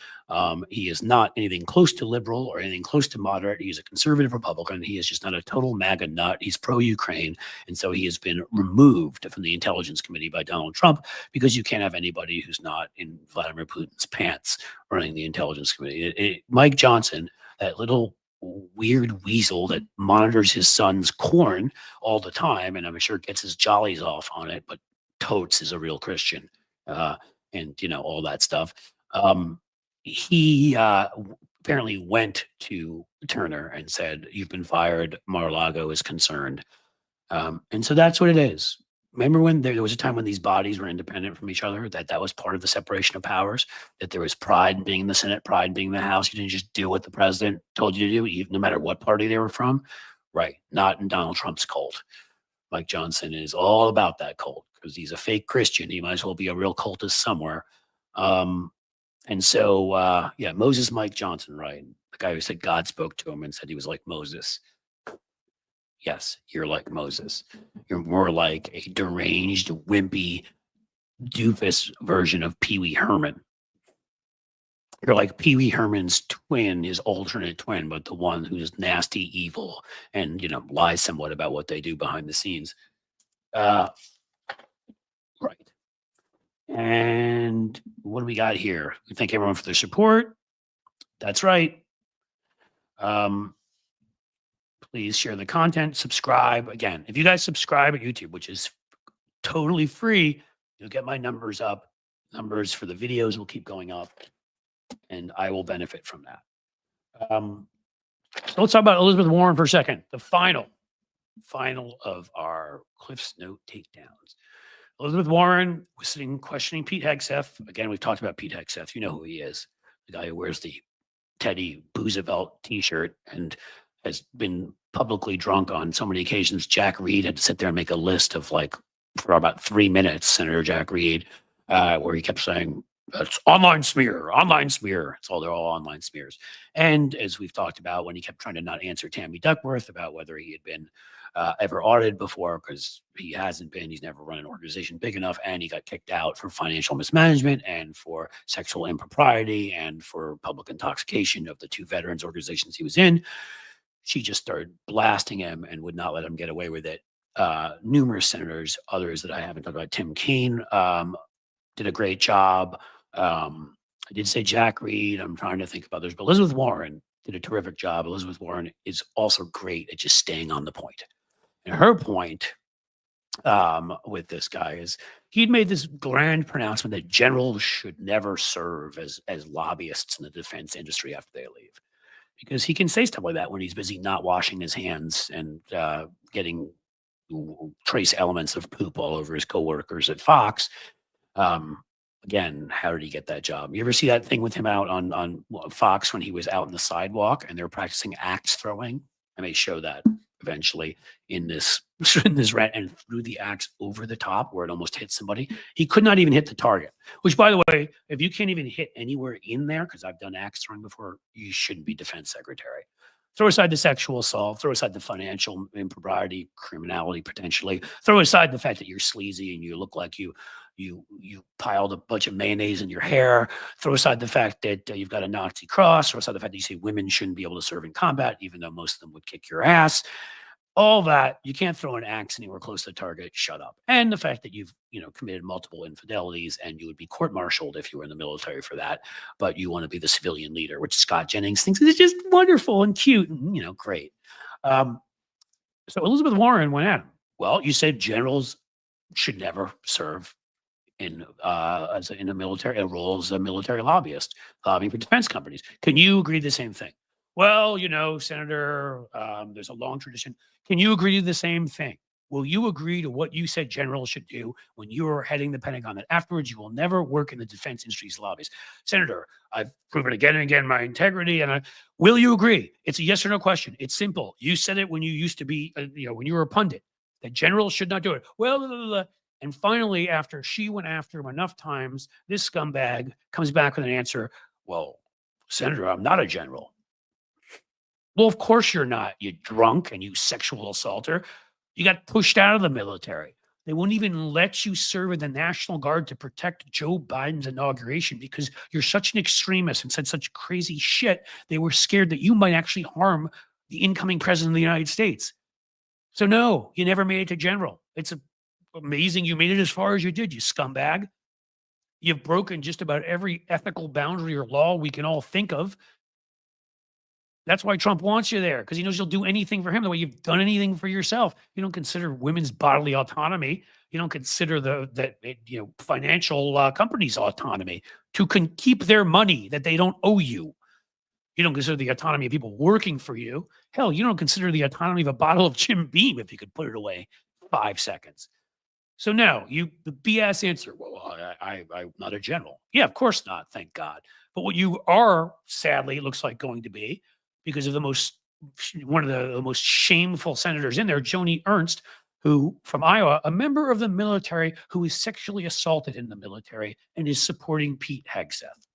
[SPEAKER 1] He is not anything close to liberal or anything close to moderate. He's a conservative Republican. He is just not a total MAGA nut. He's pro-Ukraine. And so he has been removed from the Intelligence Committee by Donald Trump because you can't have anybody who's not in Vladimir Putin's pants running the Intelligence Committee. Mike Johnson, that little weird weasel that monitors his son's corn all the time, and I'm sure gets his jollies off on it, but totes is a real Christian, and all that stuff. He apparently went to Turner and said, "You've been fired. Mar-a-Lago is concerned," and so that's what it is. Remember when there was a time when these bodies were independent from each other, that was part of the separation of powers, that there was pride in being in the Senate, pride in being in the House. You didn't just do what the president told you to do, even no matter what party they were from. Right. Not in Donald Trump's cult. Mike Johnson is all about that cult because he's a fake Christian. He might as well be a real cultist somewhere. And so, Moses Mike Johnson, right? The guy who said God spoke to him and said he was like Moses. Yes, you're like Moses. You're more like a deranged, wimpy, doofus version of Pee Wee Herman. You're like Pee Wee Herman's twin, his alternate twin, but the one who's nasty, evil, and lies somewhat about what they do behind the scenes. Right. And what do we got here? We thank everyone for their support. That's right. Please share the content, subscribe. Again, if you guys subscribe at YouTube, which is totally free, you'll get my numbers up. Numbers for the videos will keep going up, and I will benefit from that. So let's talk about Elizabeth Warren for a second. The final of our Cliff's Note takedowns. Elizabeth Warren was sitting questioning Pete Hegseth. Again, we've talked about Pete Hegseth. You know who he is. The guy who wears the Teddy Roosevelt t-shirt and has been publicly drunk on so many occasions. Jack Reed had to sit there and make a list of for about 3 minutes, Senator Jack Reed, where he kept saying, "It's online smear, online smear." They're all online smears. And as we've talked about, when he kept trying to not answer Tammy Duckworth about whether he had been ever audited before, because he hasn't been, he's never run an organization big enough, and he got kicked out for financial mismanagement and for sexual impropriety and for public intoxication of the 2 veterans organizations he was in. She just started blasting him and would not let him get away with it. Numerous senators, others that I haven't talked about, Tim Kaine did a great job. I did say Jack Reed. I'm trying to think of others, but Elizabeth Warren did a terrific job. Elizabeth Warren is also great at just staying on the point. And her point with this guy is he'd made this grand pronouncement that generals should never serve as lobbyists in the defense industry after they leave. Because he can say stuff like that when he's busy not washing his hands and getting trace elements of poop all over his coworkers at Fox. Again, how did he get that job? You ever see that thing with him out on Fox when he was out on the sidewalk and they were practicing axe throwing? I may show that eventually in this rant, and threw the axe over the top where it almost hit somebody. He could not even hit the target, which, by the way, if you can't even hit anywhere in there, because I've done axe throwing before, you shouldn't be defense secretary. Throw aside the sexual assault, throw aside the financial impropriety, criminality potentially, throw aside the fact that you're sleazy and you look like you piled a bunch of mayonnaise in your hair, throw aside the fact that you've got a Nazi cross, throw aside the fact that you say women shouldn't be able to serve in combat, even though most of them would kick your ass. All that, you can't throw an axe anywhere close to the target, shut up. And the fact that you've committed multiple infidelities and you would be court-martialed if you were in the military for that, but you want to be the civilian leader, which Scott Jennings thinks is just wonderful and cute and great. So Elizabeth Warren went at him. Well, you said generals should never serve in a military role as a military lobbyist, lobbying for defense companies. Can you agree to the same thing? Well, Senator, there's a long tradition. Can you agree to the same thing? Will you agree to what you said generals should do when you were heading the Pentagon, that afterwards you will never work in the defense industry's lobbies? Senator, I've proven again and again my integrity, and will you agree? It's a yes or no question. It's simple. You said it when you used to be, when you were a pundit, that generals should not do it. Well, blah, blah, blah. And finally, after she went after him enough times, this scumbag comes back with an answer. Well, Senator, I'm not a general. Well, of course you're not, you drunk and you sexual assaulter. You got pushed out of the military. They wouldn't even let you serve in the National Guard to protect Joe Biden's inauguration because you're such an extremist and said such crazy shit. They were scared that you might actually harm the incoming president of the United States. So no, you never made it to general. It's amazing you made it as far as you did, you scumbag. You've broken just about every ethical boundary or law we can all think of. That's why Trump wants you there, because he knows you'll do anything for him the way you've done anything for yourself. You don't consider women's bodily autonomy. You don't consider financial companies' autonomy to keep their money that they don't owe you. You don't consider the autonomy of people working for you. Hell, you don't consider the autonomy of a bottle of Jim Beam if you could put it away 5 seconds. So no, the BS answer. Well, I'm not a general. Yeah, of course not. Thank God. But what you are, sadly, it looks like going to be, because of one of the most shameful senators in there, Joni Ernst, who from Iowa, a member of the military who was sexually assaulted in the military and is supporting Pete Hegseth.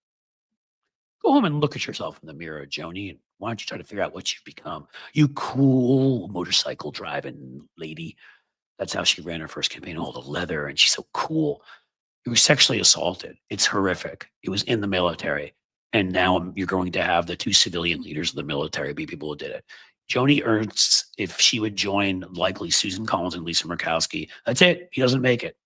[SPEAKER 1] Go home and look at yourself in the mirror, Joni, and why don't you try to figure out what you've become? You cool motorcycle driving lady. That's how she ran her first campaign, all the leather, and she's so cool. You were sexually assaulted. It's horrific. It was in the military. And now you're going to have the 2 civilian leaders of the military be people who did it. Joni Ernst, if she would join likely Susan Collins and Lisa Murkowski, that's it. He doesn't make it.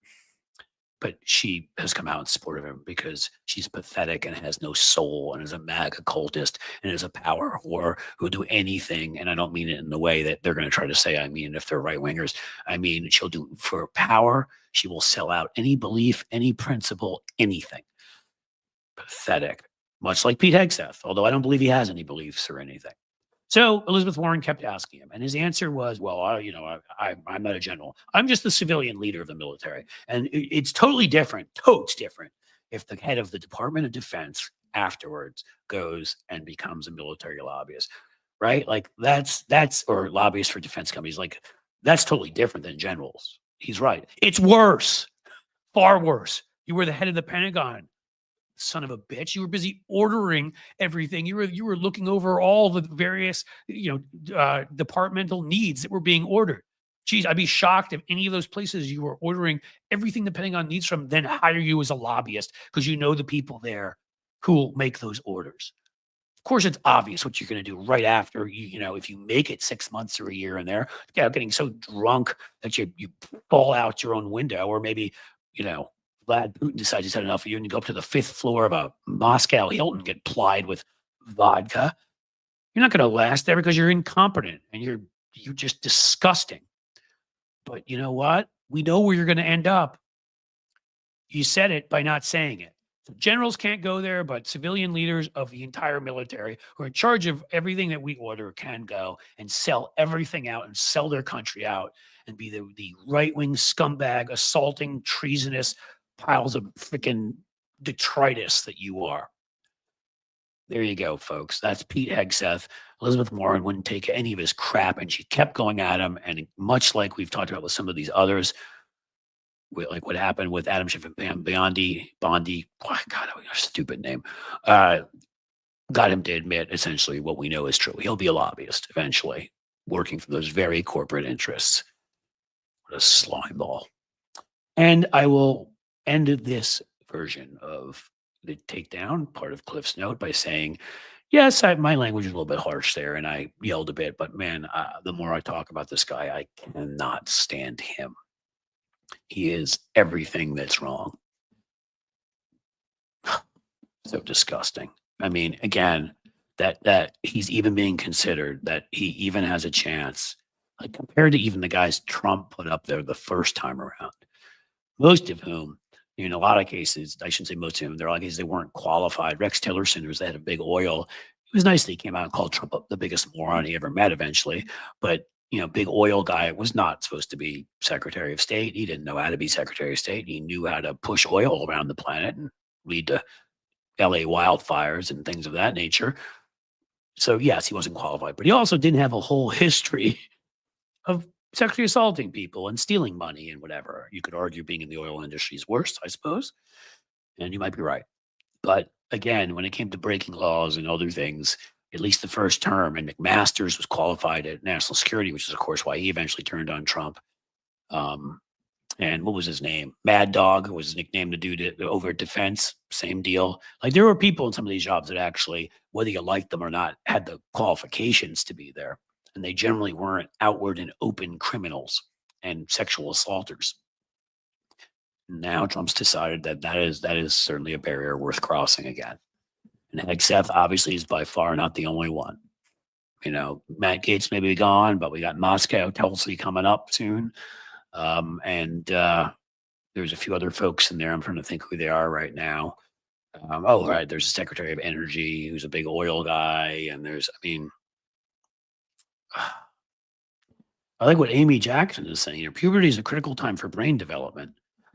[SPEAKER 1] But she has come out in support of him because she's pathetic and has no soul and is a MAGA cultist and is a power whore who'll do anything. And I don't mean it in the way that they're going to try to say I mean if they're right wingers. I mean, she'll do for power. She will sell out any belief, any principle, anything. Pathetic. Much like Pete Hegseth, although I don't believe he has any beliefs or anything. So Elizabeth Warren kept asking him, and his answer was, well, I'm not a general. I'm just the civilian leader of the military. And it's totally different, totes different, if the head of the Department of Defense afterwards goes and becomes a military lobbyist, right? Like that's or lobbyist for defense companies. Like that's totally different than generals. He's right. It's worse, far worse. You were the head of the Pentagon. Son of a bitch. You were busy ordering everything. You were looking over all the various, departmental needs that were being ordered. Geez, I'd be shocked if any of those places you were ordering everything the Pentagon needs from then hire you as a lobbyist because you know the people there who will make those orders. Of course, it's obvious what you're going to do right after if you make it 6 months or a year in there, getting so drunk that you fall out your own window, or maybe, Vlad Putin decides he's had enough of you and you go up to the 5th floor of a Moscow Hilton, get plied with vodka. You're not going to last there because you're incompetent and you're just disgusting. But you know what? We know where you're going to end up. You said it by not saying it. So generals can't go there, but civilian leaders of the entire military who are in charge of everything that we order can go and sell everything out and sell their country out and be the right-wing scumbag, assaulting, treasonous piles of freaking detritus that you are. There you go, folks. That's Pete Hegseth. Elizabeth Warren wouldn't take any of his crap, and she kept going at him. And much like we've talked about with some of these others, like what happened with Adam Schiff and Bondi, oh God, a stupid name, got him to admit essentially what we know is true. He'll be a lobbyist eventually, working for those very corporate interests. What a slime ball. And I will end this version of the Takedown, part of Cliff's note, by saying, yes, my language is a little bit harsh there, and I yelled a bit, but man, the more I talk about this guy, I cannot stand him. He is everything that's wrong. So disgusting. I mean, again, that he's even being considered, that he even has a chance, like compared to even the guys Trump put up there the first time around, most of whom, in a lot of cases, I shouldn't say most of them, there are a lot of cases they weren't qualified. Rex Tillerson, who was the head of Big Oil, it was nice that he came out and called Trump the biggest moron he ever met eventually. But, Big Oil guy was not supposed to be Secretary of State. He didn't know how to be Secretary of State. He knew how to push oil around the planet and lead to LA wildfires and things of that nature. So, yes, he wasn't qualified. But he also didn't have a whole history of sexually assaulting people and stealing money and whatever. You could argue being in the oil industry is worse, I suppose. And you might be right. But again, when it came to breaking laws and other things, at least the first term. And McMaster's was qualified at national security, which is, of course, why he eventually turned on Trump. And what was his name? Mad Dog was his nickname to do over at defense. Same deal. Like there were people in some of these jobs that actually, whether you liked them or not, had the qualifications to be there. And they generally weren't outward and open criminals and sexual assaulters. Now Trump's decided that is certainly a barrier worth crossing again. And Hegseth obviously is by far not the only one. You know, Matt Gaetz may be gone, but we got Moscow, Tulsi coming up soon. And there's a few other folks in there. I'm trying to think who they are right now. Oh, right. There's a Secretary of Energy who's a big oil guy. And there's, I mean, I like what Amy Jackson is saying here. Puberty is a critical time for brain development.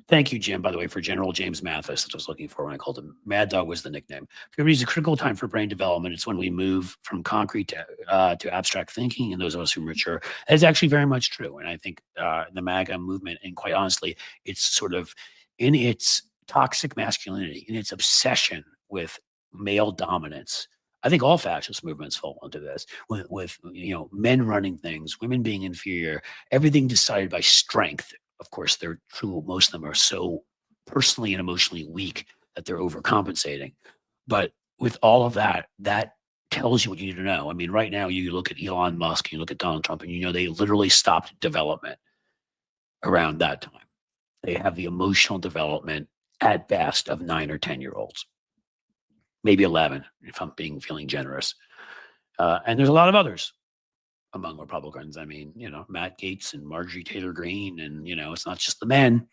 [SPEAKER 1] Thank you, Jim, by the way, for General James Mathis. That's what I was looking for when I called him. Mad Dog was the nickname. Puberty is a critical time for brain development. It's when we move from concrete to abstract thinking, and those of us who mature. That is actually very much true. And I think the MAGA movement, and quite honestly, it's sort of in its toxic masculinity, in its obsession with male dominance. I think all fascist movements fall into this, with you know, men running things, women being inferior, everything decided by strength. Of course, they're true. Most of them are so personally and emotionally weak that they're overcompensating. But with all of that, that tells you what you need to know. I mean, right now, you look at Elon Musk, you look at Donald Trump, and you know they literally stopped development around that time. They have the emotional development at best of 9 or 10-year-olds, maybe 11, if I'm feeling generous. And there's a lot of others among Republicans. I mean, you know, Matt Gaetz and Marjorie Taylor Greene, and you know, it's not just the men.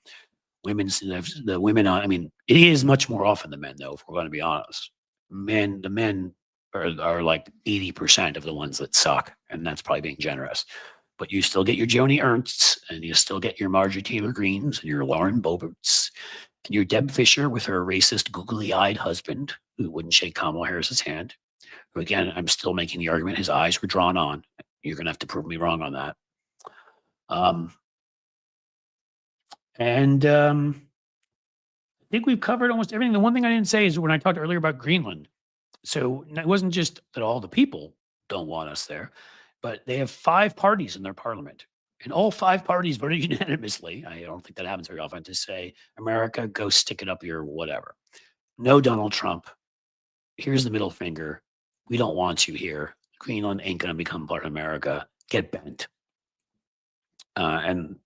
[SPEAKER 1] The women. I mean, it is much more often the men, though. If we're going to be honest, the men are like 80% of the ones that suck, and that's probably being generous. But you still get your Joni Ernsts, and you still get your Marjorie Taylor Greenes, and your Lauren Boeberts, and your Deb Fisher with her racist, googly-eyed husband who wouldn't shake Kamala Harris's hand. Again, I'm still making the argument his eyes were drawn on. You're going to have to prove me wrong on that. I think we've covered almost everything. The one thing I didn't say is when I talked earlier about Greenland. So it wasn't just that all the people don't want us there, but they have 5 parties in their parliament. And all 5 parties voted unanimously. I don't think that happens very often, to say, America, go stick it up your whatever. No, Donald Trump. Here's the middle finger. We don't want you here. Greenland ain't going to become part of America. Get bent. And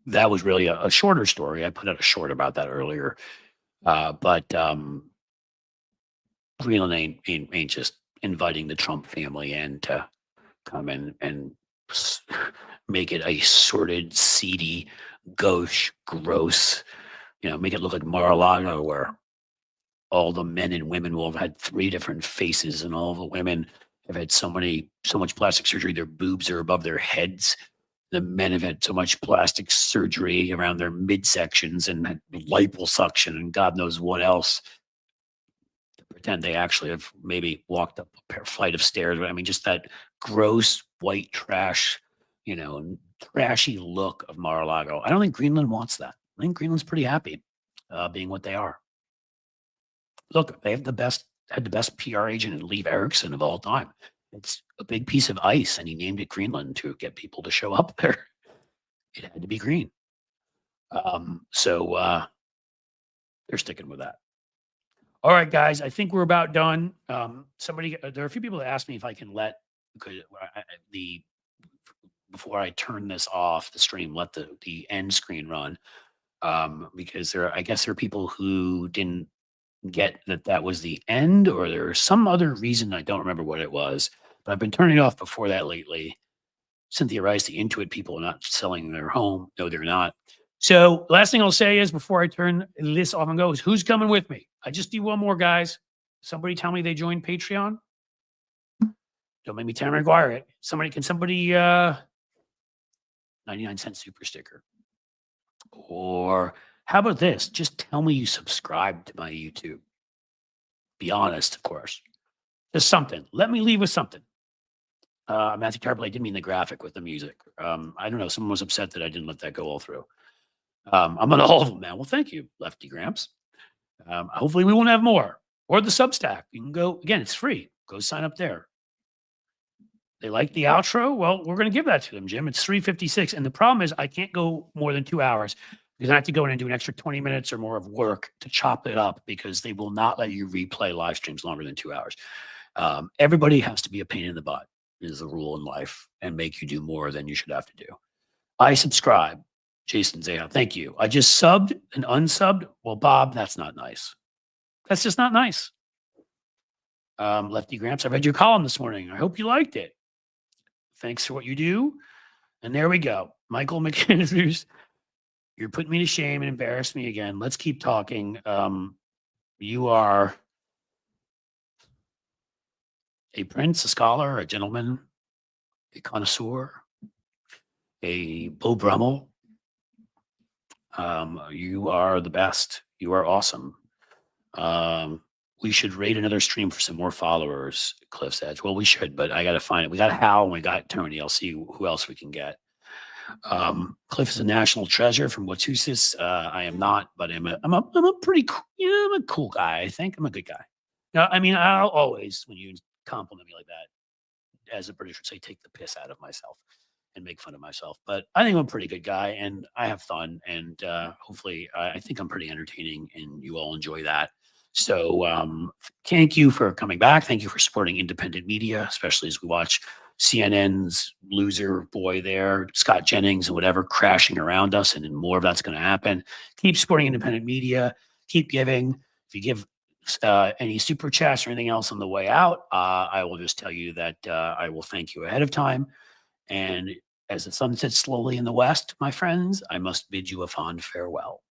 [SPEAKER 1] that was really a shorter story. I put out a short about that earlier. But Greenland ain't just inviting the Trump family in to come in and make it a sordid, seedy, gauche, gross, you know, make it look like Mar-a-Lago, where all the men and women will have had 3 different faces, and all the women have had so much plastic surgery, their boobs are above their heads. The men have had so much plastic surgery around their midsections and had liposuction and God knows what else, to pretend they actually have maybe walked up a flight of stairs. I mean, just that gross white trash, you know, trashy look of Mar-a-Lago. I don't think Greenland wants that. I think Greenland's pretty happy being what they are. Look, they have had the best PR agent in Leif Erikson of all time. It's a big piece of ice, and he named it Greenland to get people to show up there. It had to be green. So they're sticking with that. All right, guys, I think we're about done. There are a few people that asked me if I can before I turn this off, the stream, let the end screen run, because I guess there are people who didn't get that was the end, or there's some other reason. I don't remember what it was, but I've been turning it off before that lately. Cynthia Rice, the Intuit people, are not selling their home. No, they're not. So last thing I'll say is, before I turn this off and go, is who's coming with me? I just need one more, guys. Somebody tell me they joined Patreon. Don't make me Terry McGuire it. Can somebody 99-cent super sticker? Or how about this? Just tell me you subscribe to my YouTube. Be honest, of course. Just something. Let me leave with something. Matthew Tarpley, I didn't mean the graphic with the music. I don't know. Someone was upset that I didn't let that go all through. I'm on all of them now. Well, thank you, Lefty Gramps. Hopefully we won't have more. Or the Substack. You can go, again, it's free. Go sign up there. They like the outro. Well, we're going to give that to them, Jim. It's 3:56. And the problem is I can't go more than 2 hours because I have to go in and do an extra 20 minutes or more of work to chop it up because they will not let you replay live streams longer than 2 hours. Everybody has to be a pain in the butt is the rule in life and make you do more than you should have to do. I subscribe. Jason Zaya, thank you. I just subbed and unsubbed. Well, Bob, that's not nice. That's just not nice. Lefty Gramps, I read your column this morning. I hope you liked it. Thanks for what you do. And there we go. Michael McAndrews, you're putting me to shame and embarrassed me again. Let's keep talking. You are a prince, a scholar, a gentleman, a connoisseur, a Beau Brummel. You are the best. You are awesome. We should raid another stream for some more followers, Cliff's Edge. Well, we should, but I got to find it. We got Hal and we got Tony. I'll see who else we can get. Cliff is a national treasure from Watusis. I am not, but I'm a pretty cool, I'm a cool guy. I think I'm a good guy. Now, I mean, I'll always, when you compliment me like that, as a British would say, take the piss out of myself and make fun of myself. But I think I'm a pretty good guy and I have fun. And hopefully I think I'm pretty entertaining and you all enjoy that. So thank you for coming back. Thank you for supporting independent media, especially as we watch CNN's loser boy there, Scott Jennings and whatever crashing around us. And then more of that's going to happen. Keep supporting independent media. Keep giving. If you give any super chats or anything else on the way out, I will just tell you that I will thank you ahead of time. And as the sun sets slowly in the west, my friends, I must bid you a fond farewell.